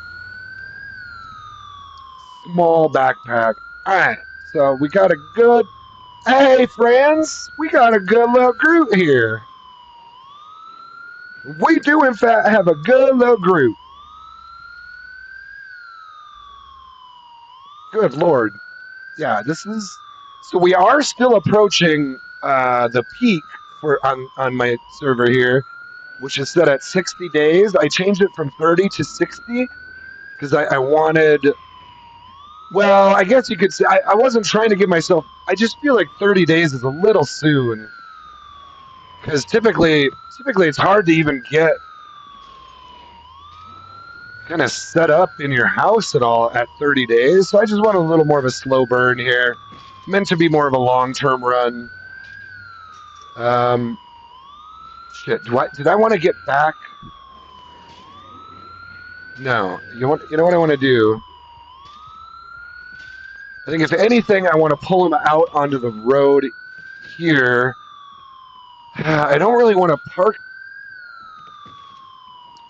Small backpack. All right. So we got a good. Hey, friends, we got a good little group here. We do, in fact, have a good little group. Good Lord. Yeah, this is. So we are still approaching the peak on my server here, which is set at 60 days. I changed it from 30 to 60 because I wanted. Well, I guess you could say I wasn't trying to give myself. I just feel like 30 days is a little soon because typically it's hard to even get kind of set up in your house at all at 30 days. So I just want a little more of a slow burn here. Meant to be more of a long-term run. Um, shit. Did I want to get back? No. You know what I want to do? I think if anything, I want to pull him out onto the road here. I don't really want to park.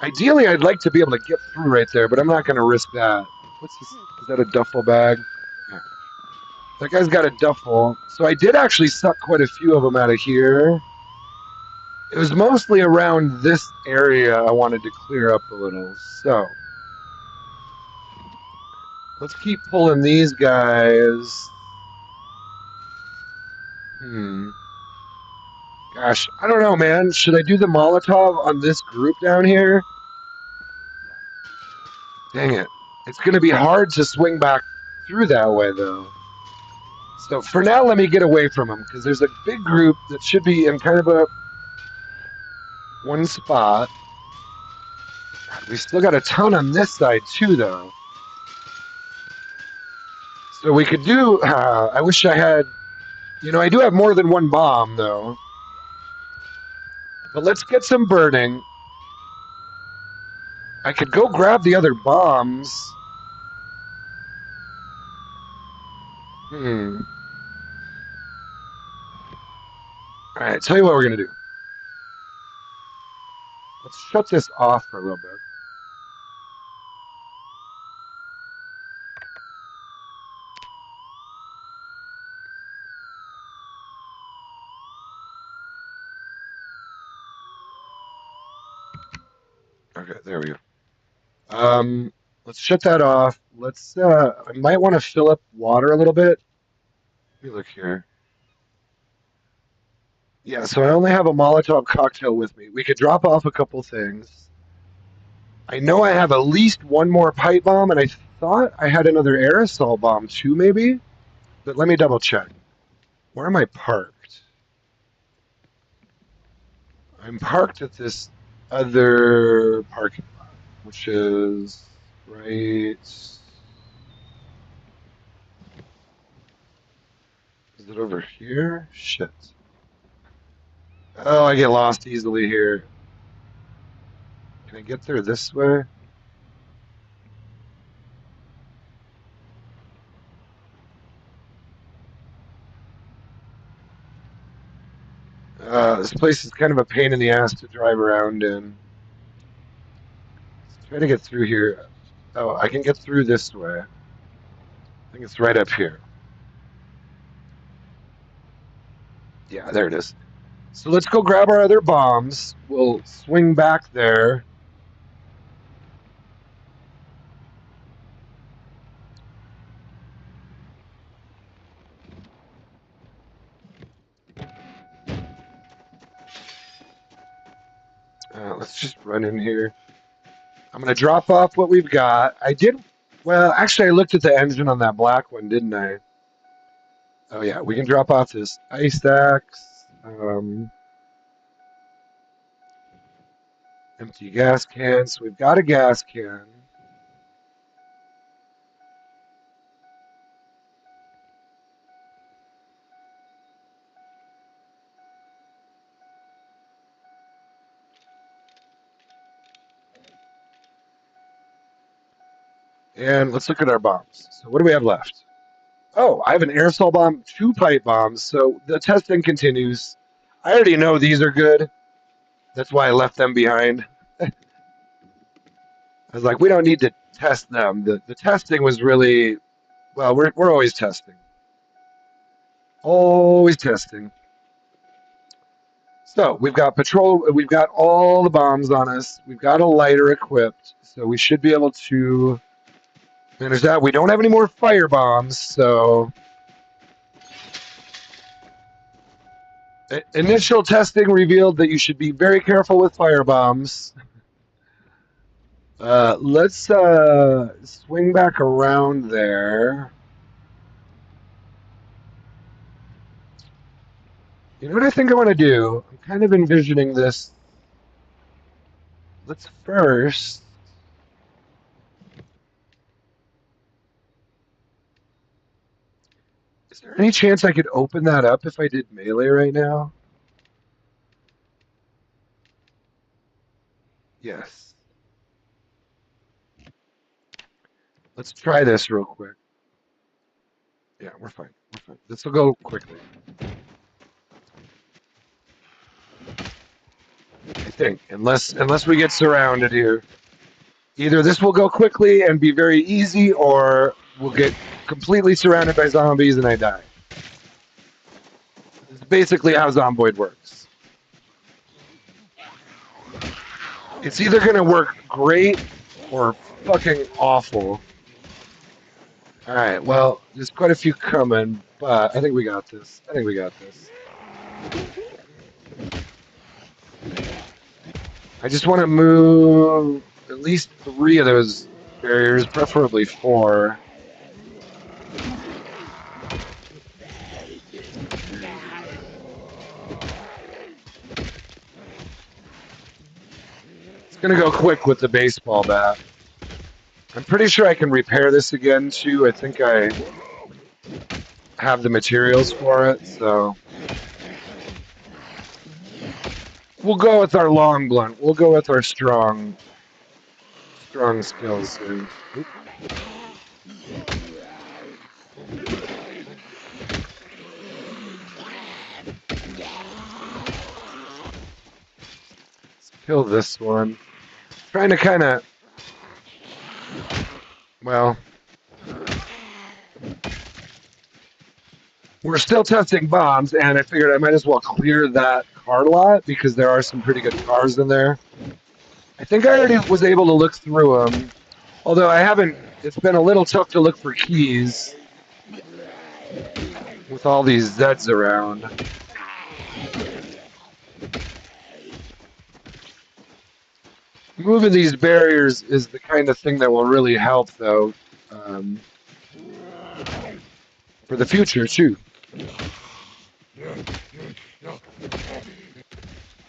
Ideally, I'd like to be able to get through right there, but I'm not going to risk that. What's this? Is that a duffel bag? Yeah. That guy's got a duffel. So I did actually suck quite a few of them out of here. It was mostly around this area I wanted to clear up a little. So let's keep pulling these guys. Gosh, I don't know, man. Should I do the Molotov on this group down here? Dang it. It's going to be hard to swing back through that way, though. So for now, let me get away from them, because there's a big group that should be in kind of a one spot. God, we still got a ton on this side, too, though. So we could do... I wish I had... You know, I do have more than one bomb, though. But let's get some burning. I could go grab the other bombs. All right, tell you what we're gonna do. Let's shut this off for a little bit. Okay, there we go. Let's shut that off. Let's. I might want to fill up water a little bit. Let me look here. Yeah, so I only have a Molotov cocktail with me. We could drop off a couple things. I know I have at least one more pipe bomb, and I thought I had another aerosol bomb too, maybe. But let me double check. Where am I parked? I'm parked at this other parking lot, which is right. Is it over here? Shit. Oh, I get lost easily here. Can I get there this way? This place is kind of a pain in the ass to drive around in. Let's try to get through here. Oh, I can get through this way. I think it's right up here. Yeah, there it is. So let's go grab our other bombs. We'll swing back there. Let's just run in here. I'm going to drop off what we've got. I did. Well, actually, I looked at the engine on that black one, didn't I? Oh, yeah. We can drop off this ice axe. Empty gas cans. So we've got a gas can. And let's look at our bombs. So what do we have left? Oh, I have an aerosol bomb, 2 pipe bombs. So the testing continues. I already know these are good. That's why I left them behind. I was like, we don't need to test them. The testing was really, well, we're always testing. Always testing. So we've got patrol. We've got all the bombs on us. We've got a lighter equipped, so we should be able to manage that. We don't have any more fire bombs, so initial testing revealed that you should be very careful with fire bombs. Let's swing back around there. You know what I think I want to do? I'm kind of envisioning this. Let's first. Is there any chance I could open that up if I did melee right now? Yes. Let's try this real quick. Yeah, we're fine. We're fine. This will go quickly. I think, unless we get surrounded here. Either this will go quickly and be very easy, or we'll get completely surrounded by zombies and I die. It's basically how Zomboid works. It's either going to work great or fucking awful. Alright, well, there's quite a few coming, but I think we got this. I think we got this. I just want to move at least 3 of those barriers, preferably 4. It's going to go quick with the baseball bat. I'm pretty sure I can repair this again, too. I think I have the materials for it, so... We'll go with our long blunt. We'll go with our strong skills. kill this one. Trying to kind of, well, we're still testing bombs, and I figured I might as well clear that car lot because there are some pretty good cars in there. I think I already was able to look through them, although I haven't. It's been a little tough to look for keys with all these zeds around. Moving these barriers is the kind of thing that will really help, though, for the future, too.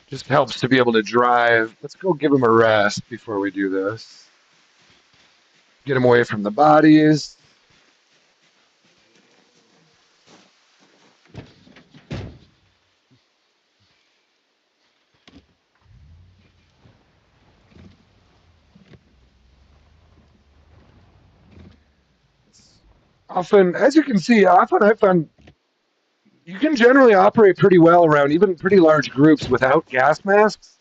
Just helps to be able to drive. Let's go give him a rest before we do this. Get him away from the bodies. Often, as you can see, often I found you can generally operate pretty well around even pretty large groups without gas masks.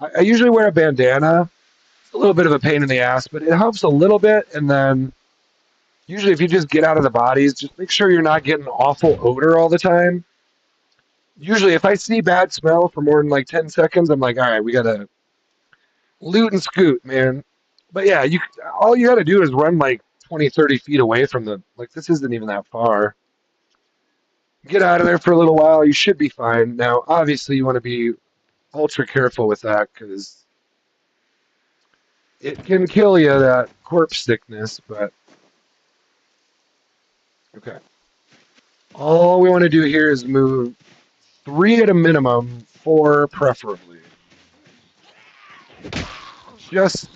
I usually wear a bandana. It's a little bit of a pain in the ass, but it helps a little bit. And then usually if you just get out of the bodies, just make sure you're not getting awful odor all the time. Usually if I see bad smell for more than like 10 seconds, I'm like, all right, we got to loot and scoot, man. But yeah, all you got to do is run like 20, 30 feet away from like this isn't even that far. Get out of there for a little while. You should be fine. Now, obviously, you want to be ultra careful with that because it can kill you, that corpse sickness, but okay. All we want to do here is move 3 at a minimum, 4 preferably. Just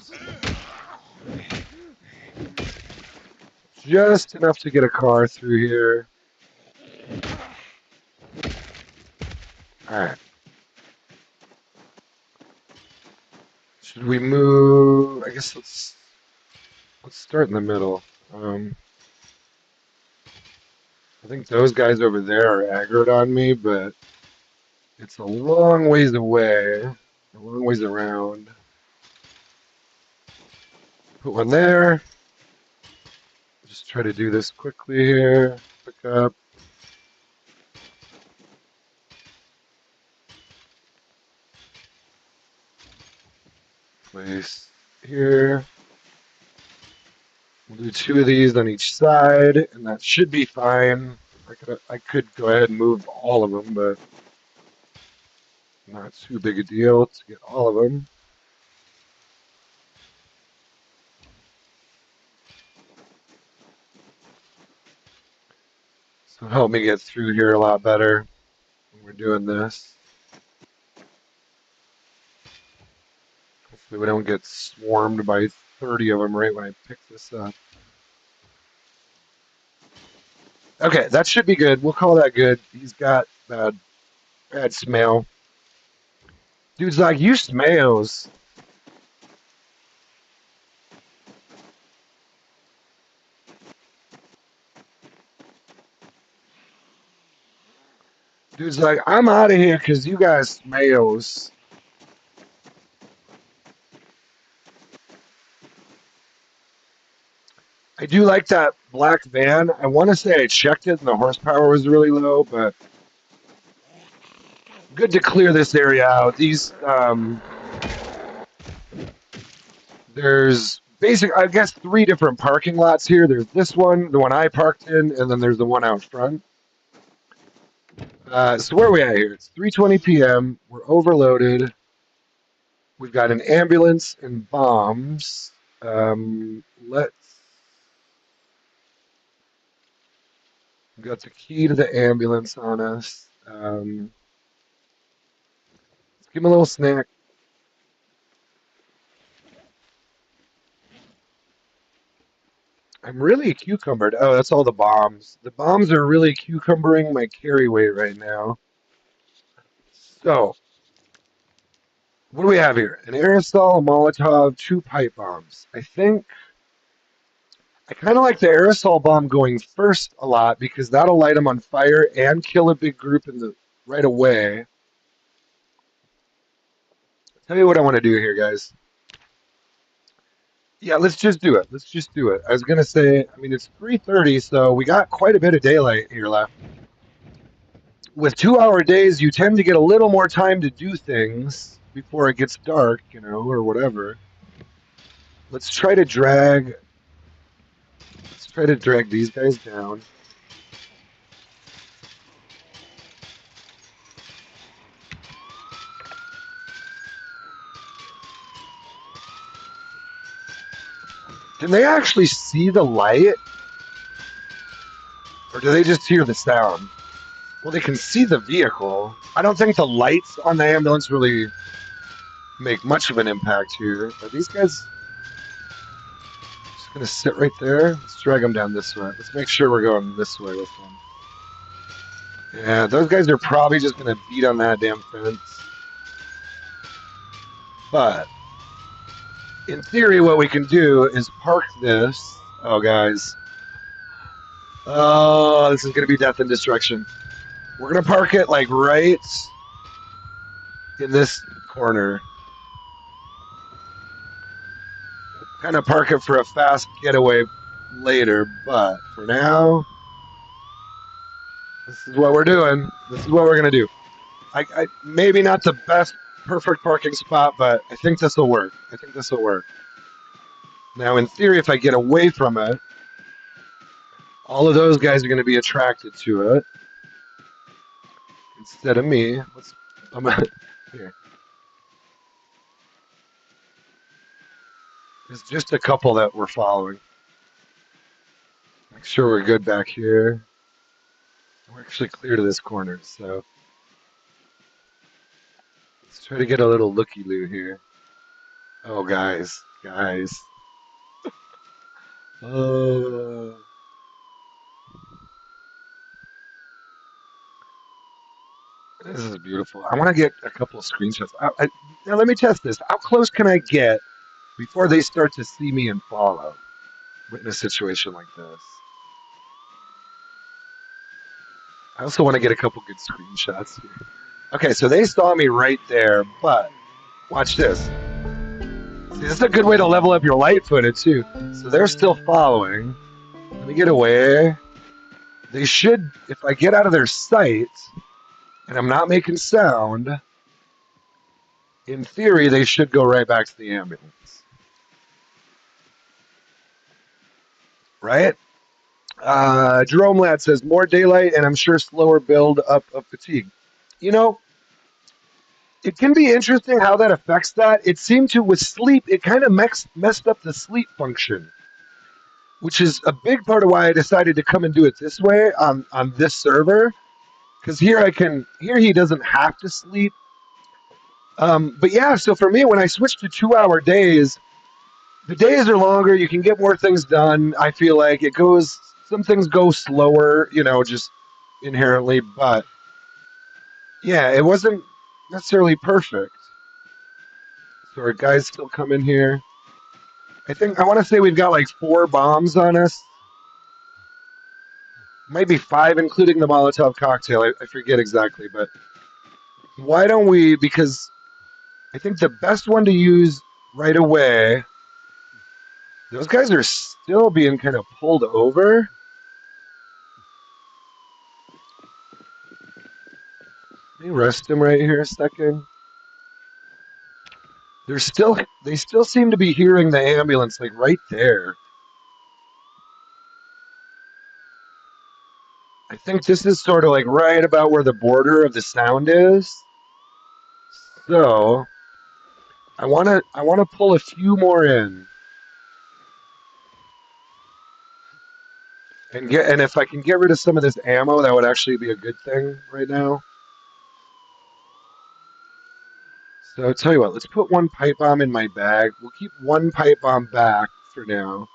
enough to get a car through here. All right. Should we move? I guess let's start in the middle. I think those guys over there are aggroed on me, but it's a long ways away, a long ways around. Put one there. Just try to do this quickly here. Pick up. Place here. We'll do 2 of these on each side, and that should be fine. I could go ahead and move all of them, but not too big a deal to get all of them. So help me get through here a lot better when we're doing this. Hopefully we don't get swarmed by 30 of them right when I pick this up. Okay, that should be good. We'll call that good. He's got bad smell. Dude's like, you smells. Dude's like, I'm out of here because you guys smells. I do like that black van. I want to say I checked it and the horsepower was really low, but good to clear this area out. There's I guess 3 different parking lots here. There's this one, the one I parked in, and then there's the one out front. So where are we at here? It's 3:20 p.m. We're overloaded. We've got an ambulance and bombs. We've got the key to the ambulance on us. Let's give him a little snack. I'm really cucumbered. Oh, that's all the bombs. The bombs are really cucumbering my carry weight right now. So, what do we have here? An aerosol, a Molotov, 2 pipe bombs. I think I kind of like the aerosol bomb going first a lot because that'll light them on fire and kill a big group right away. Tell you what I want to do here, guys. Yeah, let's just do it. Let's just do it. I was gonna say, I mean, it's 3:30, so we got quite a bit of daylight here left. With 2-hour days, you tend to get a little more time to do things before it gets dark, you know, or whatever. Let's try to drag. Let's try to drag these guys down. Can they actually see the light? Or do they just hear the sound? Well, they can see the vehicle. I don't think the lights on the ambulance really make much of an impact here. Are these guys just going to sit right there? Let's drag them down this way. Let's make sure we're going this way with them. Yeah, those guys are probably just going to beat on that damn fence. But in theory, what we can do is park this. Oh, guys. Oh, this is going to be death and destruction. We're going to park it like right in this corner. Kind of park it for a fast getaway later, but for now, this is what we're doing. This is what we're going to do. I maybe not the best perfect parking spot, but I think this will work. I think this will work. Now, in theory, if I get away from it, all of those guys are going to be attracted to it instead of me. Here. There's just a couple that we're following. Make sure we're good back here. We're actually clear to this corner, so let's try to get a little looky-loo here. Oh, guys. Uh, this is beautiful. I want to get a couple of screenshots. Now, let me test this. How close can I get before they start to see me and follow in a situation like this? I also want to get a couple good screenshots here. Okay, so they saw me right there, but watch this. See, this is a good way to level up your light footage, too. So they're still following. Let me get away. They should, if I get out of their sight and I'm not making sound, in theory, they should go right back to the ambulance. Right? Jerome Lad says, more daylight and I'm sure slower build up of fatigue. You know, it can be interesting how that affects that. It seemed to, with sleep, it kind of messed up the sleep function, which is a big part of why I decided to come and do it this way on this server. Because here he doesn't have to sleep. But yeah, so for me, when I switched to 2-hour days, the days are longer. You can get more things done. I feel like some things go slower, you know, just inherently. But yeah, it wasn't necessarily perfect. So our guys still come in here. I want to say we've got like 4 bombs on us. Might be 5, including the Molotov cocktail. I forget exactly, but why don't we? Because I think the best one to use right away. Those guys are still being kind of pulled over. Let me rest them right here a second. They still seem to be hearing the ambulance like right there. I think this is sort of like right about where the border of the sound is. So I wanna pull a few more in. And if I can get rid of some of this ammo, that would actually be a good thing right now. So I'll tell you what, let's put 1 pipe bomb in my bag. We'll keep 1 pipe bomb back for now.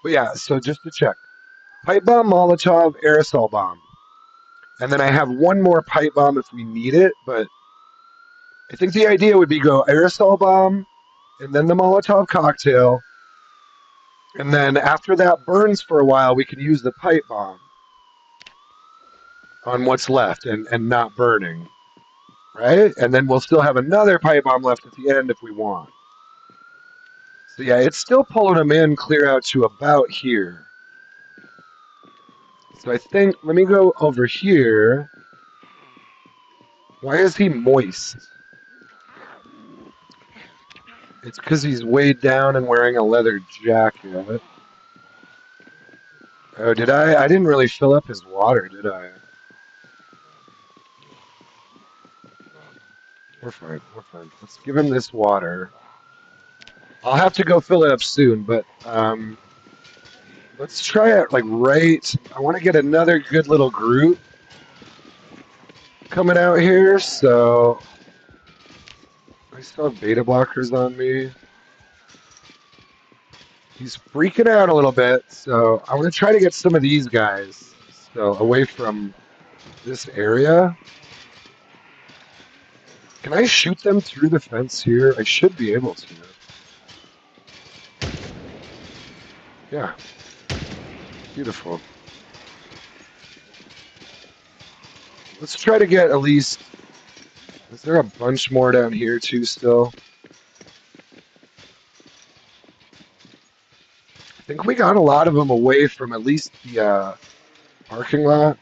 But yeah, so just to check. Pipe bomb, Molotov, aerosol bomb. And then I have 1 more pipe bomb if we need it, but I think the idea would be go aerosol bomb, and then the Molotov cocktail, and then after that burns for a while, we can use the pipe bomb on what's left and not burning. right? And then we'll still have another pipe bomb left at the end if we want. So yeah, it's still pulling them in clear out to about here. So I think, let me go over here. Why is he moist? It's because he's weighed down and wearing a leather jacket. Oh, did I? I didn't really fill up his water, did I? We're fine, we're fine. Let's give him this water. I'll have to go fill it up soon, but let's try it like right. I want to get another good little group coming out here, so I still have beta blockers on me. He's freaking out a little bit, so I want to try to get some of these guys still away from this area. Can I shoot them through the fence here? I should be able to. Yeah. Beautiful. Let's try to get at least... Is there a bunch more down here too still? I think we got a lot of them away from at least the parking lot.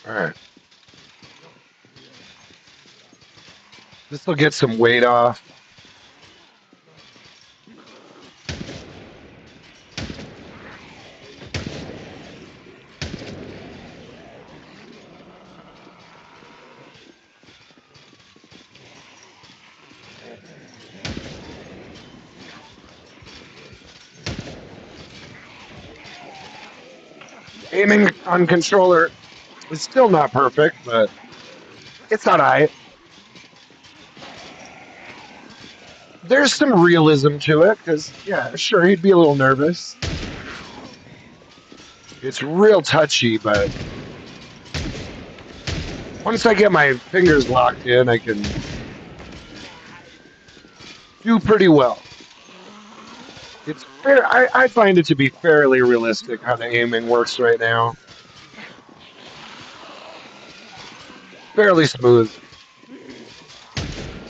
Alright. This will get some weight off. Aiming on controller is still not perfect, but it's alright. There's some realism to it, because, yeah, sure, he'd be a little nervous. It's real touchy, but once I get my fingers locked in, I can do pretty well. It's fair. I find it to be fairly realistic how the aiming works right now. Fairly smooth.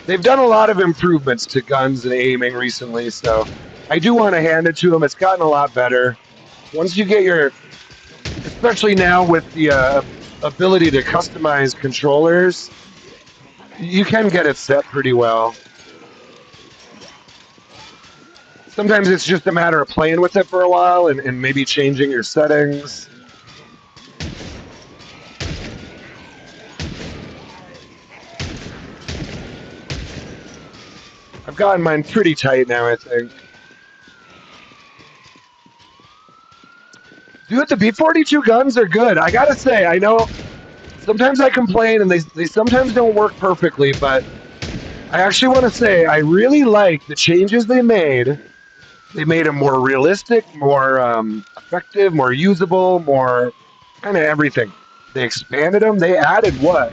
They've done a lot of improvements to guns and aiming recently, so I do want to hand it to them. It's gotten a lot better. Once you get your, especially now with the ability to customize controllers, you can get it set pretty well. Sometimes it's just a matter of playing with it for a while and maybe changing your settings. I've gotten mine pretty tight now, I think. Dude, the B-42 guns are good. I gotta say, I know sometimes I complain and they sometimes don't work perfectly, but I actually want to say I really like the changes they made. They made them more realistic, more effective, more usable, more kind of everything. They expanded them. They added what?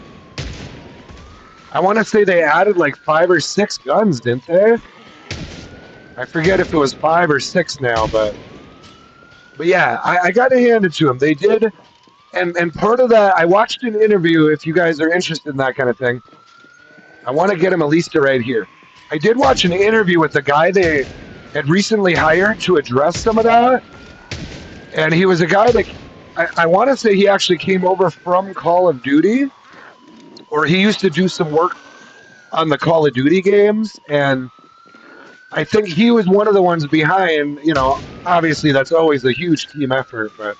I want to say they added like 5 or 6 guns, didn't they? I forget if it was 5 or 6 now, but yeah, I got to hand it to them. They did, and part of that, I watched an interview. If you guys are interested in that kind of thing, I want to get him at least right here. I did watch an interview with the guy they had recently hired to address some of that, and he was a guy that I want to say he actually came over from Call of Duty, or he used to do some work on the Call of Duty games, and I think he was one of the ones behind, obviously that's always a huge team effort, but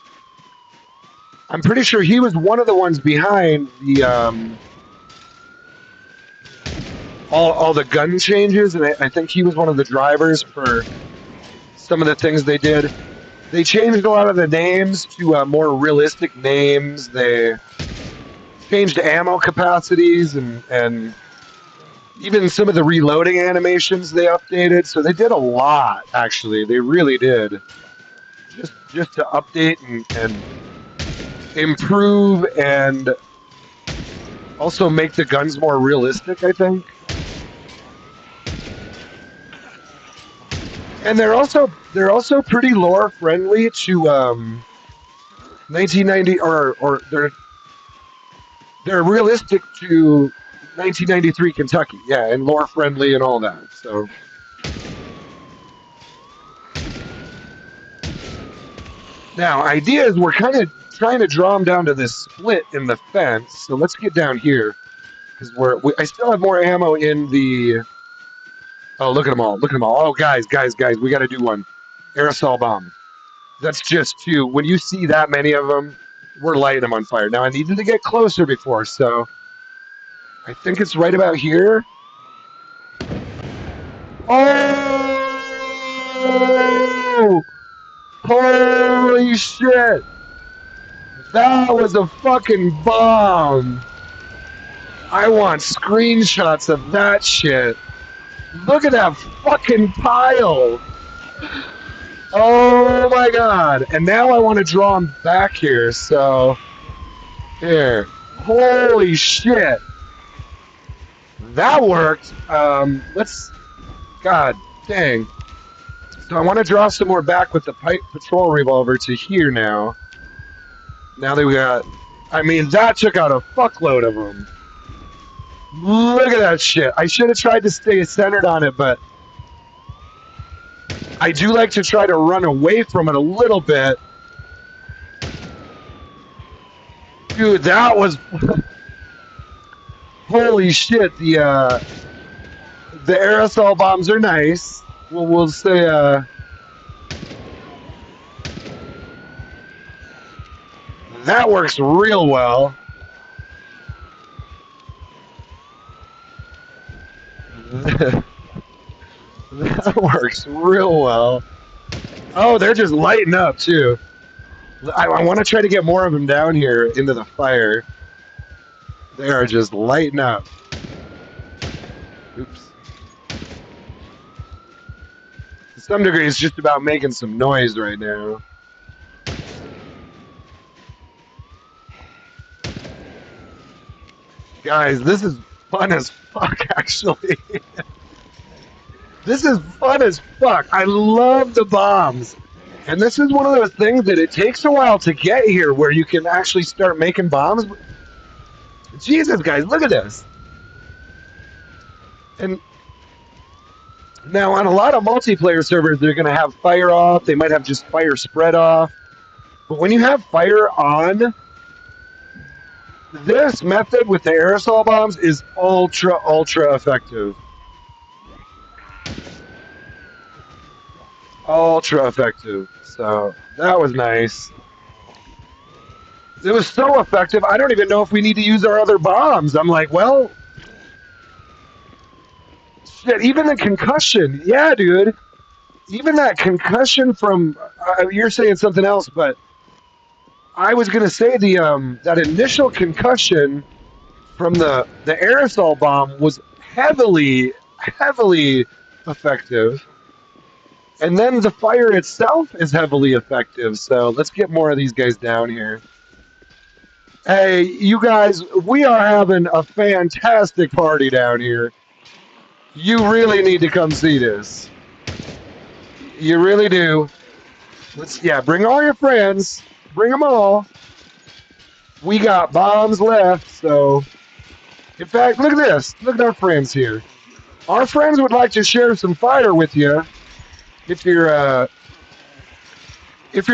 I'm pretty sure he was one of the ones behind the all the gun changes, and I think he was one of the drivers for some of the things they did. They changed a lot of the names to more realistic names. They changed ammo capacities and even some of the reloading animations they updated. So they did a lot, actually. They really did. Just to update and improve and also make the guns more realistic, I think. And they're also pretty lore friendly to 1990 or they're realistic to 1993 Kentucky. Yeah, and lore friendly and all that. So now idea is we're kind of trying to draw them down to this split in the fence. So let's get down here because I still have more ammo in the. Oh, look at them all! Look at them all! Oh, guys, we got to do one. Aerosol bomb. That's just two. When you see that many of them, we're lighting them on fire. Now I needed to get closer before, so I think it's right about here. Oh! Holy shit! That was a fucking bomb! I want screenshots of that shit. Look at that fucking pile! Oh my god! And now I want to draw them back here, so... Here. Holy shit! That worked! Let's... God dang. So I want to draw some more back with the patrol revolver to here now. Now that we got... I mean, that took out a fuckload of them. Look at that shit. I should have tried to stay centered on it, but... I do like to try to run away from it a little bit. Dude, that was... Holy shit, the aerosol bombs are nice. We'll say, that works real well. That works real well. Oh, they're just lighting up, too. I want to try to get more of them down here into the fire. They are just lighting up. Oops. To some degree, it's just about making some noise right now. Guys, this is fun as fuck, actually. This is fun as fuck. I love the bombs. And this is one of those things that it takes a while to get here where you can actually start making bombs. Jesus, guys, look at this. And now on a lot of multiplayer servers, they're going to have fire off. They might have just fire spread off. But when you have fire on, this method with the aerosol bombs is ultra, ultra effective. Ultra effective. So that was nice. It was so effective, I don't even know if we need to use our other bombs. I'm like, well, shit, even the concussion. Yeah, dude. Even that concussion from, you're saying something else, but I was going to say that initial concussion from the aerosol bomb was heavily, heavily effective. And then the fire itself is heavily effective. So let's get more of these guys down here. Hey, you guys, we are having a fantastic party down here. You really need to come see this. You really do. Bring all your friends. Bring them all. We got bombs left, so... In fact, look at this. Look at our friends here. Our friends would like to share some fire with you. If you're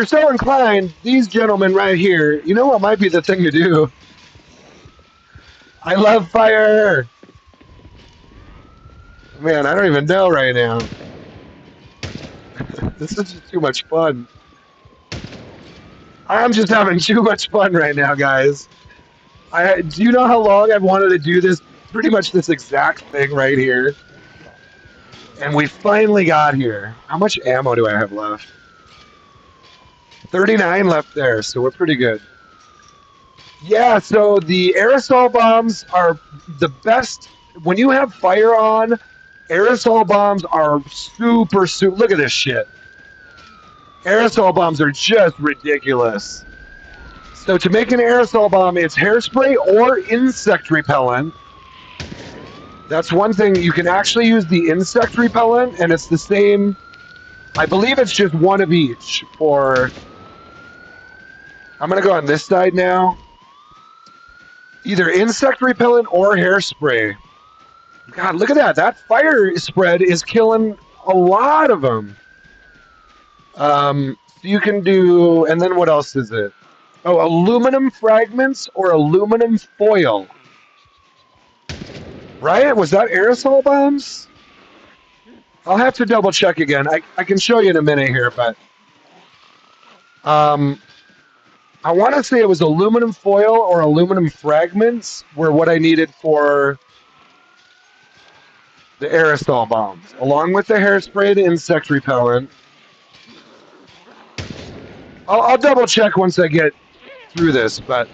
so inclined, these gentlemen right here, you know what might be the thing to do? I love fire! Man, I don't even know right now. This is just too much fun. I'm just having too much fun right now, guys. Do you know how long I've wanted to do this? Pretty much this exact thing right here. And we finally got here. How much ammo do I have left? 39 left there, so we're pretty good. Yeah, so the aerosol bombs are the best. When you have fire on, aerosol bombs are super... Look at this shit. Aerosol bombs are just ridiculous. So to make an aerosol bomb, it's hairspray or insect repellent. That's one thing. You can actually use the insect repellent, and it's the same I believe it's just one of each for... I'm going to go on this side now. Either insect repellent or hairspray. God, look at that. That fire spread is killing a lot of them. So you can do... And then what else is it? Oh, aluminum fragments or aluminum foil. Right? Was that aerosol bombs? I'll have to double check again. I can show you in a minute here, but I want to say it was aluminum foil or aluminum fragments were what I needed for the aerosol bombs, along with the hairspray and insect repellent. I'll double check once I get through this, but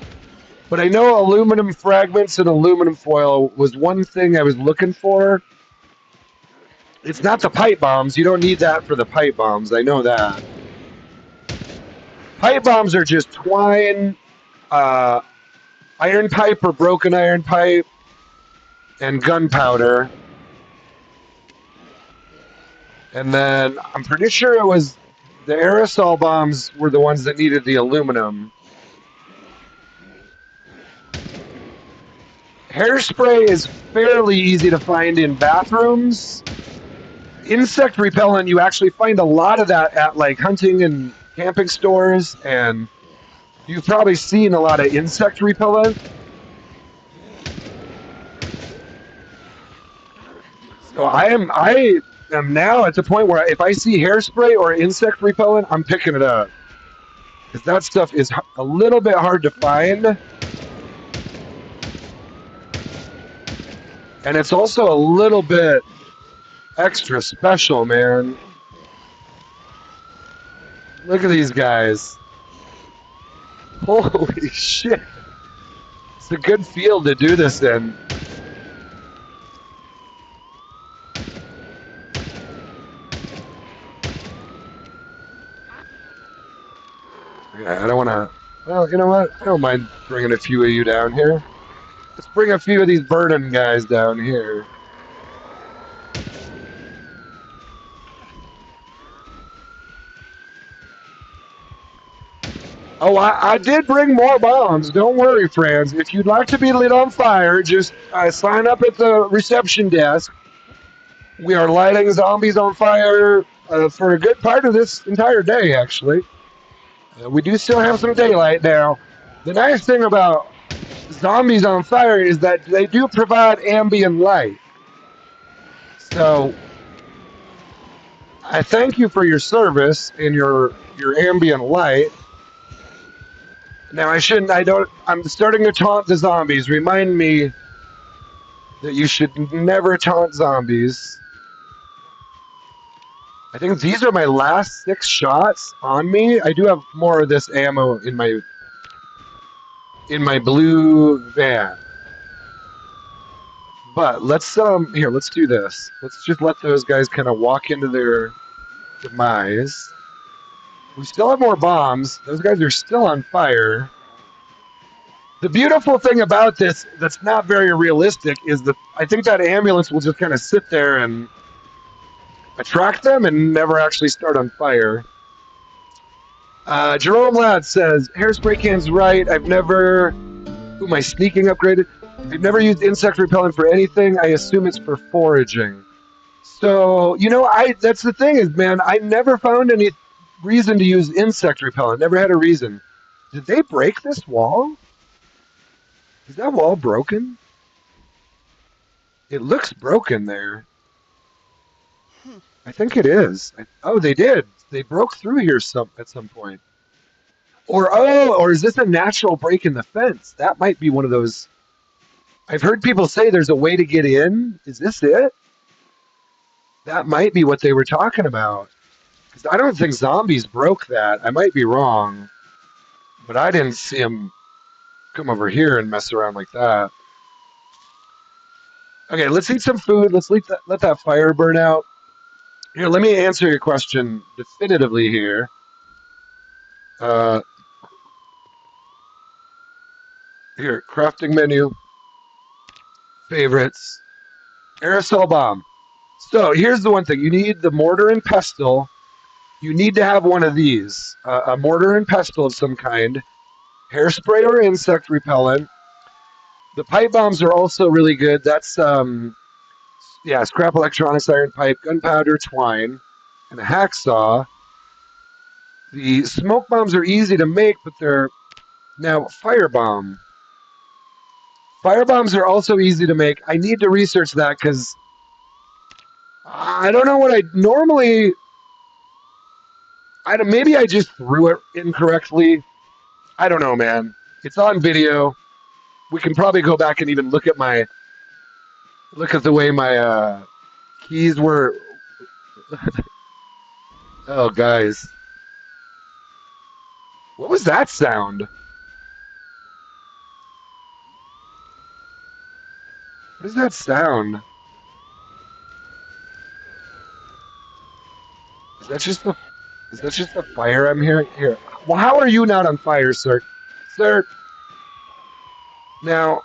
I know aluminum fragments and aluminum foil was one thing I was looking for. It's not the pipe bombs. You don't need that for the pipe bombs. I know that. Pipe bombs are just twine, iron pipe or broken iron pipe, and gunpowder. And then I'm pretty sure it was the aerosol bombs were the ones that needed the aluminum. Hairspray is fairly easy to find in bathrooms. Insect repellent, you actually find a lot of that at like hunting and camping stores, and you've probably seen a lot of insect repellent. So I am now at the point where if I see hairspray or insect repellent, I'm picking it up. Because that stuff is a little bit hard to find. And it's also a little bit extra special, man. Look at these guys. Holy shit. It's a good field to do this in. Yeah, I don't want to... Well, you know what? I don't mind bringing a few of you down here. Let's bring a few of these burning guys down here. Oh, I did bring more bombs. Don't worry, friends. If you'd like to be lit on fire, just sign up at the reception desk. We are lighting zombies on fire for a good part of this entire day, actually. We do still have some daylight now. The nice thing about zombies on fire is that they do provide ambient light. So I thank you for your service and your ambient light. Now I'm starting to taunt the zombies. Remind me that you should never taunt zombies. I think these are my last 6 shots on me. I do have more of this ammo in my blue van. But let's do this. Let's just let those guys kind of walk into their demise. We still have more bombs. Those guys are still on fire. The beautiful thing about this that's not very realistic is that I think that ambulance will just kind of sit there and attract them and never actually start on fire. Jerome Ladd says, hairspray can's right. I've never... Ooh, my sneaking upgraded. I've never used insect repellent for anything. I assume it's for foraging. So, that's the thing is, man, I never found any reason to use insect repellent. Never had a reason. Did they break this wall? Is that wall broken? It looks broken there. I think it is. Oh, they did. They broke through here at some point. Or is this a natural break in the fence? That might be one of those. I've heard people say there's a way to get in. Is this it? That might be what they were talking about. Because I don't think zombies broke that. I might be wrong. But I didn't see them come over here and mess around like that. Okay, let's eat some food. Let's let that fire burn out. Here, let me answer your question definitively here. Here, crafting menu, favorites, aerosol bomb. So here's the one thing. You need the mortar and pestle. you need to have one of these: a mortar and pestle of some kind, hairspray or insect repellent. The pipe bombs are also really good. That's scrap electronics, iron pipe, gunpowder, twine, and a hacksaw. The smoke bombs are easy to make, but they're now firebomb. Firebombs are also easy to make. I need to research that because I don't know what I normally. Maybe I just threw it incorrectly. I don't know, man. It's on video. We can probably go back and even look at the way my keys were. Oh, guys, what was that sound? What is that sound? Is that just the Is that just the fire I'm hearing here? Well, how are you not on fire, sir? Sir, now,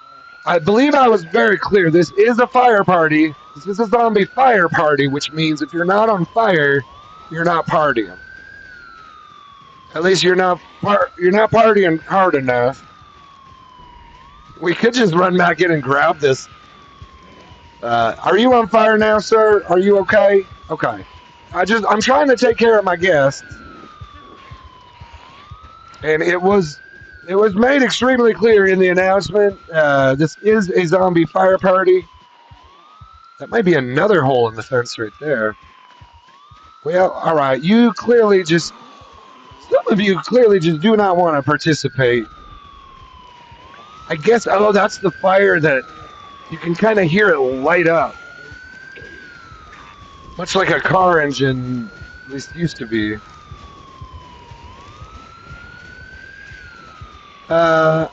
I believe I was very clear. This is a fire party. This is a zombie fire party, which means if you're not on fire, you're not partying. At least you're not partying hard enough. We could just run back in and grab this. Are you on fire now, sir? Are you okay? Okay. I'm trying to take care of my guests, and it was made extremely clear in the announcement. This is a zombie fire party. That might be another hole in the fence right there. Well, all right. Some of you clearly just do not want to participate. I guess, oh, that's the fire that you can kind of hear it light up. Much like a car engine, at least used to be. Well,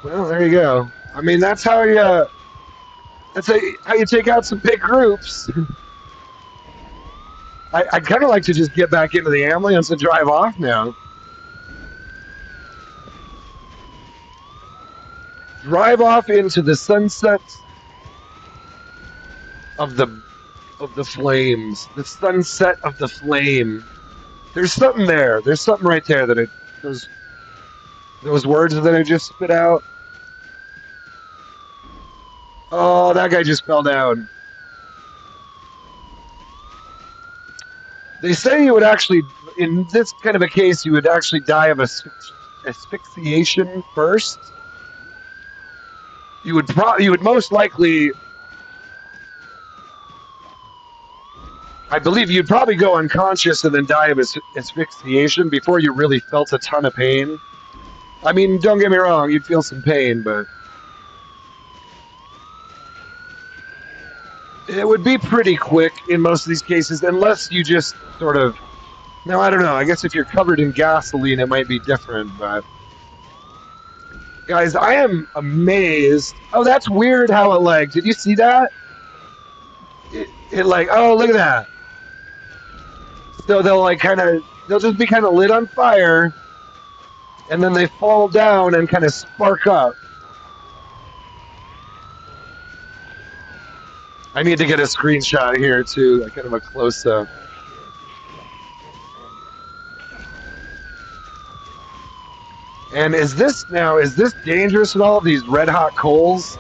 there you go. I mean, how you take out some big groups. I'd kind of like to just get back into the ambulance and drive off now. Drive off into the sunset of the flames. The sunset of the flame. There's something there. There's something right there those words that I just spit out. Oh, that guy just fell down. They say you would actually, in this kind of a case, you would actually die of asphyxiation first. You would most likely, I believe you'd probably go unconscious and then die of asphyxiation before you really felt a ton of pain. I mean, don't get me wrong, you'd feel some pain, but it would be pretty quick in most of these cases, unless you just sort of. No, I don't know. I guess if you're covered in gasoline, it might be different, but. Guys, I am amazed. Oh, that's weird how it like. Did you see that? It like, oh, look at that. So they'll just be kind of lit on fire, and then they fall down and kind of spark up. I need to get a screenshot here too, kind of a close up. And is this dangerous at all? These red hot coals?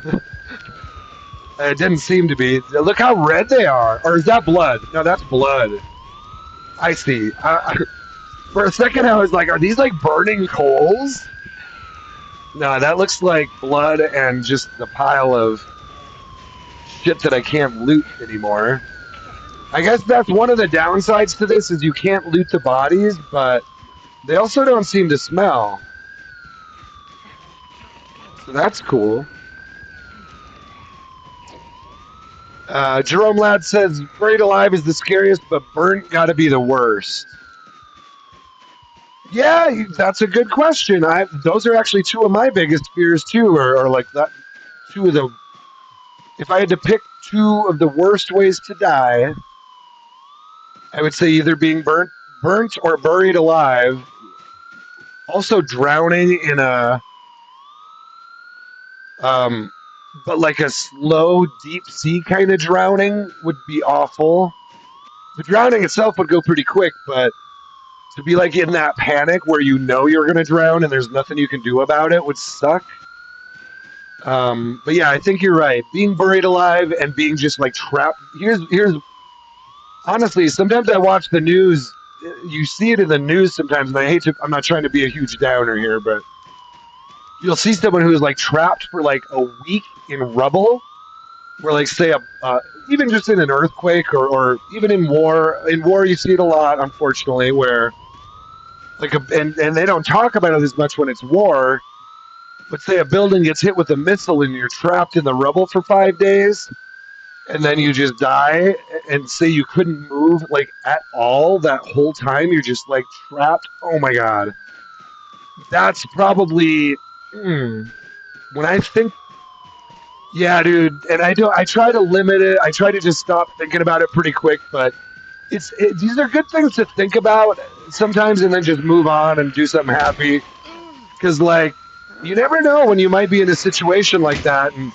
It didn't seem to be. Look how red they are. Or is that blood? No, that's blood. I see. For a second, I was like, are these like burning coals? No, that looks like blood and just a pile of shit that I can't loot anymore. I guess that's one of the downsides to this is you can't loot the bodies, but they also don't seem to smell. So that's cool. Jerome Ladd says, buried alive is the scariest, but burnt gotta be the worst. Yeah, that's a good question. Those are actually two of my biggest fears too, or like that. Two of the. If I had to pick two of the worst ways to die, I would say either being burnt or buried alive. Also, drowning in a but like a slow, deep sea kind of drowning would be awful. The drowning itself would go pretty quick, but to be like in that panic where you know you're going to drown and there's nothing you can do about it would suck. But yeah, I think you're right. Being buried alive and being just like trapped. Here's honestly, sometimes I watch the news. You see it in the news sometimes, and I hate to. I'm not trying to be a huge downer here, but you'll see someone who's like trapped for like a week in rubble, where like say even just in an earthquake or even in war. In war, you see it a lot, unfortunately, where like and they don't talk about it as much when it's war. But say a building gets hit with a missile and you're trapped in the rubble for 5 days, and then you just die, and say you couldn't move like at all that whole time. You're just like trapped. Oh my god, that's probably when I think. Yeah, dude, and I try to limit it. I try to just stop thinking about it pretty quick, but these are good things to think about sometimes, and then just move on and do something happy. Because like you never know when you might be in a situation like that, and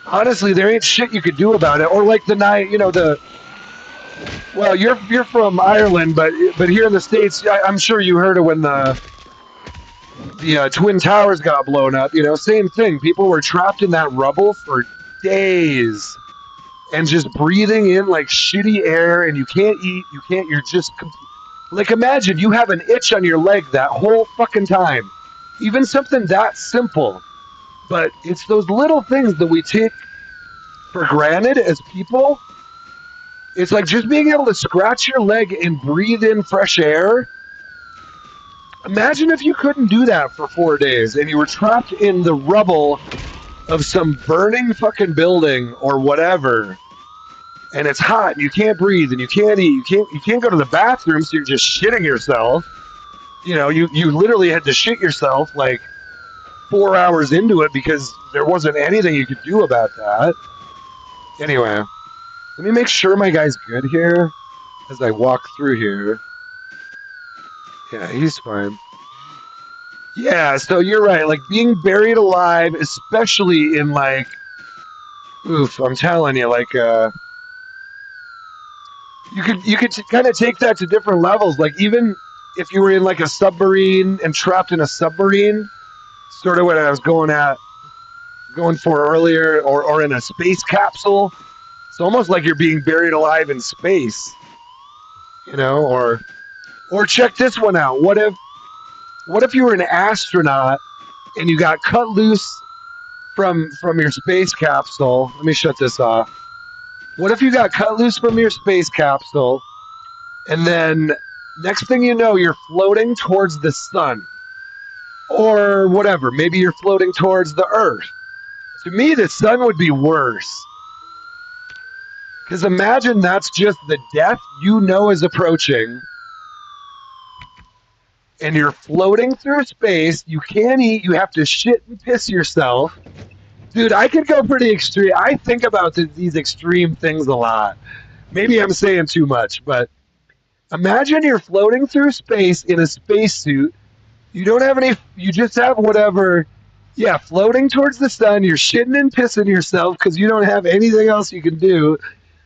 honestly, there ain't shit you could do about it. Or like the night, the well, you're from Ireland, but here in the States, I'm sure you heard of when the Twin Towers got blown up. Same thing. People were trapped in that rubble for days and just breathing in like shitty air, and you can't eat, you can't. You're just like imagine you have an itch on your leg that whole fucking time. Even something that simple, but it's those little things that we take for granted as people. It's like just being able to scratch your leg and breathe in fresh air. Imagine if you couldn't do that for 4 days and you were trapped in the rubble of some burning fucking building or whatever, and it's hot and you can't breathe and you can't eat, you can't go to the bathroom, so you're just shitting yourself. You literally had to shit yourself like 4 hours into it because there wasn't anything you could do about that. Anyway, let me make sure my guy's good here as I walk through here. Yeah, he's fine. Yeah, so you're right. Like being buried alive, especially in like, oof, I'm telling you, like, you could kind of take that to different levels. Like even if you were in like a submarine and trapped in a submarine, sort of what I was going for earlier, or in a space capsule. It's almost like you're being buried alive in space, or check this one out. What if you were an astronaut and you got cut loose from your space capsule? Let me shut this off. What if you got cut loose from your space capsule, and then next thing you know, you're floating towards the sun, or whatever? Maybe you're floating towards the Earth. To me, the sun would be worse. Because imagine that's just the death you know is approaching, and you're floating through space. You can't eat. You have to shit and piss yourself. Dude, I could go pretty extreme. I think about these extreme things a lot. Maybe I'm saying too much, but imagine you're floating through space in a spacesuit. You don't have any, you just have whatever. Yeah, floating towards the sun. You're shitting and pissing yourself because you don't have anything else you can do.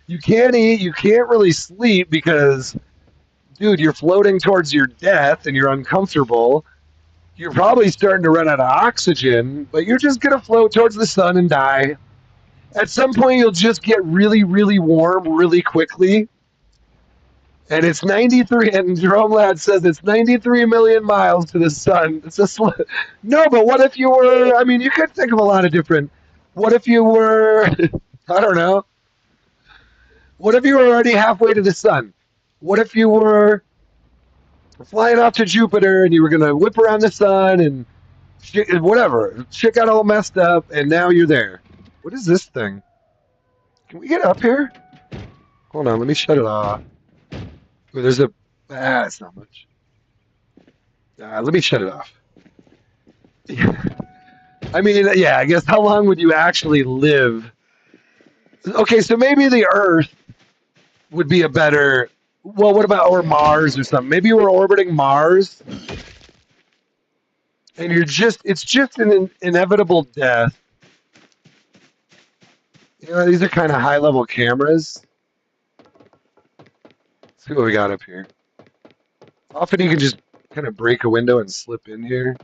You can't eat. You can't really sleep because, dude, you're floating towards your death and you're uncomfortable. You're probably starting to run out of oxygen, but you're just going to float towards the sun and die. At some point, you'll just get really, really warm really quickly. And it's 93, and Jerome Ladd says it's 93 million miles to the sun. No, but what if you were, I mean, you could think of a lot of different, what if you were, I don't know, what if you were already halfway to the sun? What if you were flying off to Jupiter and you were going to whip around the sun and whatever. Shit got all messed up, and now you're there. What is this thing? Can we get up here? Hold on, let me shut it off. Ooh, there's a. It's not much. Let me shut it off. I mean, yeah, I guess how long would you actually live? Okay, so maybe the Earth would be a better. Well, what about or Mars or something? Maybe you were orbiting Mars, and it's just an inevitable death. You know, these are kind of high-level cameras. Let's see what we got up here. Often you can just kind of break a window and slip in here.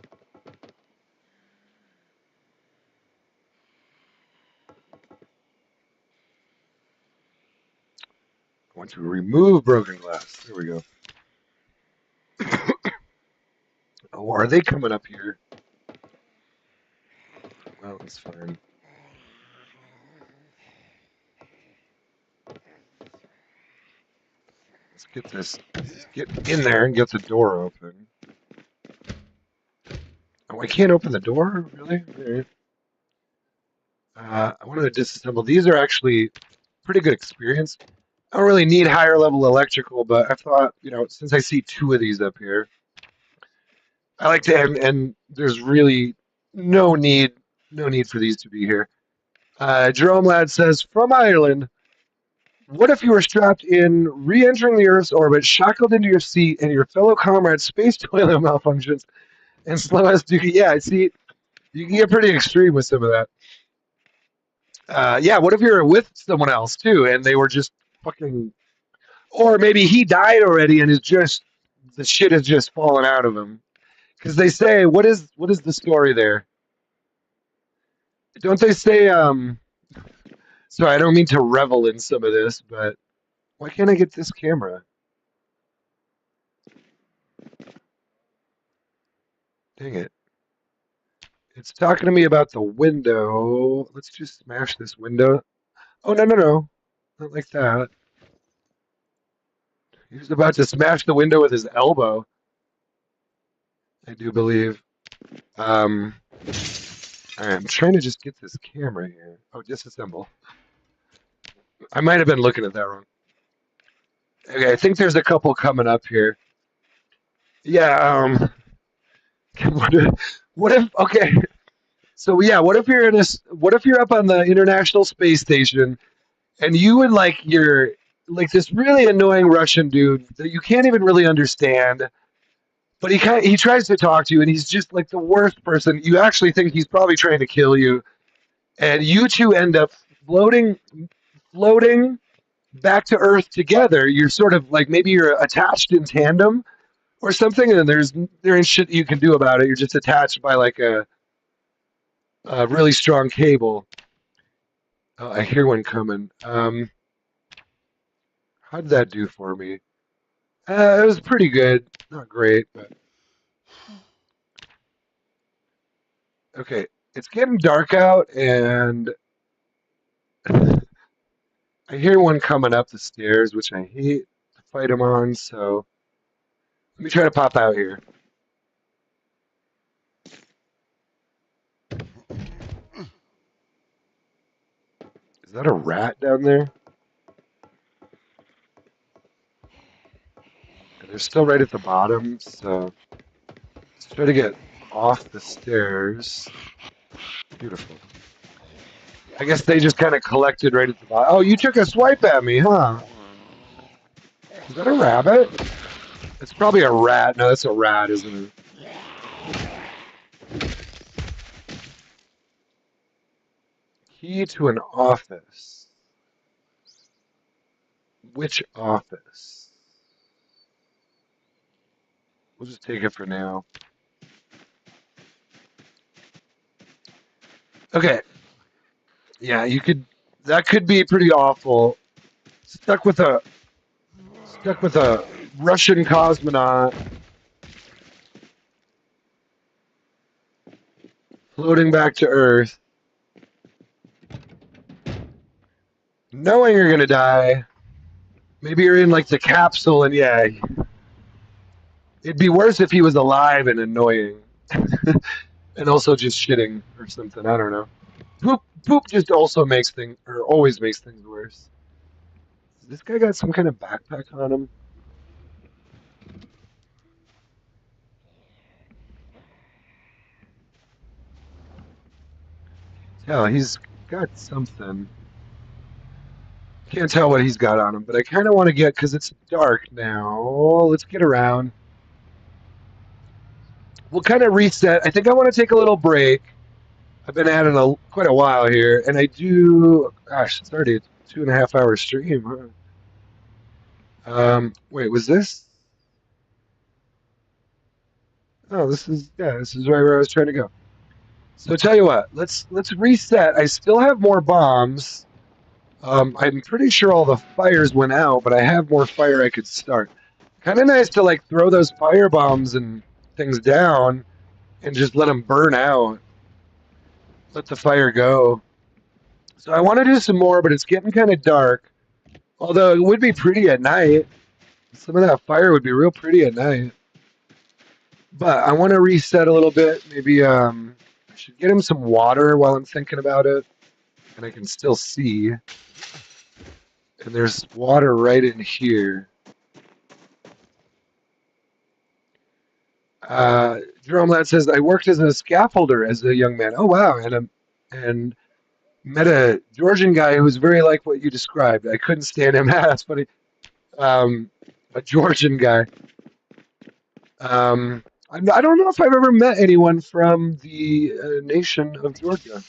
I want to remove broken glass. There we go. Oh, are they coming up here? Well, that's fine. Let's get this. Let's get in there and get the door open. Oh, I can't open the door? Really? Right. I wanted to disassemble. These are actually pretty good experience. I don't really need higher level electrical, but I thought, you know, since I see two of these up here, I like to, and there's really no need, no need for these to be here. Jerome Ladd says, from Ireland, what if you were strapped in, re-entering the Earth's orbit, shackled into your seat, and your fellow comrade's space toilet malfunctions and slow as Dookie? Yeah, see, you can get pretty extreme with some of that. Yeah, what if you're with someone else too, and they were just fucking, or maybe he died already and is just the shit has just fallen out of him. Because they say, what is the story there? Don't they say? Sorry, I don't mean to revel in some of this, but why can't I get this camera? Dang it! It's talking to me about the window. Let's just smash this window. Oh no no no! Not like that. He was about to smash the window with his elbow. I do believe. Um, all right, I'm trying to just get this camera here. Oh, disassemble. I might have been looking at that wrong. Okay, I think there's a couple coming up here. Yeah. What if? Okay. So yeah, what if you're in this? What if you're up on the International Space Station and you and like you're like this really annoying Russian dude that you can't even really understand, but he tries to talk to you and he's just like the worst person. You actually think he's probably trying to kill you, and you two end up floating back to Earth together. You're sort of like maybe you're attached in tandem or something, and there ain't shit you can do about it. You're just attached by like a really strong cable. Oh, I hear one coming. How did that do for me? It was pretty good. Not great, but okay. It's getting dark out, and I hear one coming up the stairs, which I hate to fight him on. So let me try to pop out here. Is that a rat down there? And they're still right at the bottom, so let's try to get off the stairs. Beautiful. I guess they just kind of collected right at the bottom. Oh, you took a swipe at me, huh? Is that a rabbit? It's probably a rat. No, that's a rat, isn't it? Key to an office. Which office? We'll just take it for now. Okay. Yeah, you could. That could be pretty awful. Stuck with a stuck with a Russian cosmonaut floating back to Earth, knowing you're gonna die. Maybe you're in like the capsule, and yeah, it'd be worse if he was alive and annoying, and also just shitting or something. I don't know. Poop just also makes things, or always makes things worse. This guy got some kind of backpack on him. Yeah, he's got something. Can't tell what he's got on him, but I kind of want to get, because it's dark now. Let's get around. We'll kind of reset. I think I want to take a little break. I've been at it quite a while here, and I do. Gosh, it's already a 2.5 hour stream. Huh? Wait, was this? Oh, this is yeah. This is right where I was trying to go. So tell you what, let's reset. I still have more bombs. I'm pretty sure all the fires went out, but I have more fire I could start. Kind of nice to like throw those fire bombs and things down and just let them burn out. Let the fire go. So I want to do some more, but it's getting kind of dark. Although it would be pretty at night. Some of that fire would be real pretty at night. But I want to reset a little bit. Maybe I should get him some water while I'm thinking about it. And I can still see. And there's water right in here. Jerome Ladd says, I worked as a scaffolder as a young man. Oh, wow. And met a Georgian guy who was very like what you described. I couldn't stand him. That's funny. Um, a Georgian guy. I don't know if I've ever met anyone from the nation of Georgia.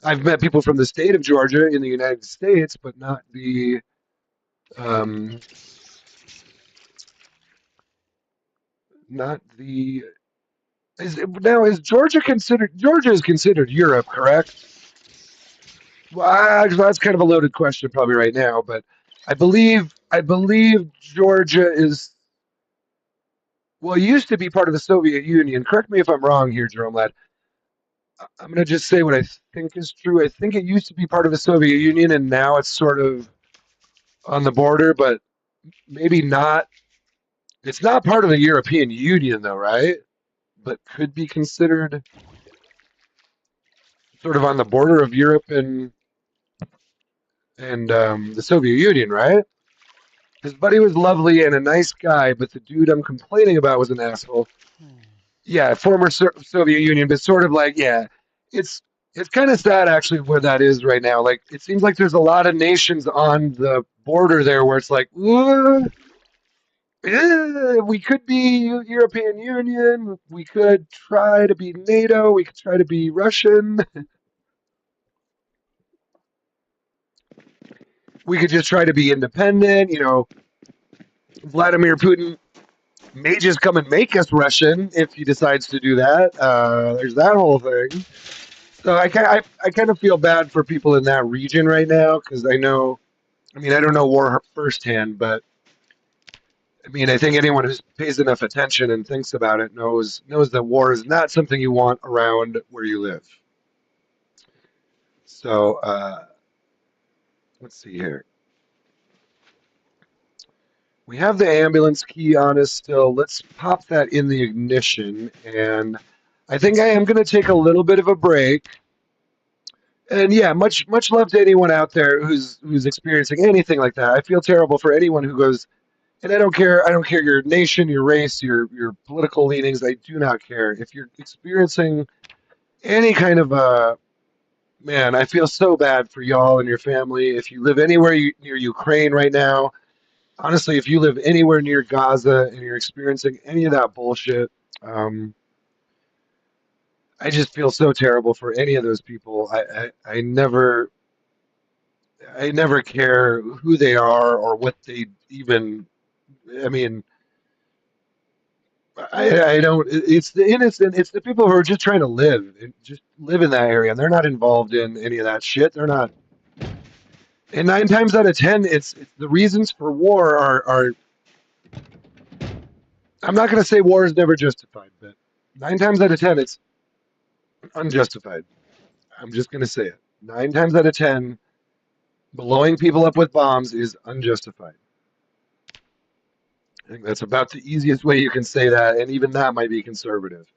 I've met people from the state of Georgia in the United States, but not the. Um, not the. Is Georgia considered? Georgia is considered Europe, correct? Well, that's kind of a loaded question, probably right now, but I believe Georgia is. Well, it used to be part of the Soviet Union. Correct me if I'm wrong here, Jerome Ladd. I'm going to just say what I think is true. I think it used to be part of the Soviet Union, and now it's sort of on the border, but maybe not. It's not part of the European Union, though, right? But could be considered sort of on the border of Europe and the Soviet Union, right? His buddy was lovely and a nice guy, but the dude I'm complaining about was an asshole. Yeah, former Soviet Union, but sort of like yeah, it's it's kind of sad actually where that is right now. Like it seems like there's a lot of nations on the border there where it's like, we could be European Union, we could try to be NATO, we could try to be Russian, we could just try to be independent. You know, Vladimir Putin may just come and make us Russian if he decides to do that. There's that whole thing. So I kind of feel bad for people in that region right now because I know, I mean, I don't know war firsthand, but I mean, I think anyone who pays enough attention and thinks about it knows that war is not something you want around where you live. So let's see here. We have the ambulance key on us still. Let's pop that in the ignition, and I think I am going to take a little bit of a break. And yeah, much love to anyone out there who's experiencing anything like that. I feel terrible for anyone who goes, and I don't care your nation, your race, your political leanings. I do not care if you're experiencing any kind of man. I feel so bad for y'all and your family. If you live anywhere near Ukraine right now, honestly, if you live anywhere near Gaza and you're experiencing any of that bullshit, um, I just feel so terrible for any of those people. I never care who they are or what they even. I mean, I don't. It's the innocent. It's the people who are just trying to live, and just live in that area, and they're not involved in any of that shit. They're not. And 9 times out of 10, it's the reasons for war are. I'm not going to say war is never justified, but 9 times out of 10, it's unjustified. I'm just going to say it. 9 times out of 10, blowing people up with bombs is unjustified. I think that's about the easiest way you can say that, and even that might be conservative.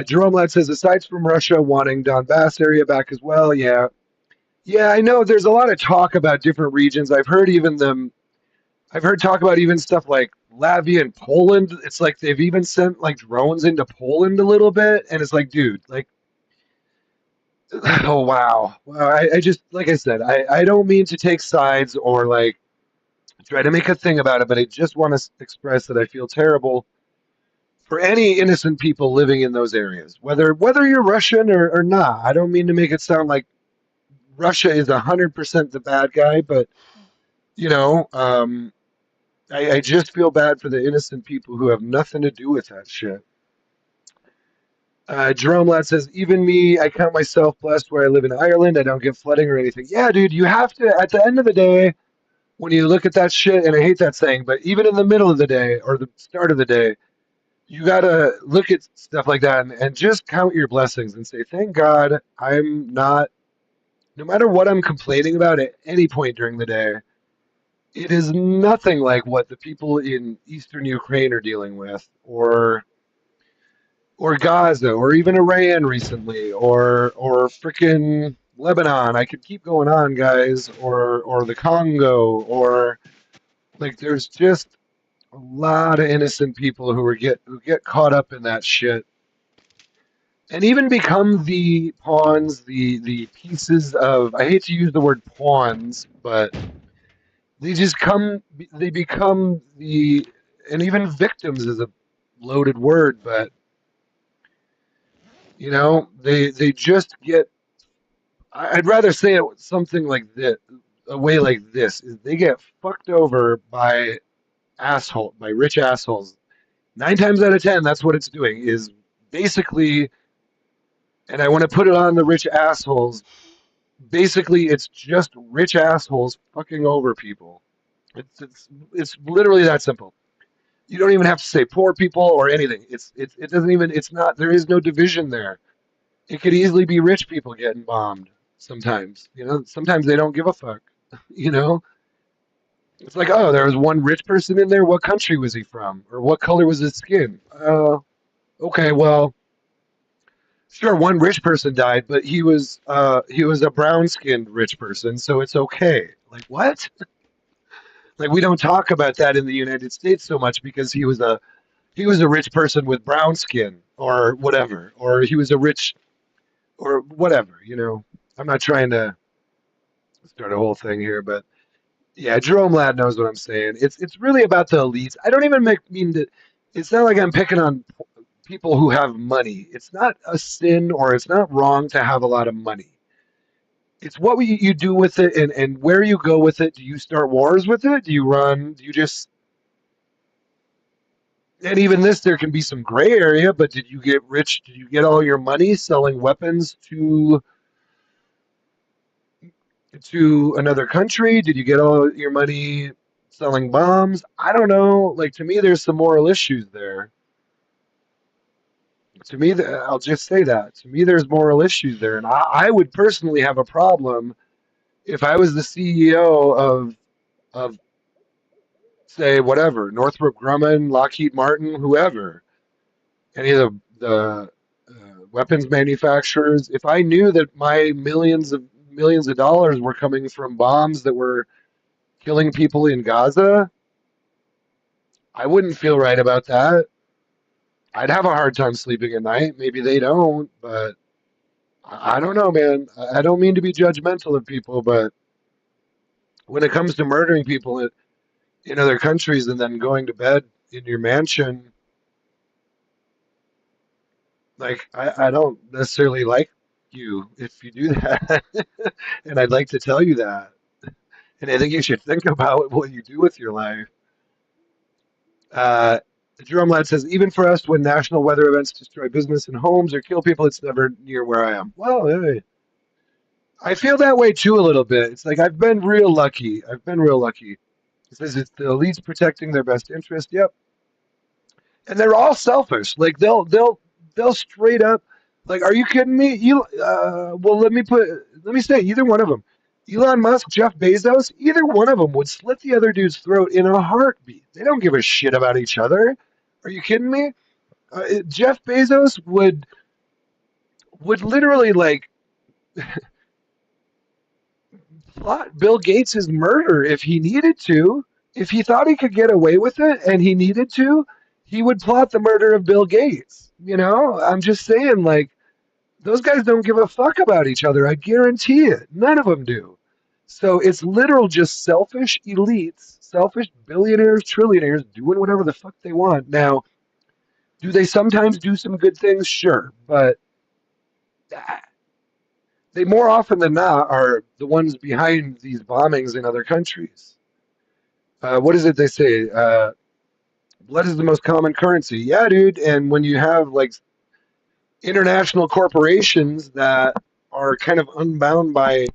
Jerome Ladd says, aside from Russia wanting Donbass area back as well, yeah. Yeah, I know there's a lot of talk about different regions. I've heard talk about even stuff like Latvia and Poland. It's like they've even sent like drones into Poland a little bit, and it's like, dude, like, oh wow. Wow, I just, like I said, I don't mean to take sides or like try to make a thing about it, but I just want to express that I feel terrible for any innocent people living in those areas, whether you're Russian or not. I don't mean to make it sound like Russia is 100% the bad guy, but you know, I just feel bad for the innocent people who have nothing to do with that shit. Jerome Ladd says, even me, I count myself blessed where I live in Ireland. I don't get flooding or anything. Yeah, dude, you have to, at the end of the day, when you look at that shit, and I hate that saying, but even in the middle of the day or the start of the day, you gotta look at stuff like that and just count your blessings and say, thank God I'm not, no matter what I'm complaining about at any point during the day, it is nothing like what the people in eastern Ukraine are dealing with, or Gaza, or even Iran recently, or frickin' Lebanon. I could keep going on, guys, or the Congo, or like there's just a lot of innocent people who get caught up in that shit and even become the pawns, the pieces of, I hate to use the word pawns, but they just come they become the, and even victims is a loaded word, but they just get, I'd rather say it something like this, a way like this, is they get fucked over by rich assholes. 9 times out of 10, that's what it's doing, is basically, and I want to put it on the rich assholes, basically it's just rich assholes fucking over people. It's literally that simple. You don't even have to say poor people or anything. It doesn't even, it's not, there is no division there. It could easily be rich people getting bombed sometimes. Sometimes they don't give a fuck. you know it's like, oh, there was one rich person in there. What country was he from, or what color was his skin? Okay, well, sure, one rich person died, but he was a brown skinned rich person, so it's okay. Like, what? Like, we don't talk about that in the United States so much because he was a rich person with brown skin or whatever, or he was a rich or whatever. I'm not trying to start a whole thing here, but yeah, Jerome Ladd knows what I'm saying. It's really about the elites. I don't even mean that. It's not like I'm picking on people who have money. It's not a sin or it's not wrong to have a lot of money. It's what you do with it, and where you go with it. Do you start wars with it? Do you run? Do you just, and even this, there can be some gray area, but did you get rich? Did you get all your money selling weapons to another country? Did you get all your money selling bombs? I don't know. Like, to me, there's some moral issues there. To me, I'll just say that. To me, there's moral issues there, and I would personally have a problem if I was the CEO of say whatever, Northrop Grumman, Lockheed Martin, whoever, any of the weapons manufacturers. If I knew that my millions of dollars were coming from bombs that were killing people in Gaza, I wouldn't feel right about that. I'd have a hard time sleeping at night. Maybe they don't, but I don't know, man. I don't mean to be judgmental of people, but when it comes to murdering people in other countries and then going to bed in your mansion, like, I don't necessarily like you if you do that. And I'd like to tell you that. And I think you should think about what you do with your life. Uh, Jerome Ladd says, even for us, when national weather events destroy business and homes or kill people, it's never near where I am. Well, hey, I feel that way too a little bit. It's like I've been real lucky. I've been real lucky. It says it's the elites protecting their best interest. Yep, and they're all selfish. Like, they'll straight up. Like, are you kidding me? Well, let me say, either one of them, Elon Musk, Jeff Bezos, either one of them would slit the other dude's throat in a heartbeat. They don't give a shit about each other. Are you kidding me? Jeff Bezos would literally, like, plot Bill Gates' murder if he needed to. If he thought he could get away with it and he needed to, he would plot the murder of Bill Gates. I'm just saying, like, those guys don't give a fuck about each other. I guarantee it. None of them do. So it's literal just selfish elites, selfish billionaires, trillionaires doing whatever the fuck they want. Now, Do they sometimes do some good things? Sure, but they more often than not are the ones behind these bombings in other countries. What is it they say? Blood is the most common currency. Yeah, dude. And when you have like international corporations that are kind of unbound by.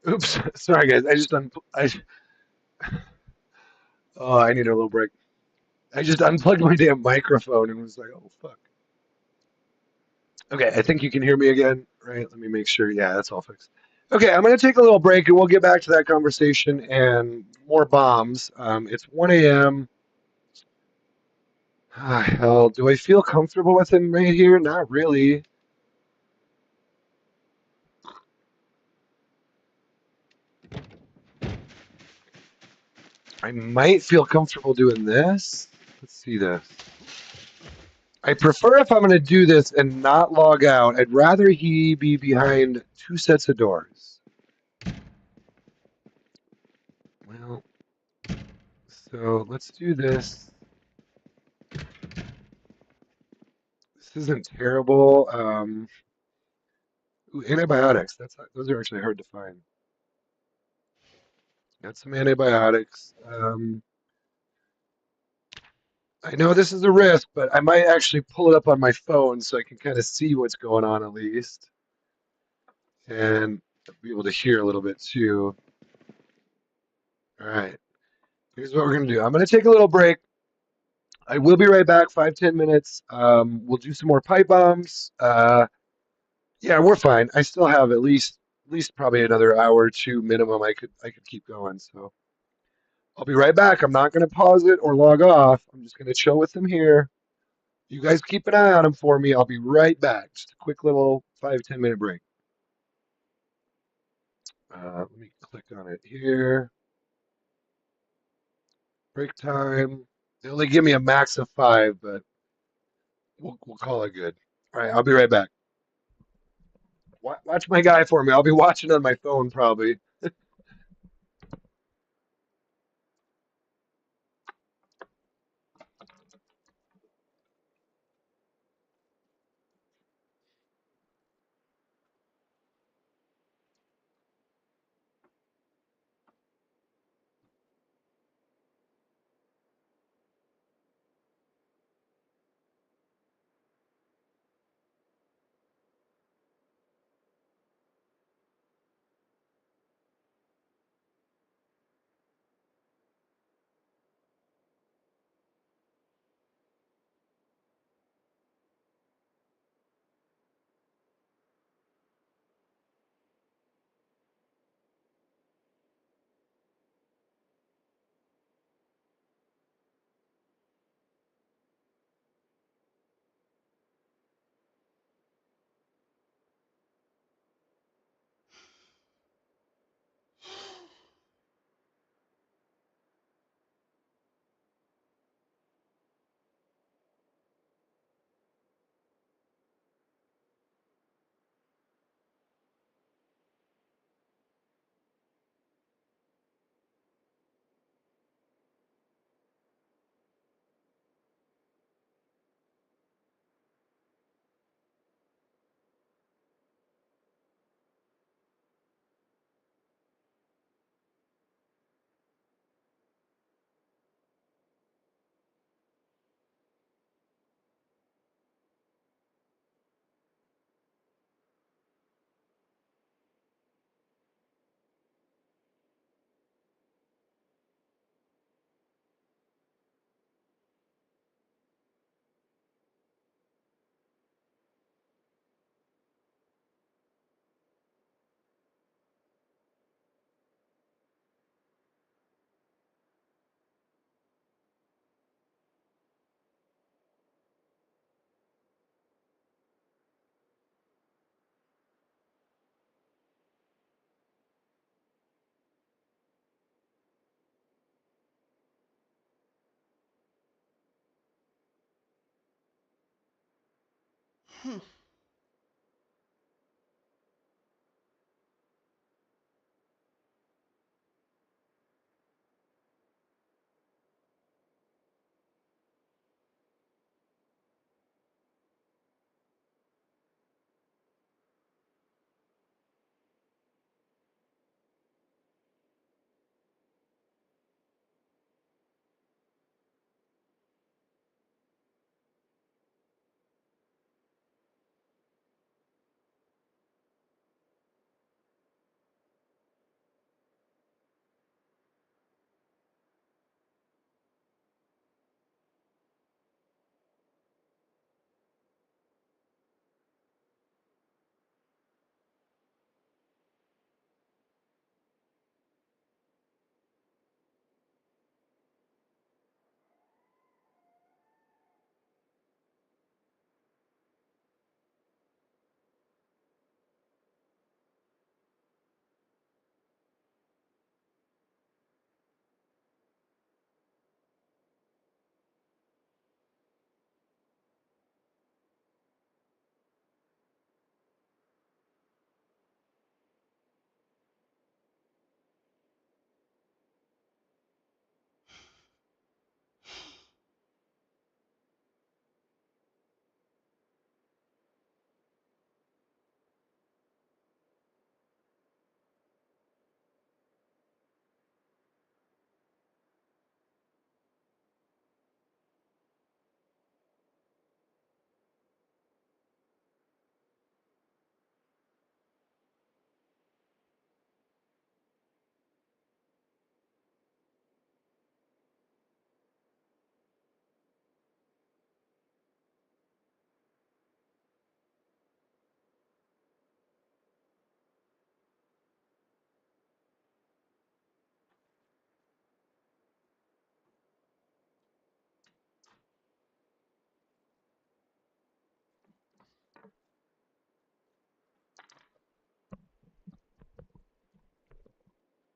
Oops, sorry guys. Oh, I need a little break. I just unplugged my damn microphone and was like, oh fuck. Okay, I think you can hear me again, right? Let me make sure. Yeah, that's all fixed. Okay, I'm gonna take a little break and we'll get back to that conversation and more bombs. It's 1 a.m. Ah, hell, do I feel comfortable with him right here? Not really. I might feel comfortable doing this. Let's see this. I prefer if I'm going to do this and not log out. I'd rather he be behind two sets of doors. Well, so let's do this. This isn't terrible. Ooh, antibiotics. Those are actually hard to find. Got some antibiotics. I know this is a risk, but I might actually pull it up on my phone so I can kind of see what's going on at least, and be able to hear a little bit too. All right, here's what we're gonna do. I'm gonna take a little break. I will be right back. 5-10 minutes. We'll do some more pipe bombs. Yeah, we're fine. I still have at least probably another hour or two minimum. I could keep going. So I'll be right back. I'm not gonna pause it or log off. I'm just gonna chill with them here. You guys keep an eye on them for me. I'll be right back. Just a quick little 5-10 minute break. Let me click on it here. Break time. They only give me a max of 5, but we'll call it good. All right, I'll be right back. Watch my guy for me. I'll be watching on my phone probably. Hmm.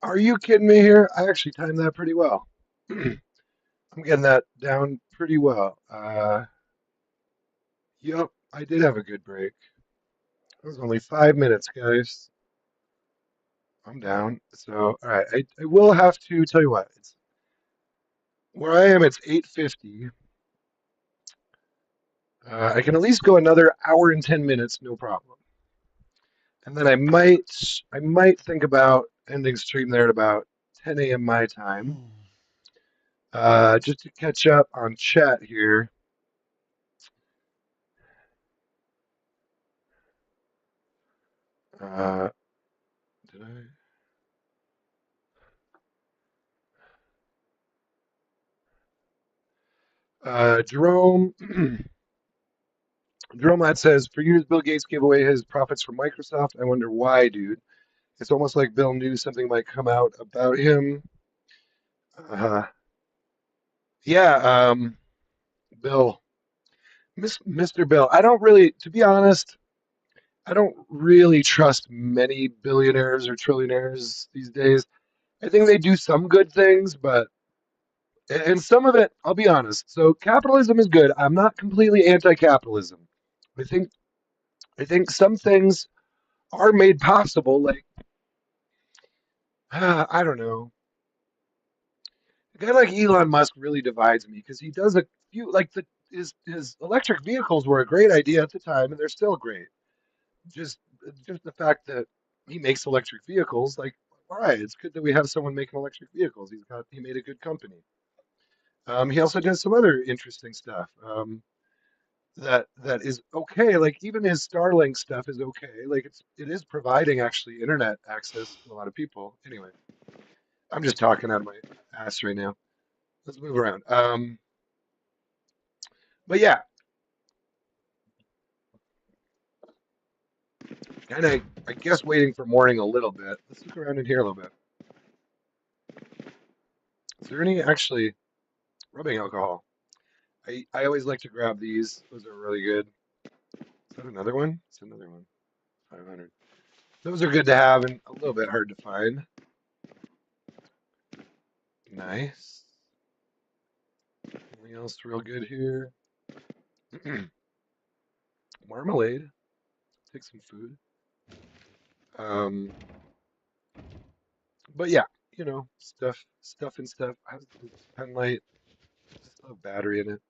Are you kidding me here? I actually timed that pretty well. I'm getting that down pretty well. Yep, I did have a good break. It was only 5 minutes, guys. I'm down. So, all right, I will have to tell you what. It's where I am. It's 8:50. I can at least go another hour and 10 minutes, no problem. And then I might think about ending stream there at about 10 a.m. my time, Hmm. just to catch up on chat here. Uh, did I? Jerome, Jerome Lad says, for years Bill Gates gave away his profits from Microsoft. I wonder why, dude. It's almost like Bill knew something might come out about him. Uh, yeah, Bill, Mr. Bill. I don't really, to be honest, I don't really trust many billionaires or trillionaires these days. I think they do some good things, but and some of it, I'll be honest. So capitalism is good. I'm not completely anti-capitalism. I think I think some things are made possible. Like I don't know, a guy like Elon Musk really divides me because he does a few like his electric vehicles were a great idea at the time, and they're still great. Just just the fact that he makes electric vehicles, like all right, it's good that we have someone making electric vehicles. He made a good company. He also does some other interesting stuff. That is okay. Like even his Starlink stuff is okay. Like it is providing actually internet access to a lot of people. Anyway, I'm just talking out of my ass right now. Let's move around. But yeah, kind of I guess waiting for morning a little bit. Let's look around in here a little bit. Is there any actually rubbing alcohol? I always like to grab these. Those are really good. Is that another one? It's another one. 500. Those are good to have and a little bit hard to find. Nice. Anything else real good here? marmalade. Take some food. Um, but yeah, stuff and stuff. How's the pen light? Still have battery in it.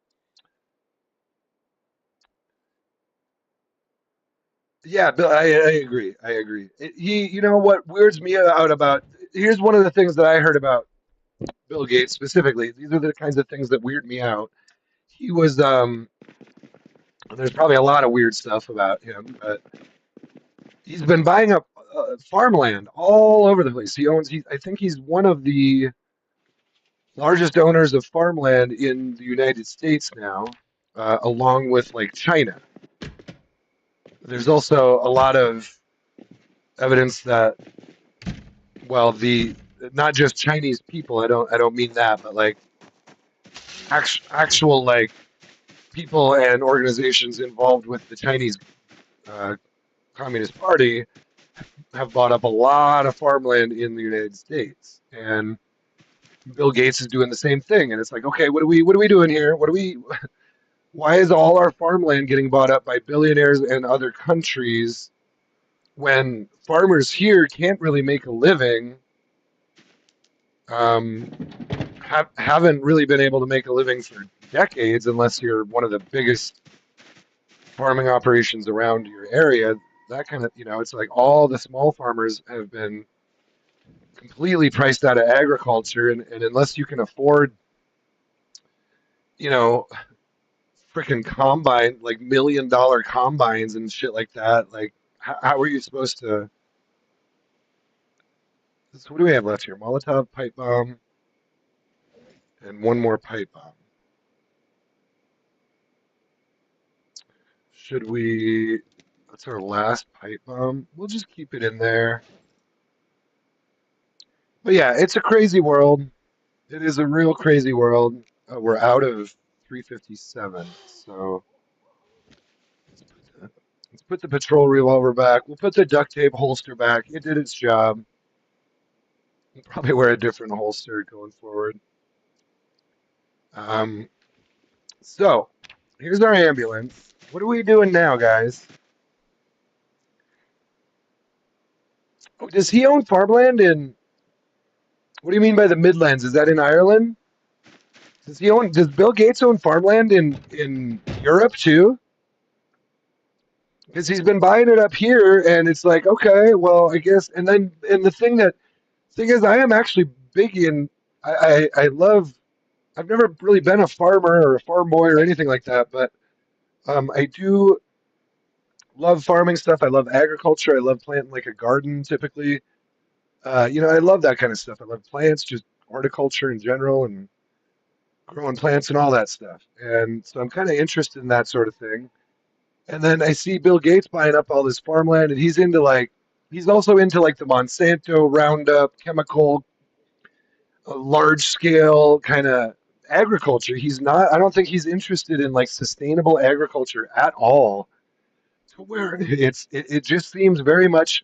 Yeah, Bill, I agree. I agree. You know what weirds me out about? Here's one of the things that I heard about Bill Gates specifically. These are the kinds of things that weird me out. He was, there's probably a lot of weird stuff about him, but he's been buying up farmland all over the place. I think he's one of the largest owners of farmland in the United States now, along with like China. There's also a lot of evidence that, well, the not just Chinese people. I don't mean that, but like actual like people and organizations involved with the Chinese uh, Communist Party have bought up a lot of farmland in the United States, and Bill Gates is doing the same thing. And it's like, okay, what are we doing here? Why is all our farmland getting bought up by billionaires and other countries when farmers here can't really make a living? Um, haven't really been able to make a living for decades unless you're one of the biggest farming operations around your area. That kind of, it's like all the small farmers have been completely priced out of agriculture, and unless you can afford, you know, freaking combine, like $1 million combines and shit like that, like how are you supposed to? So what do we have left here? Molotov pipe bomb and one more pipe bomb. Should we? That's our last pipe bomb. We'll just keep it in there. But yeah, it's a crazy world. It is a real crazy world. We're out of 357, so let's put the patrol revolver back. We'll put the duct tape holster back. It did its job. We'll probably wear a different holster going forward. Um, so here's our ambulance. What are we doing now, guys? Oh, does he own farmland in? What do you mean by the Midlands? Is that in Ireland? Does Bill Gates own farmland in Europe too? Because he's been buying it up here, and it's like, okay, well, I guess. And the thing is, I am actually big in. I love. I've never really been a farmer or a farm boy or anything like that, but I do love farming stuff. I love agriculture. I love planting like a garden typically. I love that kind of stuff. I love plants, just horticulture in general, and growing plants and all that stuff. And so I'm kind of interested in that sort of thing. And then I see Bill Gates buying up all this farmland, and he's also into like the Monsanto Roundup chemical, large scale kind of agriculture. He's not. I don't think he's interested in like sustainable agriculture at all. To where it just seems very much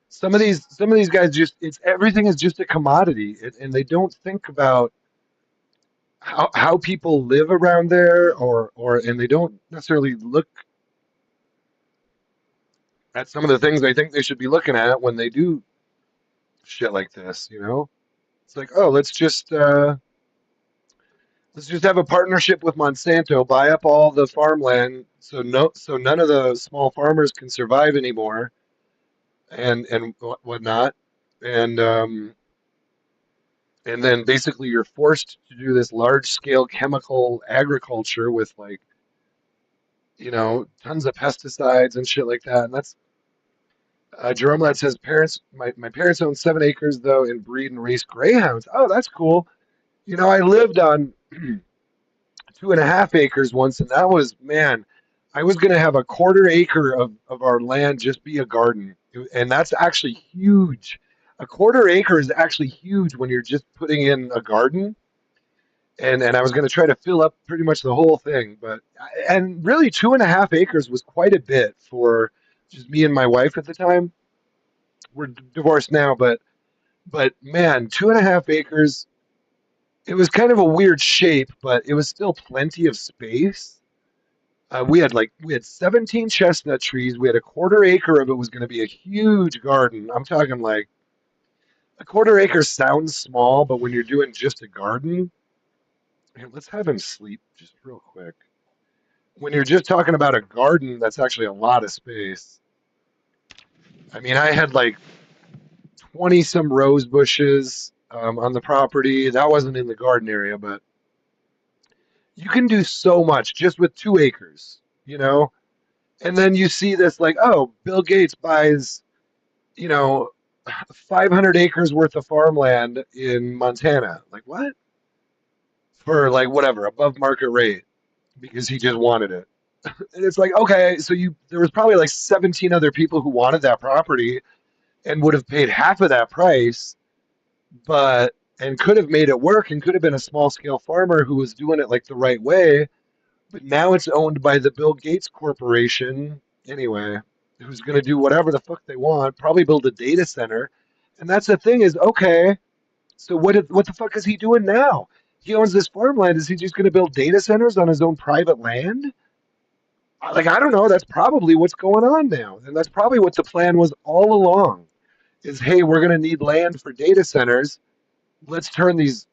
some of these guys just it's everything is just a commodity, and they don't think about how people live around there, or and they don't necessarily look at some of the things I think they should be looking at when they do shit like this. It's like, oh, let's just have a partnership with Monsanto, buy up all the farmland, so none of the small farmers can survive anymore, and whatnot, and and then basically you're forced to do this large scale chemical agriculture with like tons of pesticides and shit like that, and that's Jerome Lad says my parents own 7 acres though and breed and race greyhounds. Oh, that's cool. I lived on 2.5 acres once, and that was, man, I was going to have a quarter acre of our land just be a garden. And that's actually huge. A quarter acre is actually huge when you're just putting in a garden. And I was going to try to fill up pretty much the whole thing. And really, 2.5 acres was quite a bit for just me and my wife at the time. We're divorced now, but man, 2.5 acres, it was kind of a weird shape, but it was still plenty of space. We had 17 chestnut trees. We had a quarter acre of it was going to be a huge garden. I'm talking like a quarter acre sounds small, but when you're doing just a garden, here, let's have him sleep just real quick. When you're just talking about a garden, that's actually a lot of space. I mean, I had like 20 some rose bushes on the property. That wasn't in the garden area, but you can do so much just with 2 acres, you know? And then you see this like, oh, Bill Gates buys, you know, 500 acres worth of farmland in Montana. Like, what? For like whatever, above market rate because he just wanted it. And it's like, okay, so there was probably like 17 other people who wanted that property and would have paid half of that price, but and could have made it work and could have been a small scale farmer who was doing it like the right way, but now it's owned by the Bill Gates Corporation anyway, who's going to do whatever the fuck they want, probably build a data center. And that's the thing is, okay, so what the fuck is he doing now? He owns this farmland. Is he just going to build data centers on his own private land? Like, I don't know. That's probably what's going on now. And that's probably what the plan was all along is, hey, we're going to need land for data centers. Let's turn this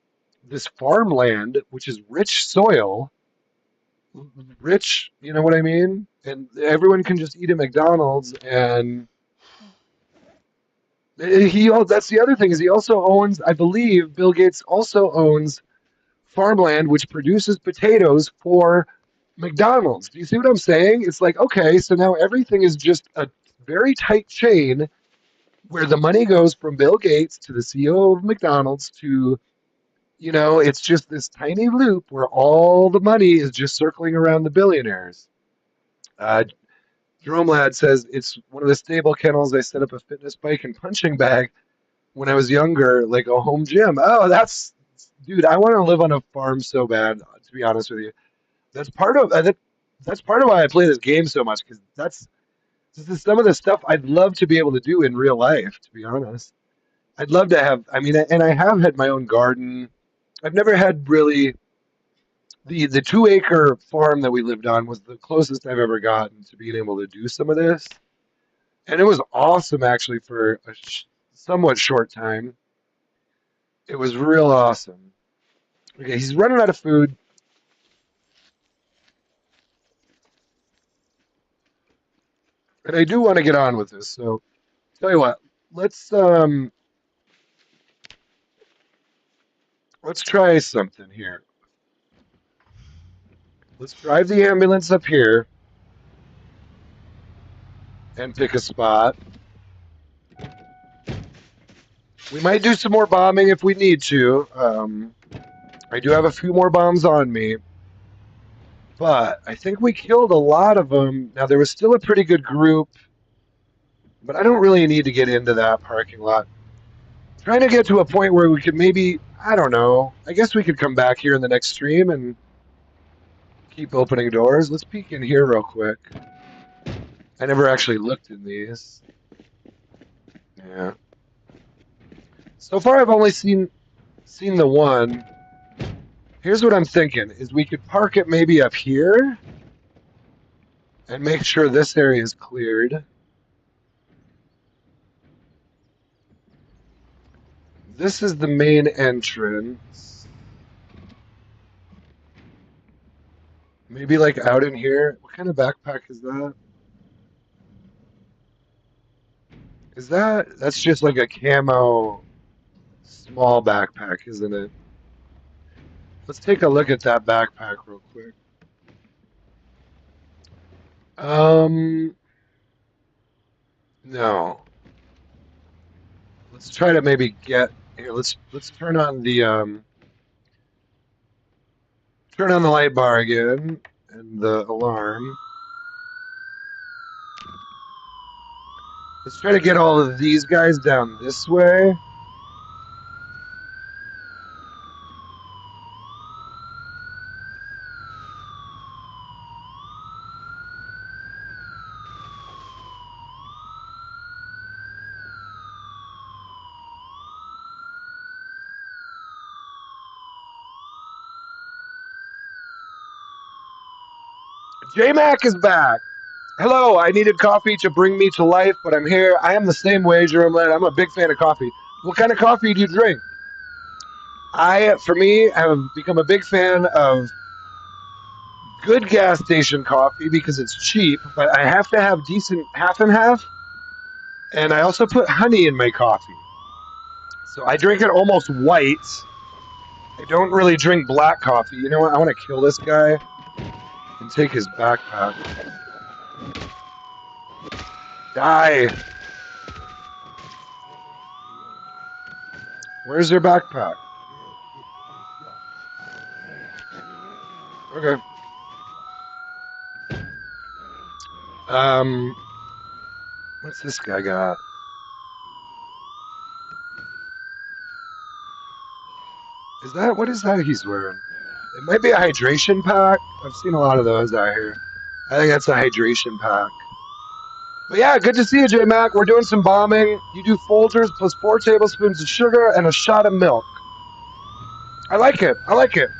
farmland, which is rich soil, rich, you know what I mean? And everyone can just eat at McDonald's. And that's the other thing is he also owns, I believe, Bill Gates also owns farmland which produces potatoes for McDonald's. Do you see what I'm saying? It's like, okay, so now everything is just a very tight chain where the money goes from Bill Gates to the CEO of McDonald's to, it's just this tiny loop where all the money is just circling around the billionaires. Uh, Jerome Ladd says it's one of the stable kennels. I set up a fitness bike and punching bag when I was younger, like a home gym. Oh, dude, I want to live on a farm so bad, to be honest with you. That's part of that's part of why I play this game so much because this is some of the stuff I'd love to be able to do in real life. To be honest, I'd love to have. I mean, and I have had my own garden. I've never had really the 2 acre farm that we lived on was the closest I've ever gotten to being able to do some of this, and it was awesome actually for a somewhat short time. It was real awesome. Okay, he's running out of food, and I do want to get on with this. So, tell you what, let's um let's try something here. Let's drive the ambulance up here and pick a spot. We might do some more bombing if we need to. I do have a few more bombs on me, but I think we killed a lot of them. Now, there was still a pretty good group, but I don't really need to get into that parking lot. Trying to get to a point where we could maybe, I don't know, I guess we could come back here in the next stream and keep opening doors. Let's peek in here real quick. I never actually looked in these. Yeah. So far, I've only seen the one. Here's what I'm thinking: is we could park it maybe up here and make sure this area is cleared. This is the main entrance. Maybe like out in here. What kind of backpack is that? That's just like a camo small backpack, isn't it? Let's take a look at that backpack real quick. Um, no. Let's try to maybe get here. Let's turn on the light bar again and the alarm. Let's try to get all of these guys down this way. J-Mac is back. Hello, I needed coffee to bring me to life, but I'm here. I am the same way, Jerome. I'm a big fan of coffee. What kind of coffee do you drink? For me, have become a big fan of good gas station coffee because it's cheap, but I have to have decent half and half. And I also put honey in my coffee. So I drink it almost white. I don't really drink black coffee. You know what? I want to kill this guy and take his backpack. Die. Where's their backpack? Okay. What's this guy got? What is that he's wearing? It might be a hydration pack. I've seen a lot of those out here. I think that's a hydration pack. But yeah, good to see you, J-Mac. We're doing some bombing. You do Folgers plus 4 tablespoons of sugar and a shot of milk. I like it. I like it.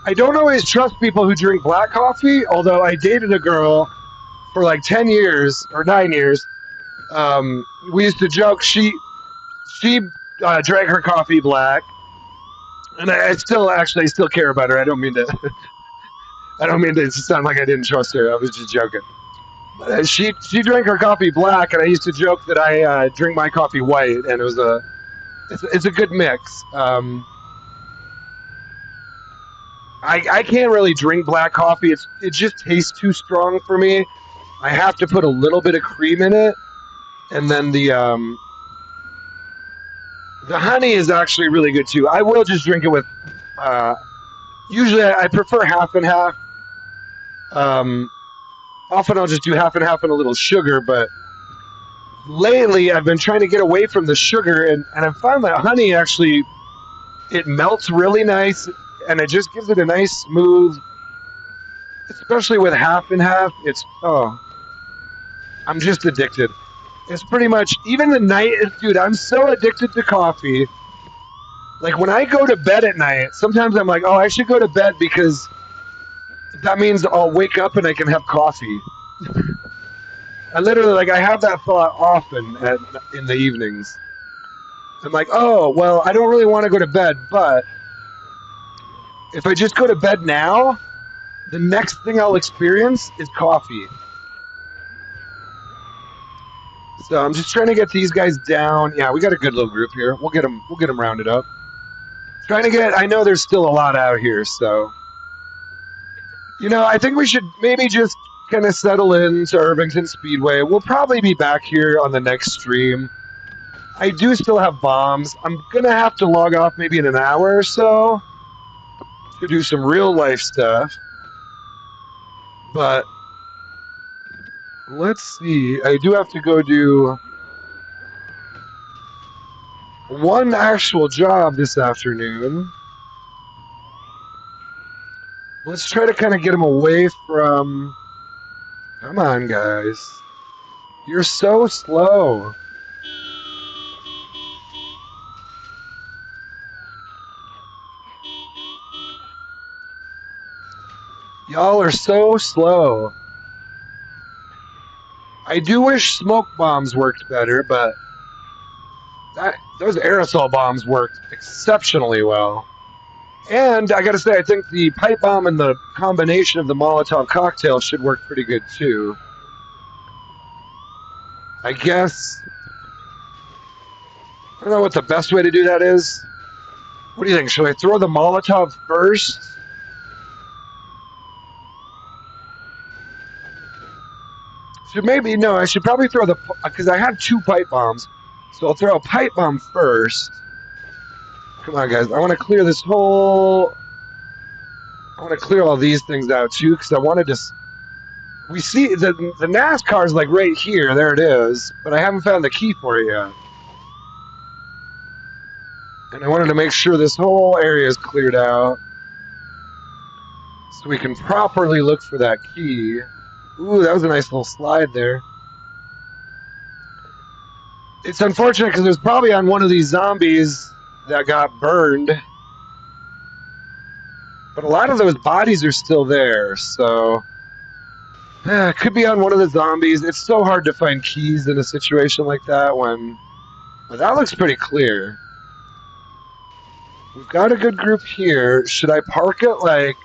I don't always trust people who drink black coffee, although I dated a girl for like 10 years or 9 years. We used to joke she drank her coffee black, and I still care about her. I don't mean to sound like I didn't trust her. I was just joking. She drank her coffee black, and I used to joke that I drink my coffee white, and it's a good mix. I can't really drink black coffee. It just tastes too strong for me. I have to put a little bit of cream in it, and then the honey is actually really good too. I will just drink it with. Usually, I prefer half and half. Often I'll just do half and half and a little sugar, but lately I've been trying to get away from the sugar, and I found that honey actually it melts really nice, and it just gives it a nice smooth. Especially with half and half, I'm just addicted. It's pretty much even the night, dude. I'm so addicted to coffee. Like when I go to bed at night, sometimes I'm like, oh, I should go to bed because that means I'll wake up and I can have coffee. I literally I have that thought often in the evenings. I'm like, oh, well, I don't really want to go to bed, but if I just go to bed now, the next thing I'll experience is coffee. So I'm just trying to get these guys down. Yeah, we got a good little group here. We'll get them rounded up. I know there's still a lot out here, so I think we should maybe just kind of settle into Irvington Speedway. We'll probably be back here on the next stream. I do still have bombs. I'm gonna have to log off maybe in an hour or so to do some real life stuff. But let's see. I do have to go do one actual job this afternoon. Let's try to kind of get him away from... Come on, guys. You're so slow. Y'all are so slow. I do wish smoke bombs worked better, but those aerosol bombs worked exceptionally well. And I gotta say, I think the pipe bomb and the combination of the Molotov cocktail should work pretty good too. I guess... I don't know what the best way to do that is. What do you think? Should I throw the Molotov first? I should probably throw because I have 2 pipe bombs. So I'll throw a pipe bomb first. Come on, guys. I want to clear this whole... I want to clear all these things out, too, because I want to just... We see the NASCAR's like right here. There it is. But I haven't found the key for it yet. And I wanted to make sure this whole area is cleared out so we can properly look for that key. Ooh, that was a nice little slide there. It's unfortunate because it was probably on one of these zombies that got burned. But a lot of those bodies are still there, so... Could be on one of the zombies. It's so hard to find keys in a situation like that when... Well, that looks pretty clear. We've got a good group here. Should I park it like...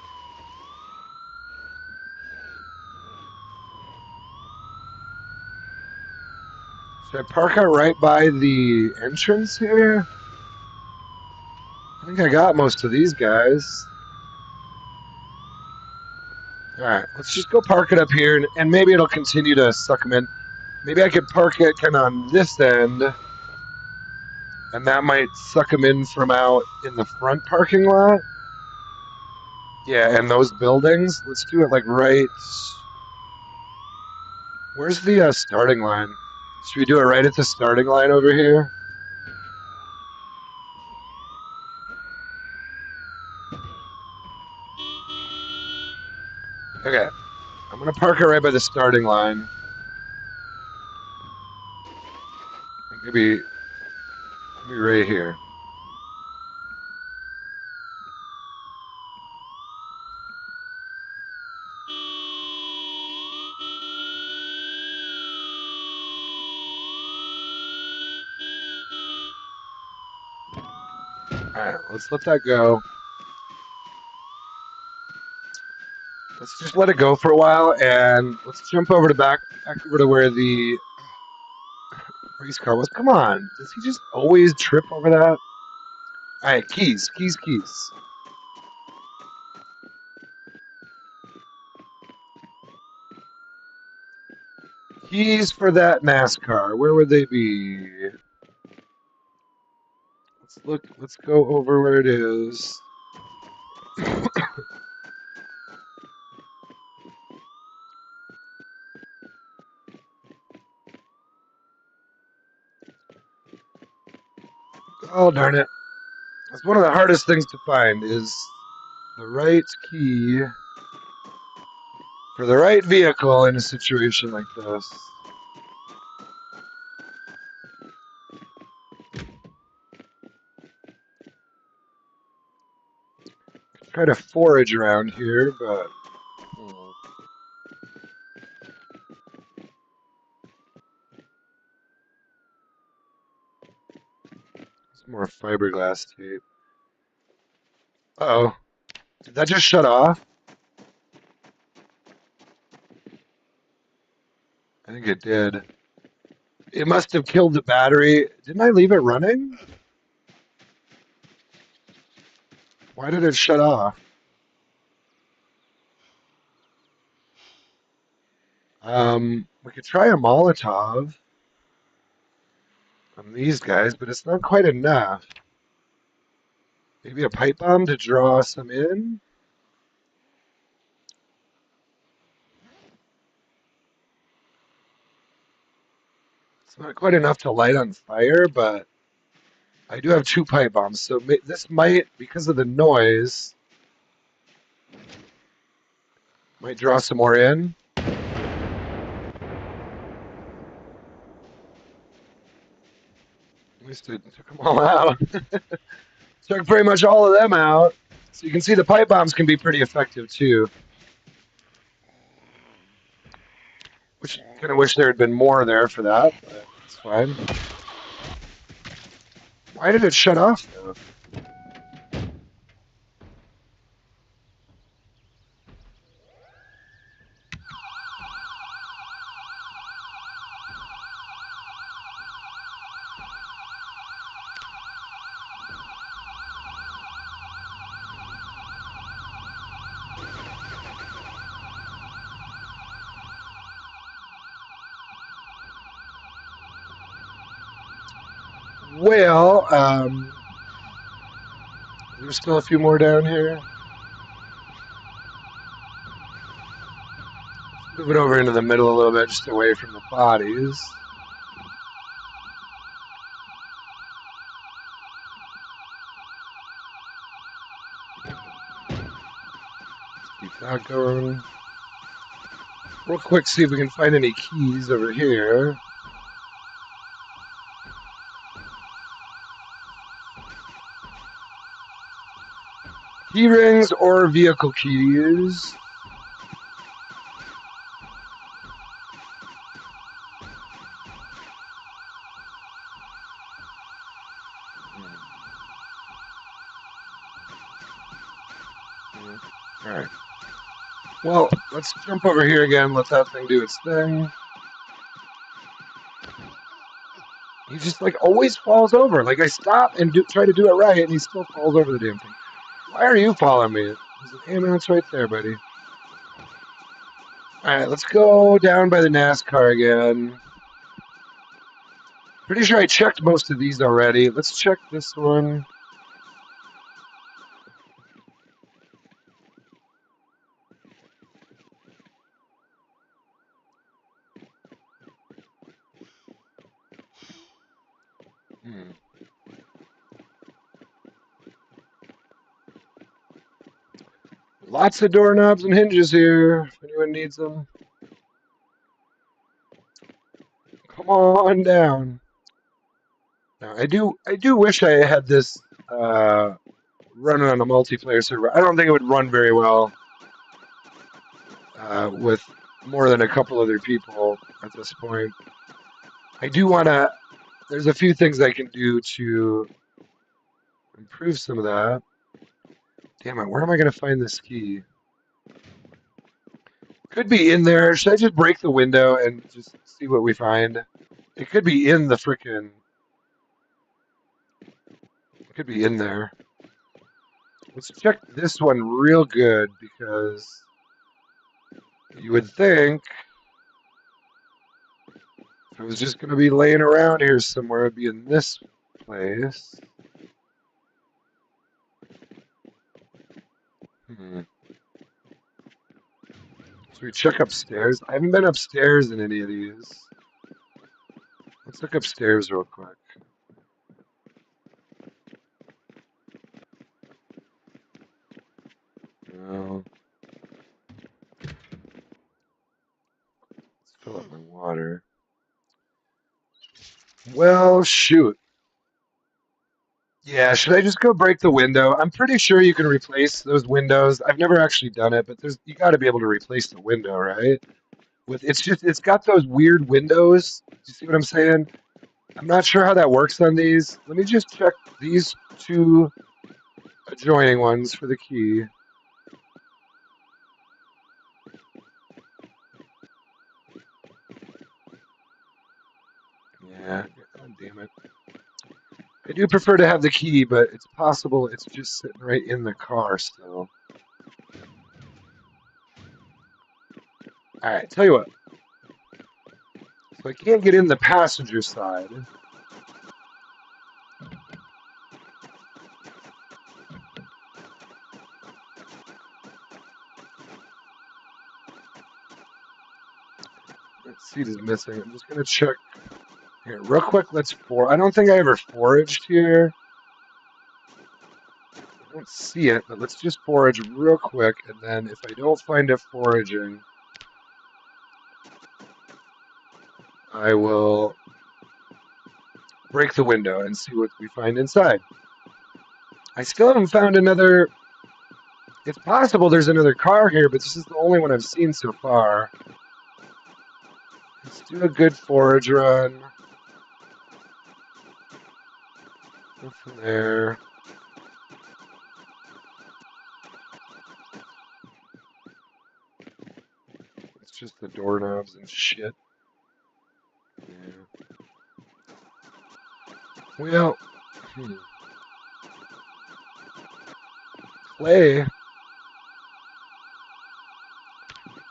Should I park it right by the entrance here? I think I got most of these guys. Alright, let's just go park it up here, and maybe it'll continue to suck them in. Maybe I could park it kind of on this end, and that might suck them in from out in the front parking lot. Yeah, and those buildings. Let's do it like right... Where's the starting line? Should we do it right at the starting line over here? Okay, I'm gonna park it right by the starting line. Maybe right here. Alright, let's let that go. Let's just let it go for a while, and let's jump over to back over to where the race car was. Come on, does he just always trip over that? Alright, keys. Keys for that NASCAR. Where would they be? Let's go over where it is. Oh, darn it. That's one of the hardest things to find is the right key for the right vehicle in a situation like this. Try to forage around here, but... It's more fiberglass tape. Uh-oh. Did that just shut off? I think it did. It must have killed the battery. Didn't I leave it running? Why did it shut off? We could try a Molotov on these guys, but it's not quite enough. Maybe a pipe bomb to draw some in? It's not quite enough to light on fire, but I do have 2 pipe bombs, so this might, because of the noise, might draw some more in. At least it took them all out. Took pretty much all of them out. So you can see the pipe bombs can be pretty effective too. Which kind of wish there had been more there for that, but it's fine. Why did it shut off though? Well, there's still a few more down here. Move it over into the middle a little bit, just away from the bodies. Keep that going. Real quick, see if we can find any keys over here. Key rings or vehicle keys. Alright. Well, let's jump over here again, let that thing do its thing. He just, like, always falls over. Like, I stop and try to do it right, and he still falls over the damn thing. Why are you following me? There's an ambulance right there, buddy. Alright, let's go down by the NASCAR again. Pretty sure I checked most of these already. Let's check this one. Lots of doorknobs and hinges here, if anyone needs them. Come on down. Now, I do wish I had this running on a multiplayer server. I don't think it would run very well with more than a couple other people at this point. I do want to. There's a few things I can do to improve some of that. Damn it, where am I going to find this key? Could be in there. Should I just break the window and just see what we find? It could be in the frickin'. It could be in there. Let's check this one real good because you would think if it was just going to be laying around here somewhere, it'd be in this place. So we check upstairs. I haven't been upstairs in any of these. Let's look upstairs real quick. No. Let's fill up my water. Well, shoot. Yeah, should I just go break the window? I'm pretty sure you can replace those windows. I've never actually done it, but you got to be able to replace the window, right? It's got those weird windows. Do you see what I'm saying? I'm not sure how that works on these. Let me just check these two adjoining ones for the key. Yeah, God damn it. I do prefer to have the key, but it's possible it's just sitting right in the car still. Alright, tell you what. So I can't get in the passenger side. That seat is missing. I'm just gonna check here real quick. I don't think I ever foraged here. I don't see it, but let's just forage real quick, and then if I don't find it foraging, I will break the window and see what we find inside. I still haven't found another. It's possible there's another car here, but this is the only one I've seen so far. Let's do a good forage run. Nothing there. It's just the doorknobs and shit. Yeah. Well, clay.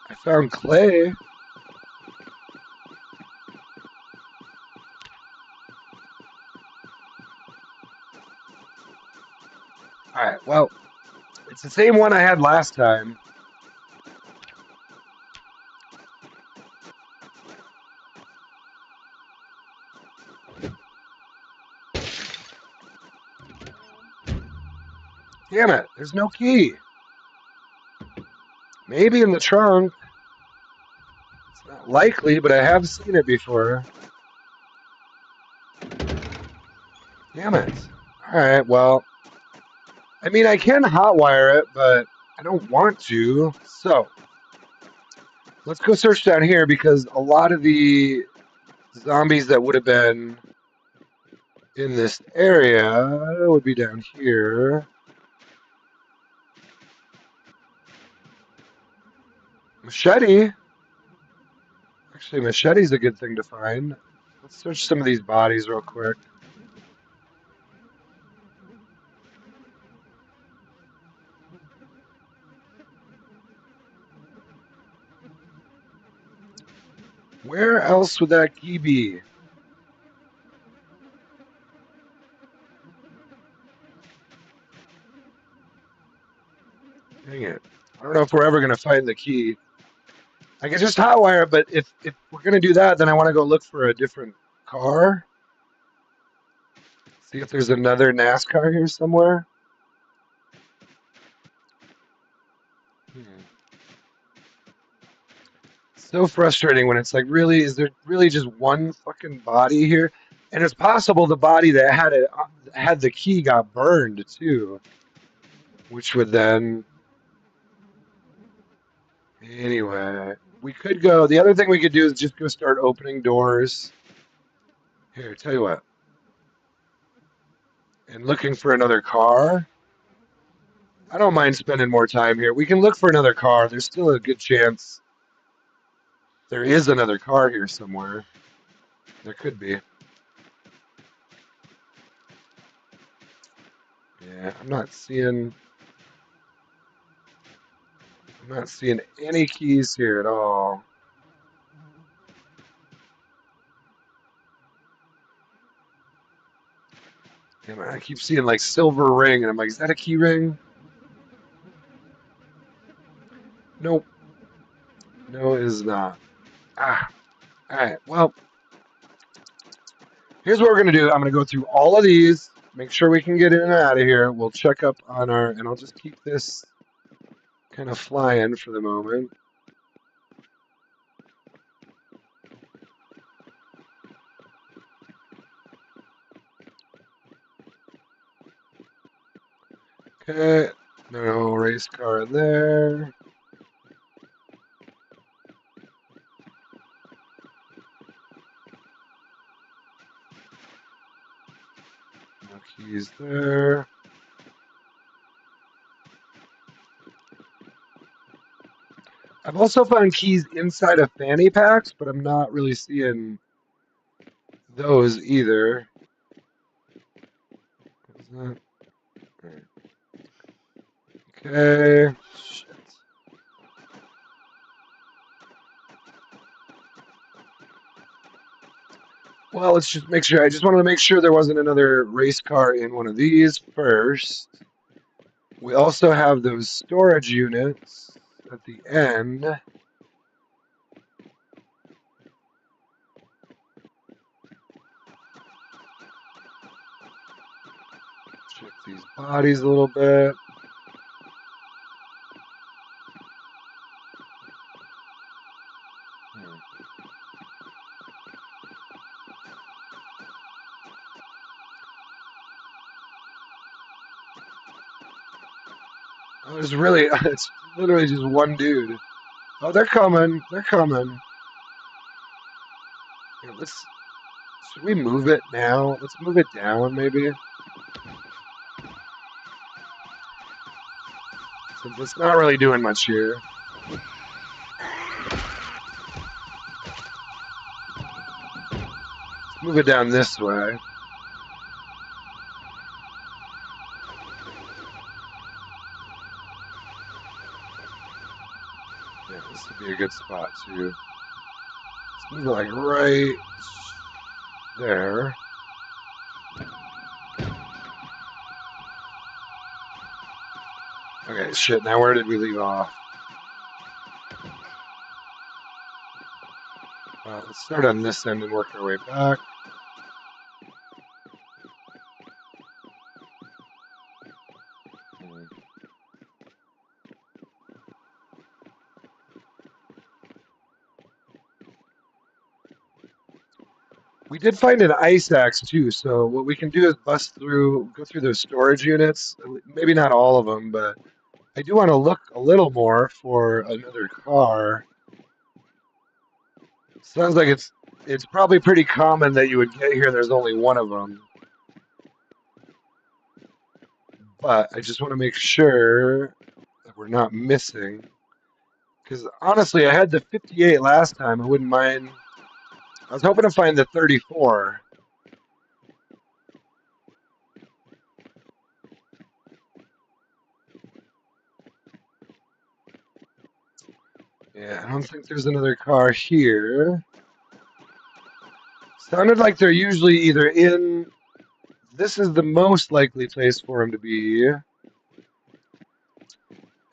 I found clay. Alright, well, it's the same one I had last time. Damn it, there's no key. Maybe in the trunk. It's not likely, but I have seen it before. Damn it. Alright, well, I mean, I can hotwire it, but I don't want to. So, let's go search down here because a lot of the zombies that would have been in this area would be down here. Machete. Actually, machete's a good thing to find. Let's search some of these bodies real quick. Where else would that key be? Dang it. I don't know if we're ever going to find the key. I can just hotwire it, but if we're going to do that, then I want to go look for a different car. See if there's another NASCAR here somewhere. So frustrating when it's like, really, is there really just one fucking body here? And it's possible the body that had the key got burned too, which would then anyway. We could go. The other thing we could do is just go start opening doors. Here, tell you what, and looking for another car. I don't mind spending more time here. We can look for another car. There's still a good chance there is another car here somewhere. There could be. Yeah, I'm not seeing any keys here at all. Damn it, I keep seeing like silver ring, and I'm like, is that a key ring? Nope. No, it is not. Ah. All right. Well, here's what we're gonna do. I'm gonna go through all of these, make sure we can get in and out of here. We'll check up on our, and I'll just keep this kind of flying for the moment. Okay. No race car in there. No keys there. I've also found keys inside of fanny packs, but I'm not really seeing those either. Is that... Okay. Shit. Well, let's just make sure. I just wanted to make sure there wasn't another race car in one of these first. We also have those storage units at the end. Check these bodies a little bit. Oh, it's literally just one dude. Oh, they're coming. They're coming. Yeah, should we move it now? Let's move it down, maybe. Since it's not really doing much here. Let's move it down this way. Yeah, this would be a good spot too. Let's move it like right there. Okay, shit, now where did we leave off? Let's start on this end and work our way back. We did find an ice axe too, so what we can do is go through those storage units. Maybe not all of them, but I do want to look a little more for another car. Sounds like it's probably pretty common that you would get here. There's only one of them. but I just want to make sure that we're not missing. Because honestly, I had the 58 last time. I wouldn't mind. I was hoping to find the 34. Yeah, I don't think there's another car here. Sounded like they're usually either in. This is the most likely place for him to be.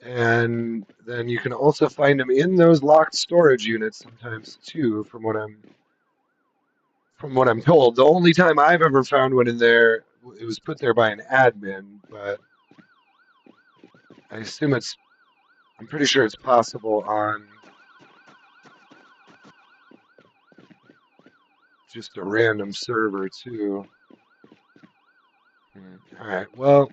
And then you can also find them in those locked storage units sometimes too, from what I'm told. The only time I've ever found one in there, it was put there by an admin, but I assume I'm pretty sure it's possible on just a random server too. All right, well,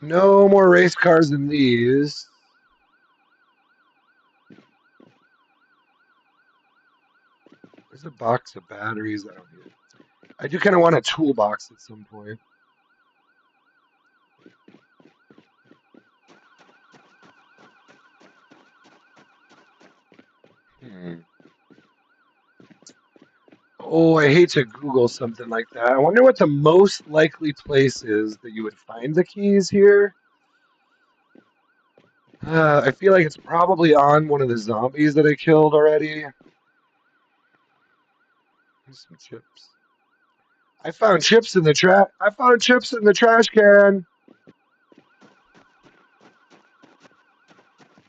no more race cars than these. There's a box of batteries. I don't need it. I do kind of want a toolbox at some point. Hmm. Oh, I hate to Google something like that. I wonder what the most likely place is that you would find the keys here. I feel like it's probably on one of the zombies that I killed already. Here's some chips. I found chips in the trash. I found chips in the trash can.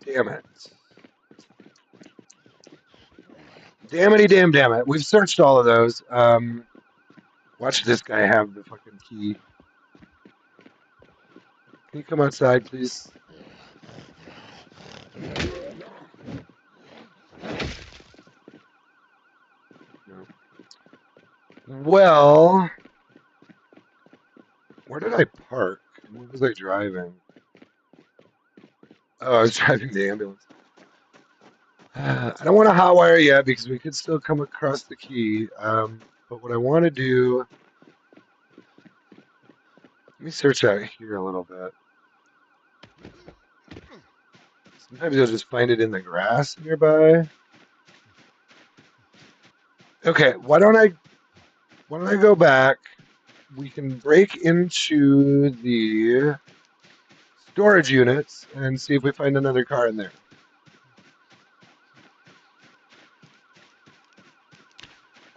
Damn it. Damn it. We've searched all of those. Watch this guy have the fucking key. Can you come outside, please? No. Well, where did I park? What was I driving? Oh, I was driving the ambulance. I don't want to hotwire yet because we could still come across the key. But what I want to do, let me search out here a little bit. Sometimes you'll just find it in the grass nearby. Okay, why don't I go back? We can break into the storage units and see if we find another car in there.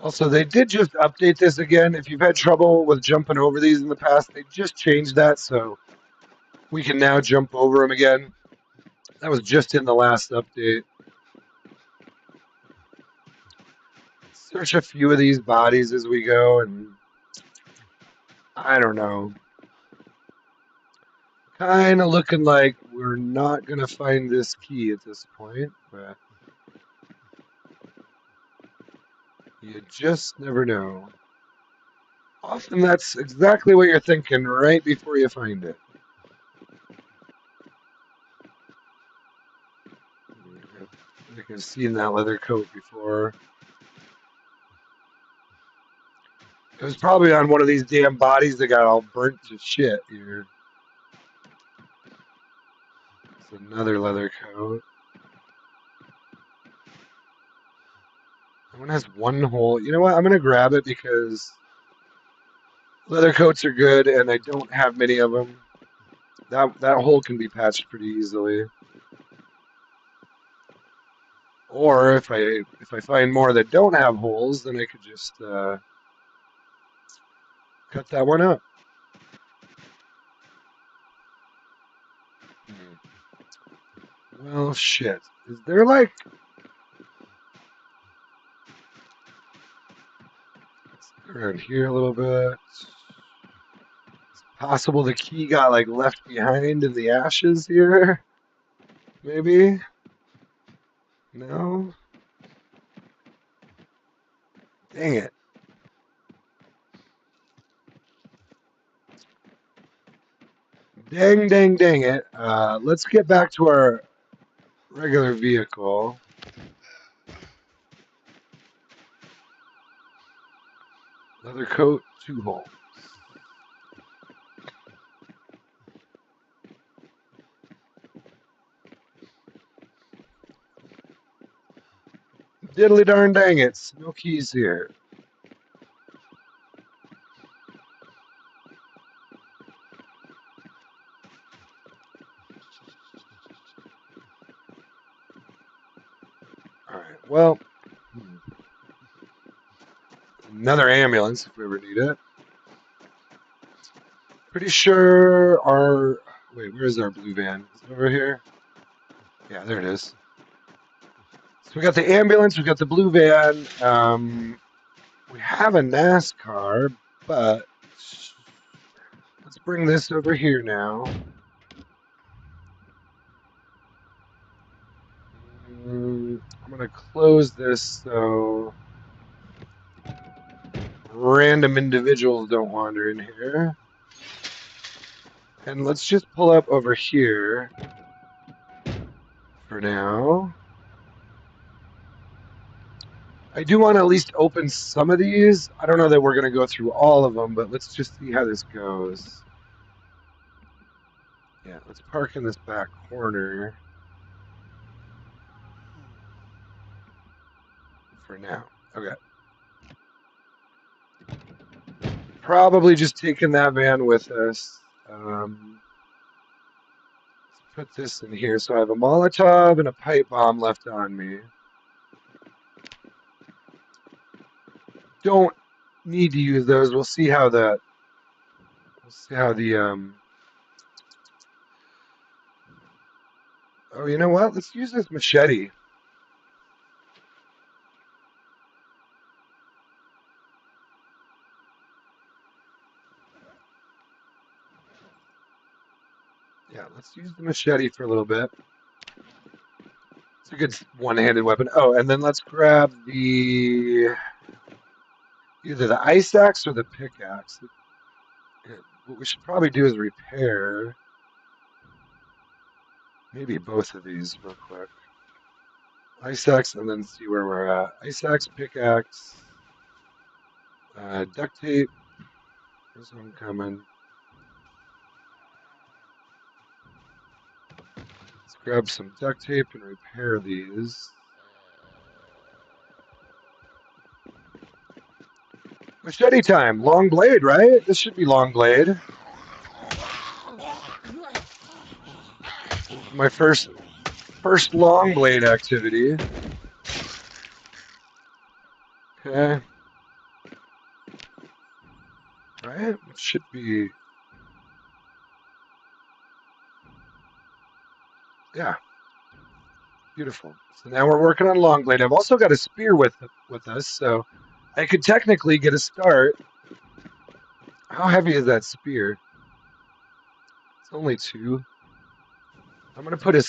Also, they did just update this again. If you've had trouble with jumping over these in the past, they just changed that, so we can now jump over them again. That was just in the last update. Search a few of these bodies as we go, and I don't know. Kind of looking like we're not going to find this key at this point, but you just never know. Often that's exactly what you're thinking right before you find it. I think I've seen that leather coat before. It was probably on one of these damn bodies that got all burnt to shit here. It's another leather coat. That one has one hole. You know what? I'm going to grab it because leather coats are good and I don't have many of them. That hole can be patched pretty easily. Or if I find more that don't have holes, then I could just cut that one up. Well, shit. Is there like... Let's look around here a little bit. It's possible the key got like left behind in the ashes here. Maybe? No? Dang it. Dang it. Let's get back to our regular vehicle. Leather coat, 2 holes. Diddly darn dang it, no keys here. Alright, well, another ambulance if we ever need it. Pretty sure our... Wait, where's our blue van? Is it over here? Yeah, there it is. So we got the ambulance, we got the blue van. We have a NASCAR, but let's bring this over here now. I'm going to close this so random individuals don't wander in here. And let's just pull up over here for now. I do want to at least open some of these. I don't know that we're going to go through all of them, but let's just see how this goes. Yeah, let's park in this back corner for now. Okay. Probably just taking that van with us. Let's put this in here. So I have a Molotov and a pipe bomb left on me. Don't need to use those. We'll see how the oh, you know what? Let's use this machete. Yeah, let's use the machete for a little bit. It's a good one-handed weapon. Oh, and then let's grab either the ice axe or the pickaxe. What we should probably do is repair maybe both of these real quick. Ice axe, and then see where we're at. Ice axe, pickaxe, duct tape. There's one coming. Let's grab some duct tape and repair these. Machete time. Long blade, right? This should be long blade. My first long blade activity. Okay. Right? It should be. Yeah. Beautiful. So now we're working on long blade. I've also got a spear with us, so I could technically get a start. How heavy is that spear? It's only 2. I'm gonna put a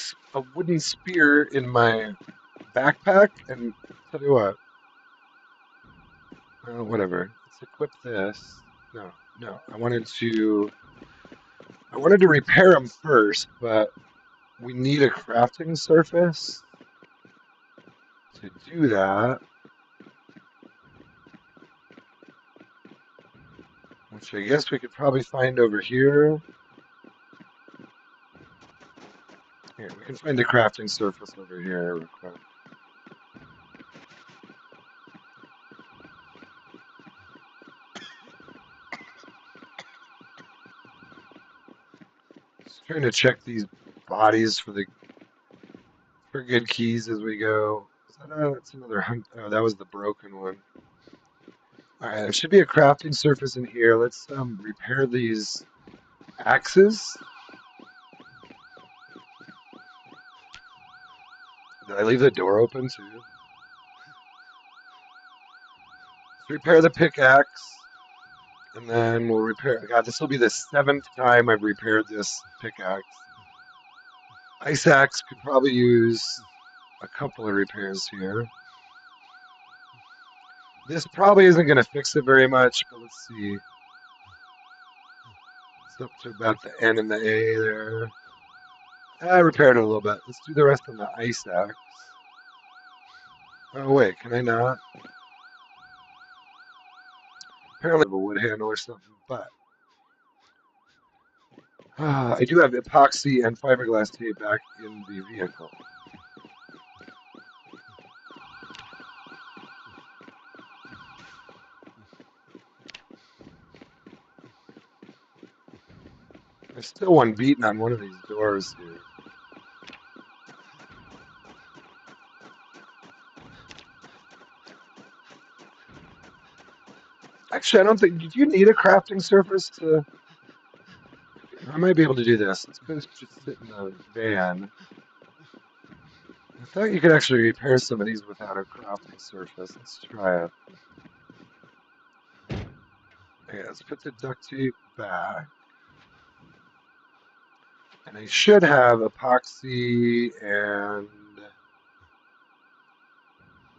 wooden spear in my backpack, and tell you what. Whatever. Let's equip this. No. I wanted to repair them first, but we need a crafting surface to do that. Which I guess we could probably find over here. Here, we can find the crafting surface over here real quick. Just trying to check these bodies for good keys as we go. That's another hunt. Oh, that was the broken one. All right, there should be a crafting surface in here. Let's repair these axes. Did I leave the door open too? Let's repair the pickaxe, and then we'll repair. God, this will be the 7th time I've repaired this pickaxe. Ice axe could probably use a couple of repairs here. This probably isn't going to fix it very much, but let's see. It's up to about the N and the A there. I repaired it a little bit. Let's do the rest on the ice axe. Oh, wait, can I not? Apparently, a wood handle or something, but I do have epoxy and fiberglass tape back in the vehicle. There's still one beating on one of these doors here. Actually, I don't think. Did you need a crafting surface to? I might be able to do this. Let's go just sit in the van. I thought you could actually repair some of these without a crafting surface. Let's try it. Okay, let's put the duct tape back. And I should have epoxy and...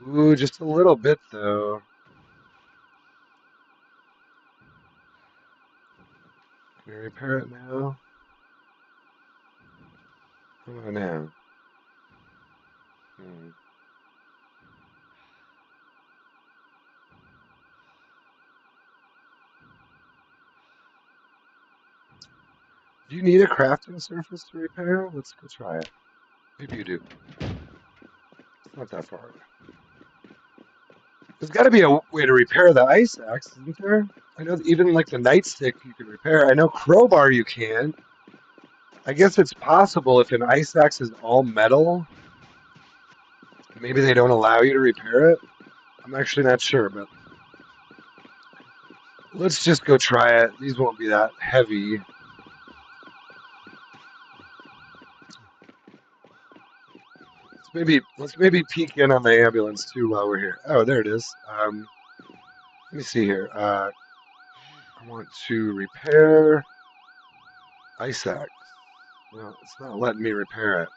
Ooh, just a little bit though. Can I repair it now? Come on now. Hmm. Do you need a crafting surface to repair? Let's go try it. Maybe you do. It's not that far away. There's got to be a way to repair the ice axe, isn't there? I know even like the nightstick you can repair. I know crowbar you can. I guess it's possible if an ice axe is all metal. Maybe they don't allow you to repair it. I'm actually not sure, but let's just go try it. These won't be that heavy. Let's maybe peek in on the ambulance too while we're here. Oh, there it is. Let me see here. I want to repair ice axe. No, it's not letting me repair it.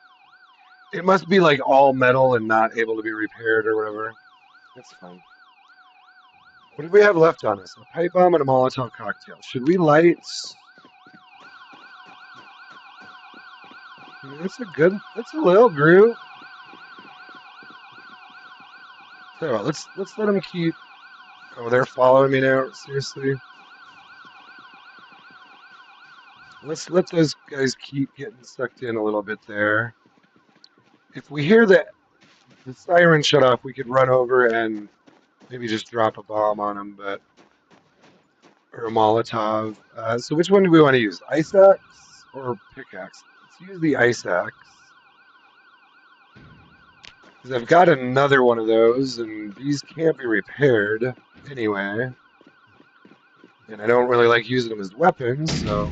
It must be like all metal and not able to be repaired or whatever. That's fine. What do we have left on us? A pipe bomb and a Molotov cocktail. Should we light? That's a good. That's a little group. So let's let them keep. Oh, they're following me now. Seriously. Let's let those guys keep getting sucked in a little bit there. If we hear the siren shut off, we could run over and maybe just drop a bomb on them, but or a Molotov. So which one do we want to use? Ice axe or pickaxe? Let's use the ice axe. Because I've got another one of those, and these can't be repaired anyway. And I don't really like using them as weapons, so.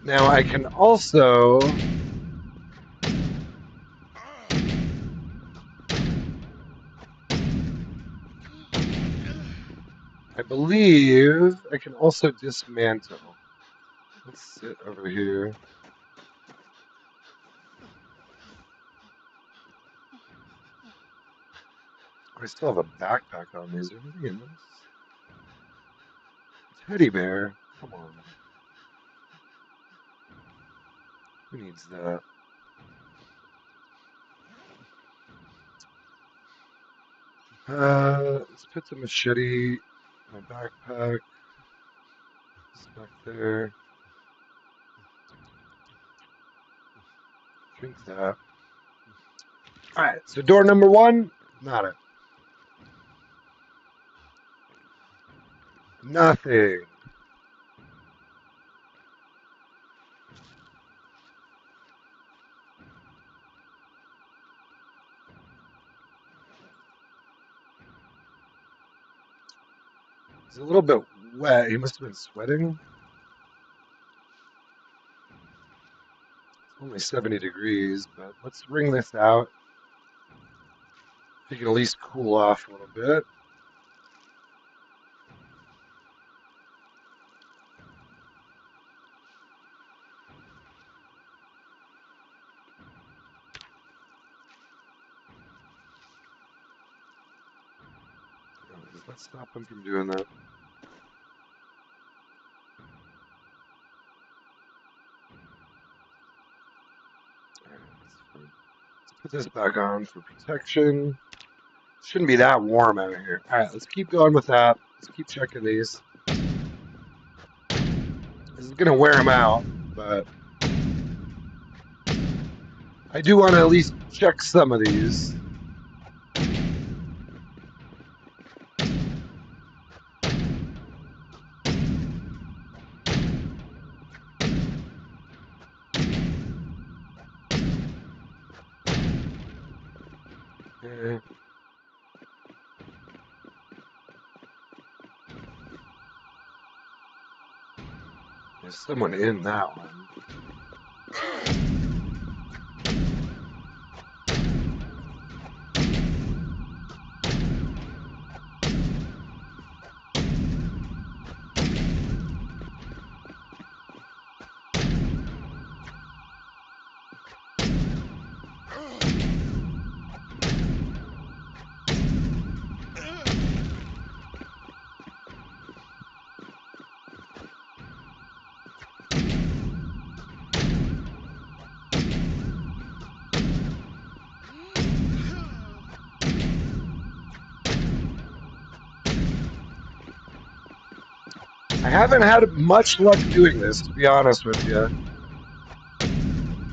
Now I can also. I believe I can also dismantle. Let's sit over here. I still have a backpack on me. Is there anything in this? Teddy bear? Come on. Who needs that? Let's put the machete, my backpack, it's back there. Drink that. Alright, so door number one, not it. Nothing. It's a little bit wet. He must have been sweating. It's only 70 degrees, but let's wring this out. He can at least cool off a little bit. Let's stop him from doing that. Alright, let's put this back on for protection. Shouldn't be that warm out here. All right, let's keep going with that. Let's keep checking these. This is gonna wear them out, but I do want to at least check some of these. Okay. There's someone in that one. I haven't had much luck doing this, to be honest with you.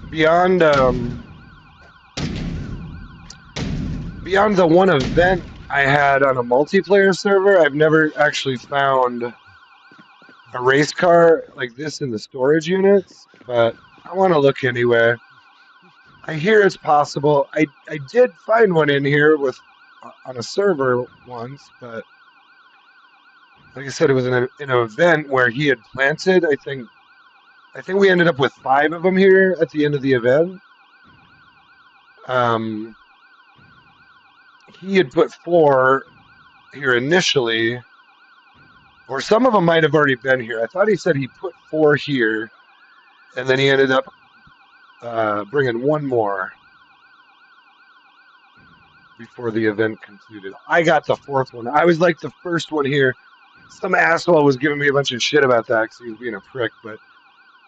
Beyond beyond the one event I had on a multiplayer server, I've never actually found a race car like this in the storage units. But I want to look anyway. I hear it's possible. I did find one in here with on a server once, but like I said, it was in an event where he had planted. I think we ended up with 5 of them here at the end of the event. He had put 4 here initially, or some of them might have already been here. I thought he said he put 4 here, and then he ended up bringing 1 more before the event concluded. I got the 4th one. I was like the first one here. Some asshole was giving me a bunch of shit about that because he was being a prick, but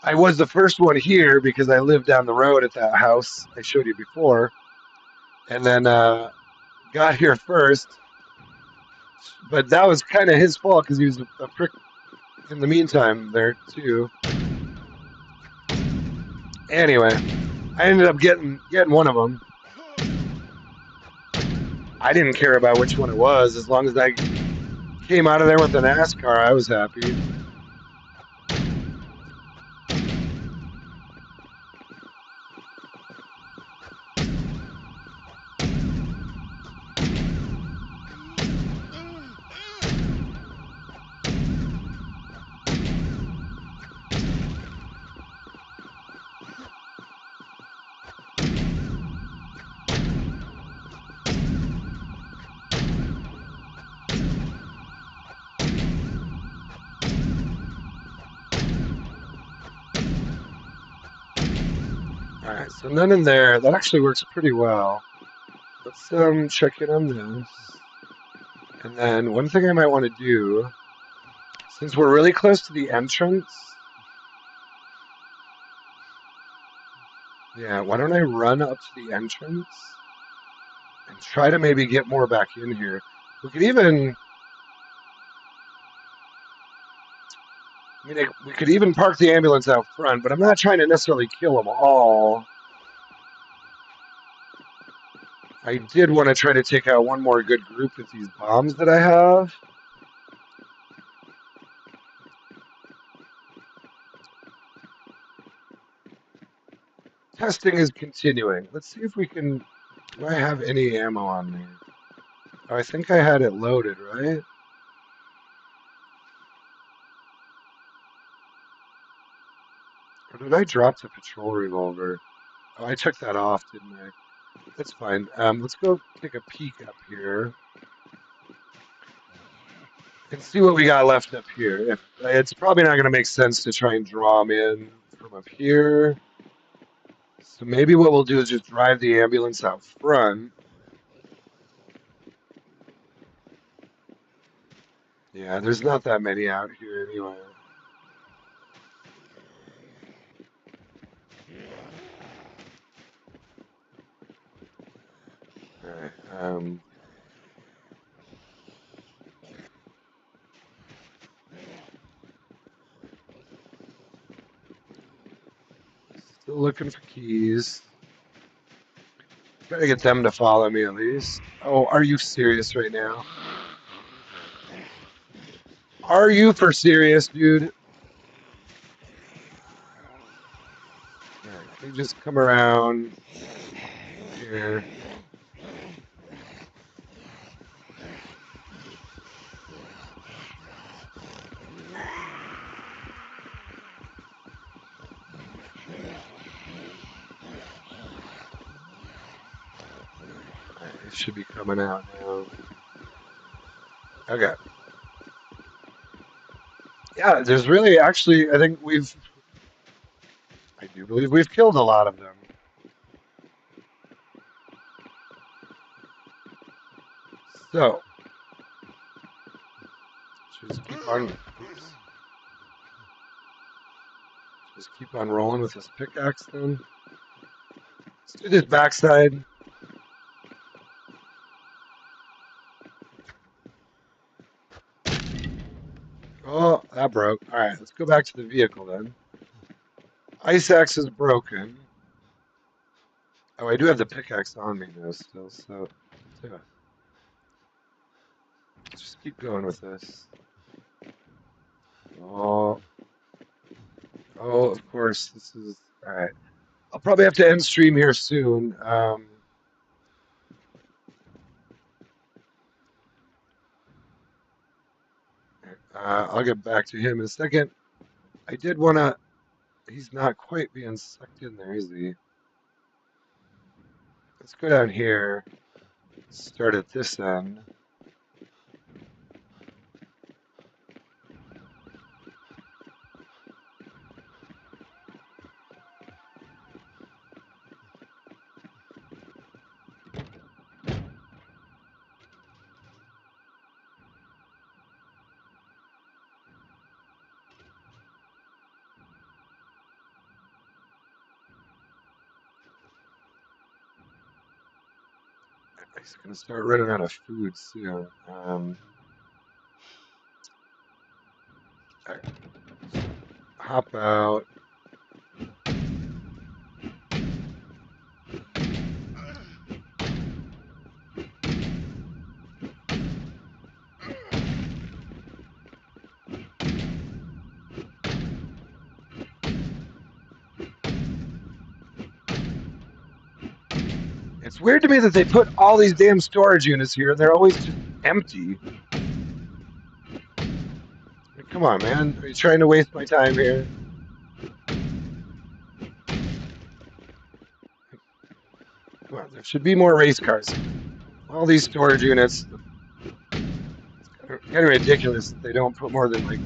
I was the first one here because I lived down the road at that house I showed you before, and then got here first. But that was kind of his fault because he was a prick in the meantime there too. Anyway, I ended up getting one of them. I didn't care about which one it was as long as I came out of there with a NASCAR. I was happy. All right, so none in there. That actually works pretty well. Let's check in on this. And then one thing I might want to do, since we're really close to the entrance, yeah, why don't I run up to the entrance and try to maybe get more back in here? We could even, we could even park the ambulance out front, but I'm not trying to necessarily kill them all. I did want to try to take out one more good group with these bombs that I have. Testing is continuing. Let's see if we can. Do I have any ammo on me? Oh, I think I had it loaded, right? Or did I drop the patrol revolver? Oh, I took that off, didn't I? That's fine. Let's go take a peek up here and see what we got left up here. If it's probably not going to make sense to try and draw them in from up here. So maybe what we'll do is just drive the ambulance out front. Yeah, there's not that many out here anyway. All right. Still looking for keys. Gotta get them to follow me at least. Oh, are you serious right now? Are you for serious, dude? Alright, can you just come around here? Alright, it should be coming out now. Okay. Yeah, there's really actually, I do believe we've killed a lot of them. So, just keep on, oops, just keep on rolling with this pickaxe then. Let's do this backside. Oh, that broke. All right, let's go back to the vehicle then. Ice axe is broken. Oh, I do have the pickaxe on me though still, so yeah. Let's just keep going with this. Oh, oh, of course, this is all right. I'll probably have to end stream here soon. I'll get back to him in a second. I did want to. He's not quite being sucked in there, is he? Let's go down here. Start at this end. He's gonna start running out of food soon. All right. Hop out. It's weird to me that they put all these damn storage units here and they're always just empty. Come on, man. Are you trying to waste my time here? Come on, there should be more race cars. All these storage units. It's kind of ridiculous that they don't put more than like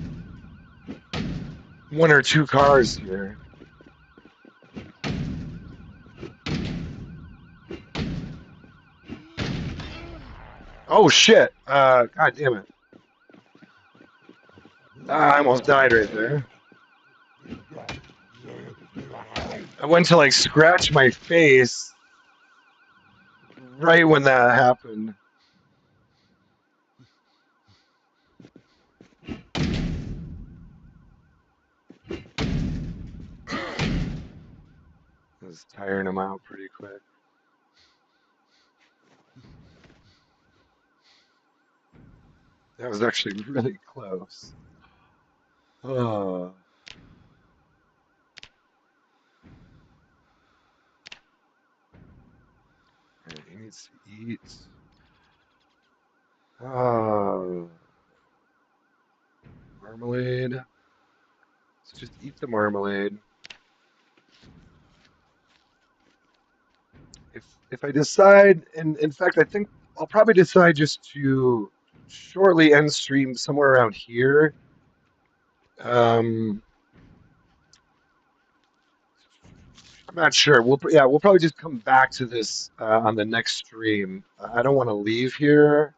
one or two cars here. Oh shit! God damn it! I almost died right there. I went to like scratch my face right when that happened. I was tiring him out pretty quick. That was actually really close. Oh. Right, he needs to eat. Oh. Marmalade. Let's just eat the marmalade. If I decide, and in fact, I think I'll probably decide just to shortly end stream somewhere around here. I'm not sure. We'll probably just come back to this on the next stream. I don't want to leave here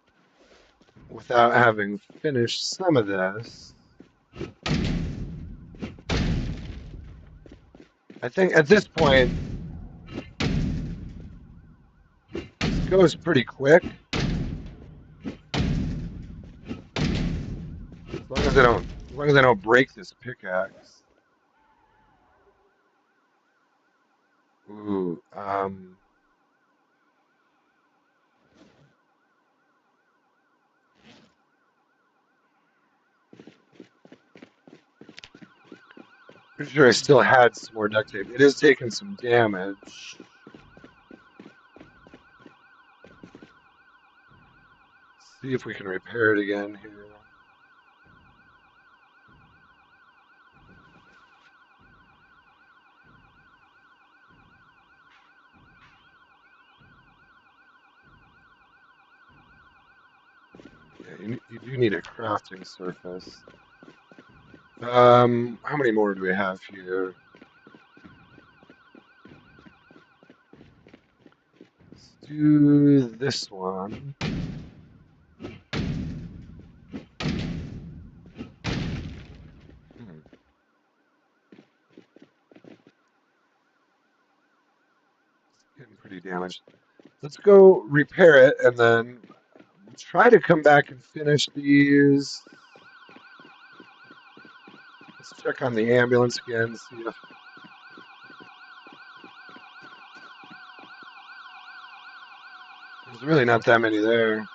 without having finished some of this. I think at this point, this goes pretty quick. As long as I don't break this pickaxe. Ooh, pretty sure I still had some more duct tape. It is taking some damage. See if we can repair it again here. Yeah, you do need a crafting surface. How many more do we have here? Let's do this one. Hmm, getting pretty damaged. Let's go repair it and then we'll try to come back and finish these. Let's check on the ambulance again, see if there's really not that many there.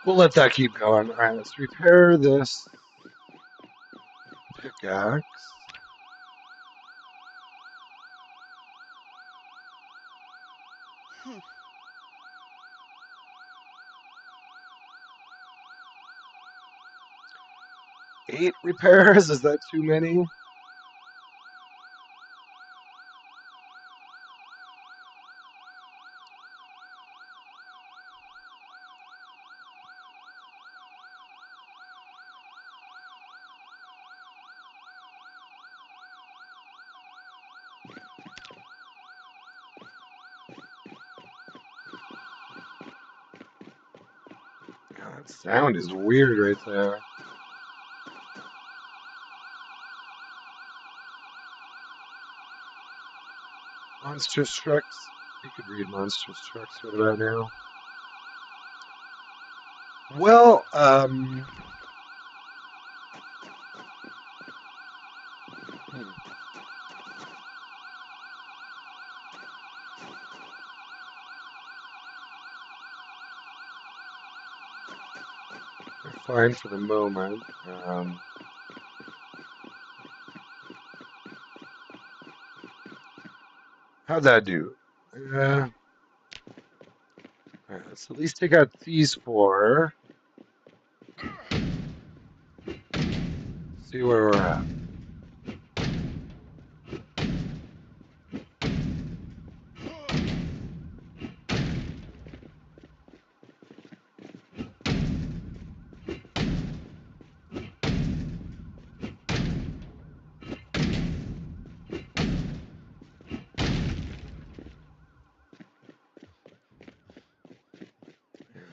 We'll let that keep going. All right, let's repair this pickaxe. Hmm. 8 repairs? Is that too many? God, that sound is weird right there. Monstrous trucks. You could read monstrous trucks right about now. Well, hmm, they're fine for the moment. How'd that do? Uh, all right, let's at least take out these 4. See where we're at.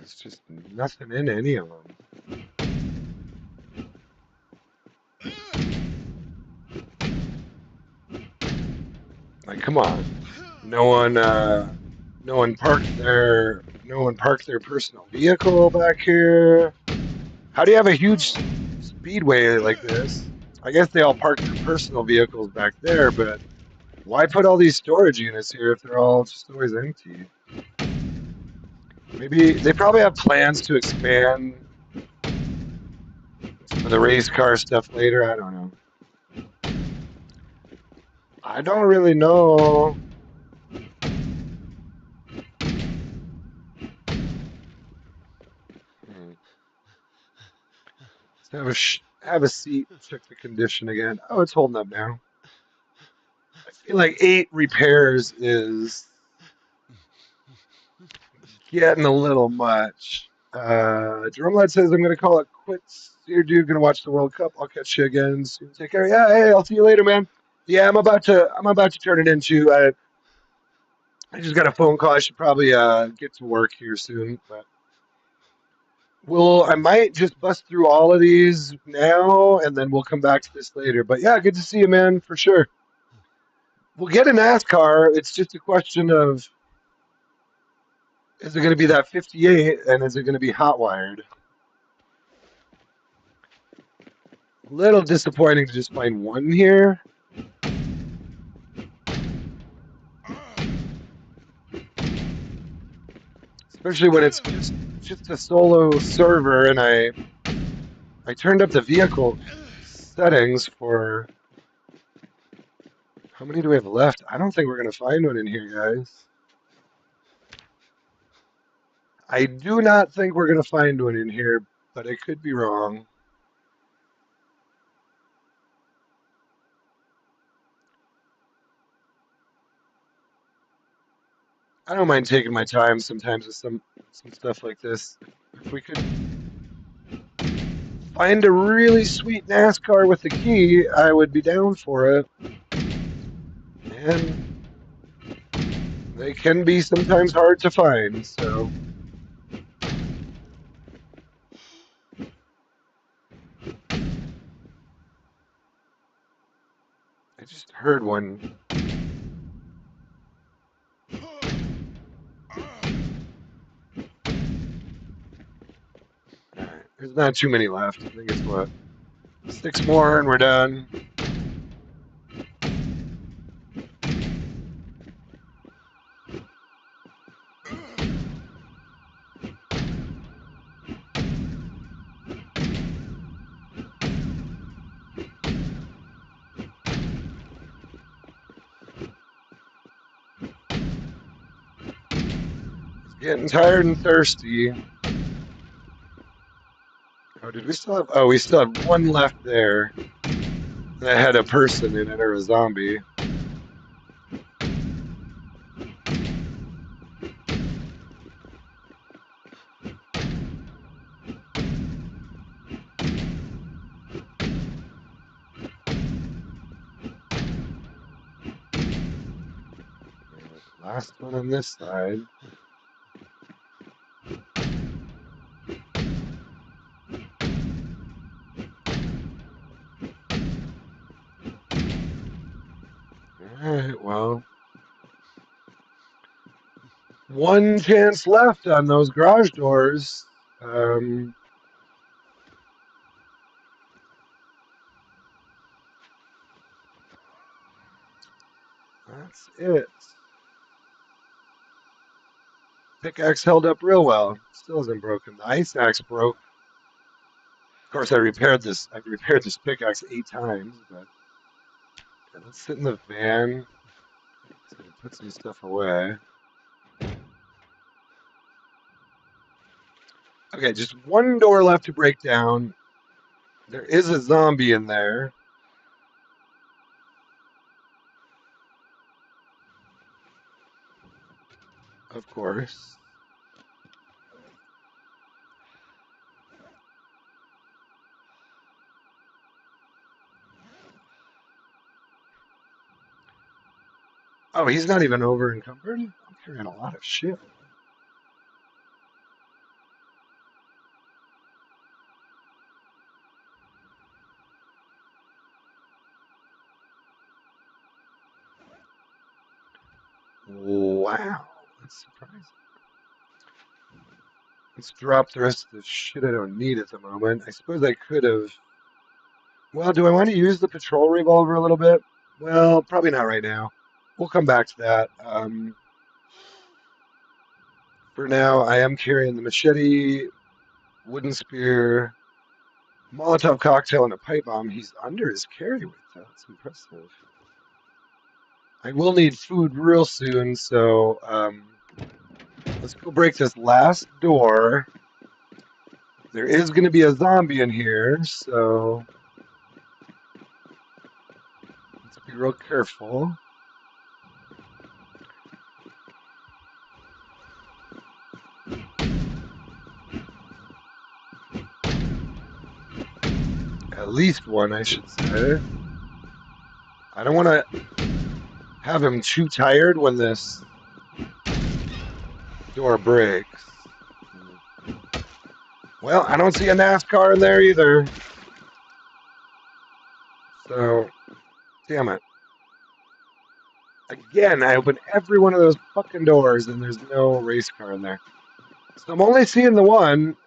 There's just nothing in any of them. Like, come on. No one, no one parked their personal vehicle back here. How do you have a huge speedway like this? I guess they all park their personal vehicles back there, but why put all these storage units here if they're all just always empty? Maybe they probably have plans to expand some of the race car stuff later. I don't know. I don't really know. Hmm. Let's have a seat. Check the condition again. Oh, it's holding up now. I feel like 8 repairs is getting a little much. Drumlight says I'm gonna call it quits. Here, dude, gonna watch the World Cup. I'll catch you again soon. Take care. Yeah, hey, I'll see you later, man. Yeah, I'm about to turn it into. I just got a phone call. I should probably get to work here soon. But I might just bust through all of these now, and then we'll come back to this later. But yeah, good to see you, man, for sure. We'll get a NASCAR. It's just a question of is it going to be that 58, and is it going to be hot wired? Little disappointing to just find one here. Especially when it's just a solo server and I turned up the vehicle settings for how many do we have left? I don't think we're gonna find one in here, guys. I do not think we're gonna find one in here, but I could be wrong. I don't mind taking my time sometimes with some stuff like this. If we could find a really sweet NASCAR with the key, I would be down for it. And they can be sometimes hard to find, so. I just heard one. Alright, there's not too many left. I think it's what? 6 more and we're done. Getting tired and thirsty. Oh, did we still have? Oh, we still have one left there that had a person in it or a zombie. Last one on this side. Alright, well. One chance left on those garage doors. That's it. Pickaxe held up real well. Still isn't broken. The ice axe broke. Of course, I repaired this. I've repaired this pickaxe 8 times, but okay, let's sit in the van. Just gonna put some stuff away. Okay, just one door left to break down. There is a zombie in there. Of course. Oh, he's not even over encumbered? I'm carrying a lot of shit. Wow. That's surprising. Let's drop the rest of the shit I don't need at the moment. I suppose I could have. Well, do I want to use the patrol revolver a little bit? Well, probably not right now. We'll come back to that. For now, I am carrying the machete, wooden spear, Molotov cocktail, and a pipe bomb. He's under his carry weight, though. That's impressive. I will need food real soon, so let's go break this last door. There is going to be a zombie in here, so let's be real careful. At least one, I should say. I don't want to have him too tired when this door breaks. Well, I don't see a NASCAR in there either. So, damn it. Again, I open every one of those fucking doors and there's no race car in there. So I'm only seeing the one.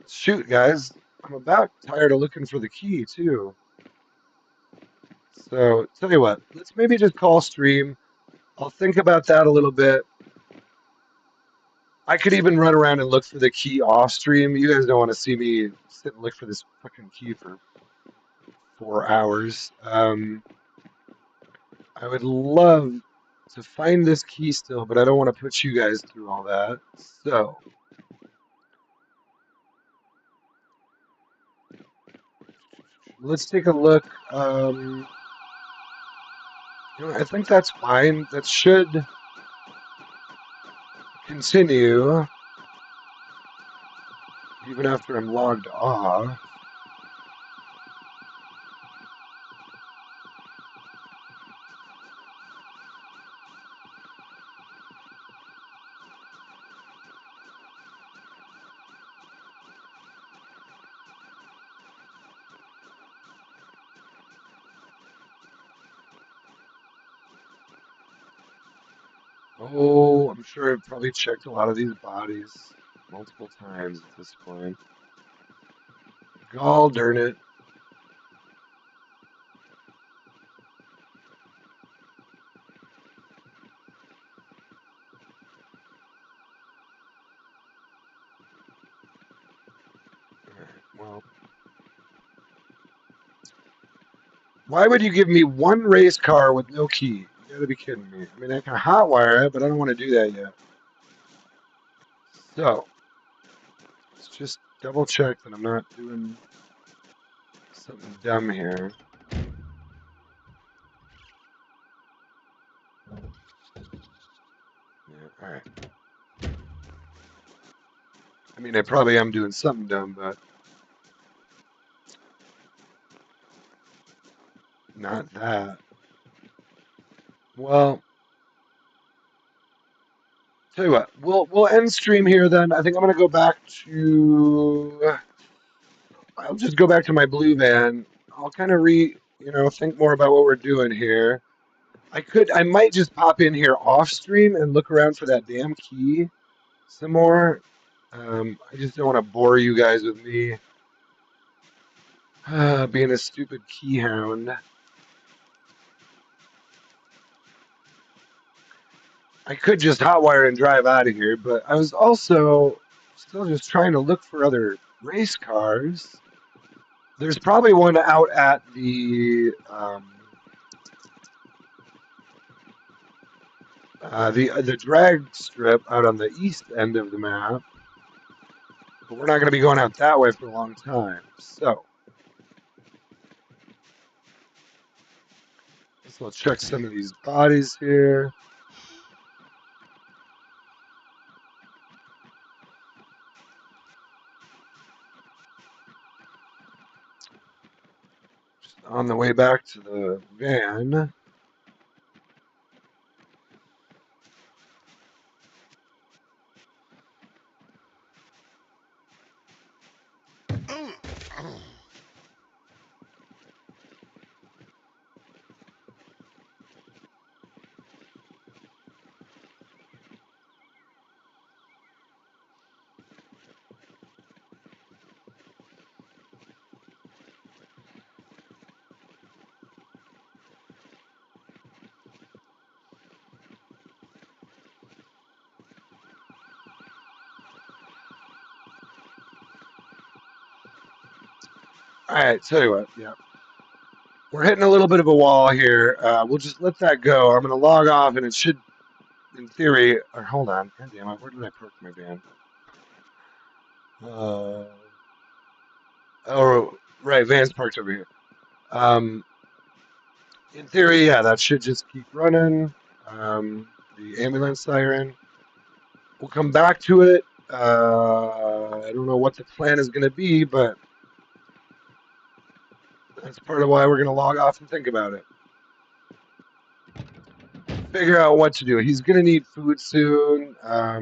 Shoot, guys. I'm about tired of looking for the key too. So tell you what, let's maybe just call stream. I'll think about that a little bit. I could even run around and look for the key off stream. You guys don't want to see me sit and look for this fucking key for 4 hours. I would love to find this key still, but I don't want to put you guys through all that. So let's take a look. I think that's fine. That should continue even after I'm logged off. Oh, I'm sure I've probably checked a lot of these bodies multiple times at this point. Gall darn it. Well, why would you give me one race car with no key? You gotta be kidding me. I mean, I can hotwire it, but I don't want to do that yet. So, let's just double check that I'm not doing something dumb here. Yeah, alright. I mean, I probably am doing something dumb, but not that. Well, tell you what, we'll end stream here then. I think I'm gonna go back to. I'll just go back to my blue van. I'll kind of think more about what we're doing here. I might just pop in here off stream and look around for that damn key some more. I just don't want to bore you guys with me being a stupid key hound. I could just hotwire and drive out of here, but I was also still just trying to look for other race cars. There's probably one out at the drag strip out on the east end of the map, but we're not going to be going out that way for a long time. So let's check some of these bodies here. Just on the way back to the van. All right, tell you what, yeah. We're hitting a little bit of a wall here. We'll just let that go. I'm going to log off, and it should, in theory, or hold on. God damn it, where did I park my van? Oh, right, van's parked over here. In theory, yeah, that should just keep running. The ambulance siren. We'll come back to it. I don't know what the plan is going to be, but that's part of why we're going to log off and think about it. Figure out what to do. He's going to need food soon. I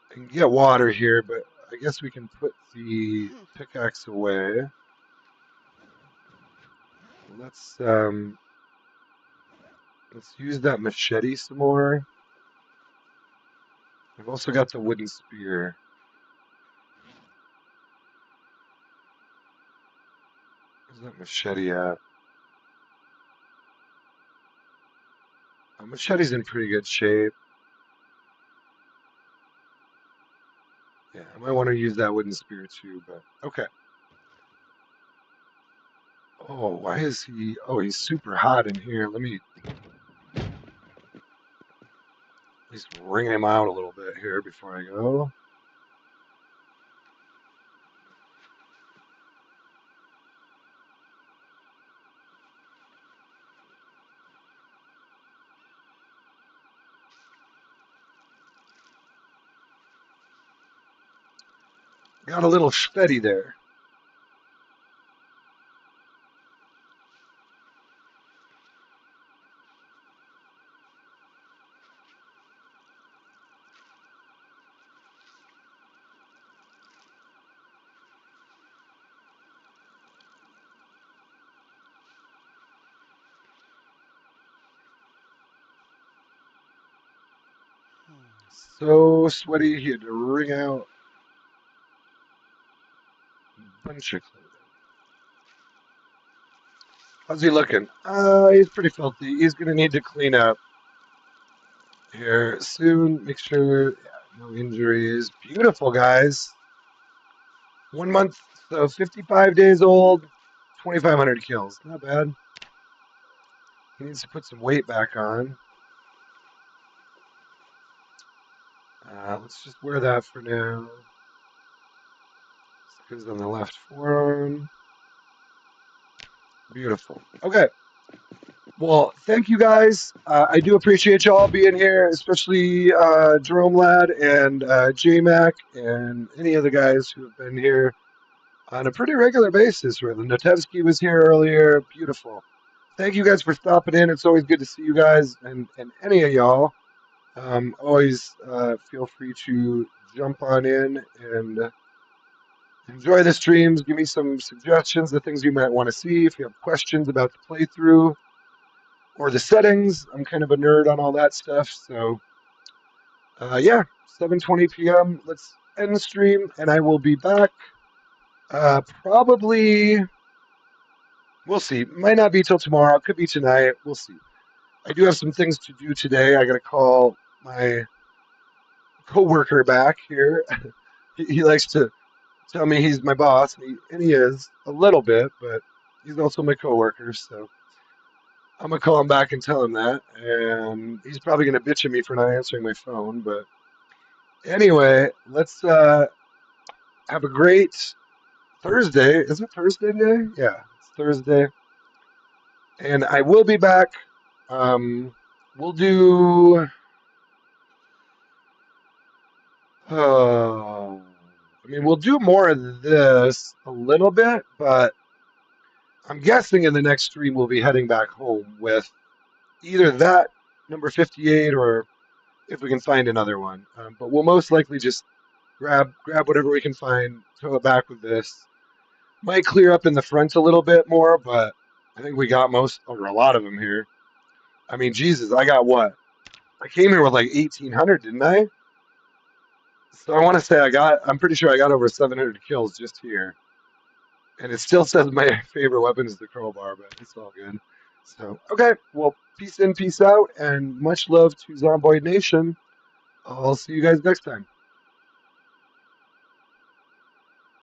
can get water here, but I guess we can put the pickaxe away. Let's use that machete some more. I've also got the wooden spear. Where's that machete at? Machete's in pretty good shape. Yeah, I might want to use that wooden spear too, but okay. Oh, why is he? Oh, he's super hot in here. Let me at least wring him out a little bit here before I go. Got a little steady there. So sweaty, he had to wring out a bunch of clothing. How's he looking? He's pretty filthy. He's gonna need to clean up here soon. Make sure, yeah, no injuries. Beautiful, guys. 1 month, so 55 days old, 2,500 kills. Not bad. He needs to put some weight back on. Let's just wear that for now. Screws on the left forearm. Beautiful. Okay. Well, thank you guys. I do appreciate y'all being here, especially Jerome Lad and J-Mac and any of the guys who have been here on a pretty regular basis. Where the Notevsky was here earlier. Beautiful. Thank you guys for stopping in. It's always good to see you guys and any of y'all. Always feel free to jump on in and enjoy the streams. Give me some suggestions, the things you might want to see. If you have questions about the playthrough or the settings, I'm kind of a nerd on all that stuff. So, yeah, 7:20 p.m. Let's end the stream, and I will be back. Probably, we'll see. Might not be till tomorrow. Could be tonight. We'll see. I do have some things to do today. I got to call my coworker back here. He likes to tell me he's my boss, and he is a little bit, but he's also my coworker. So I'm gonna call him back and tell him that, and he's probably gonna bitch at me for not answering my phone. But anyway, let's have a great Thursday. Is it Thursday today? Yeah, it's Thursday, and I will be back. We'll do. I mean, we'll do more of this a little bit, but I'm guessing in the next stream we'll be heading back home with either that number 58 or if we can find another one. But we'll most likely just grab whatever we can find, tow it back with this. Might clear up in the front a little bit more, but I think we got most or a lot of them here. I mean, Jesus, I got what? I came here with like 1,800, didn't I? So I want to say I'm pretty sure I got over 700 kills just here. And it still says my favorite weapon is the crowbar, but it's all good. So, okay, well, peace in, peace out, and much love to Zomboid Nation. I'll see you guys next time.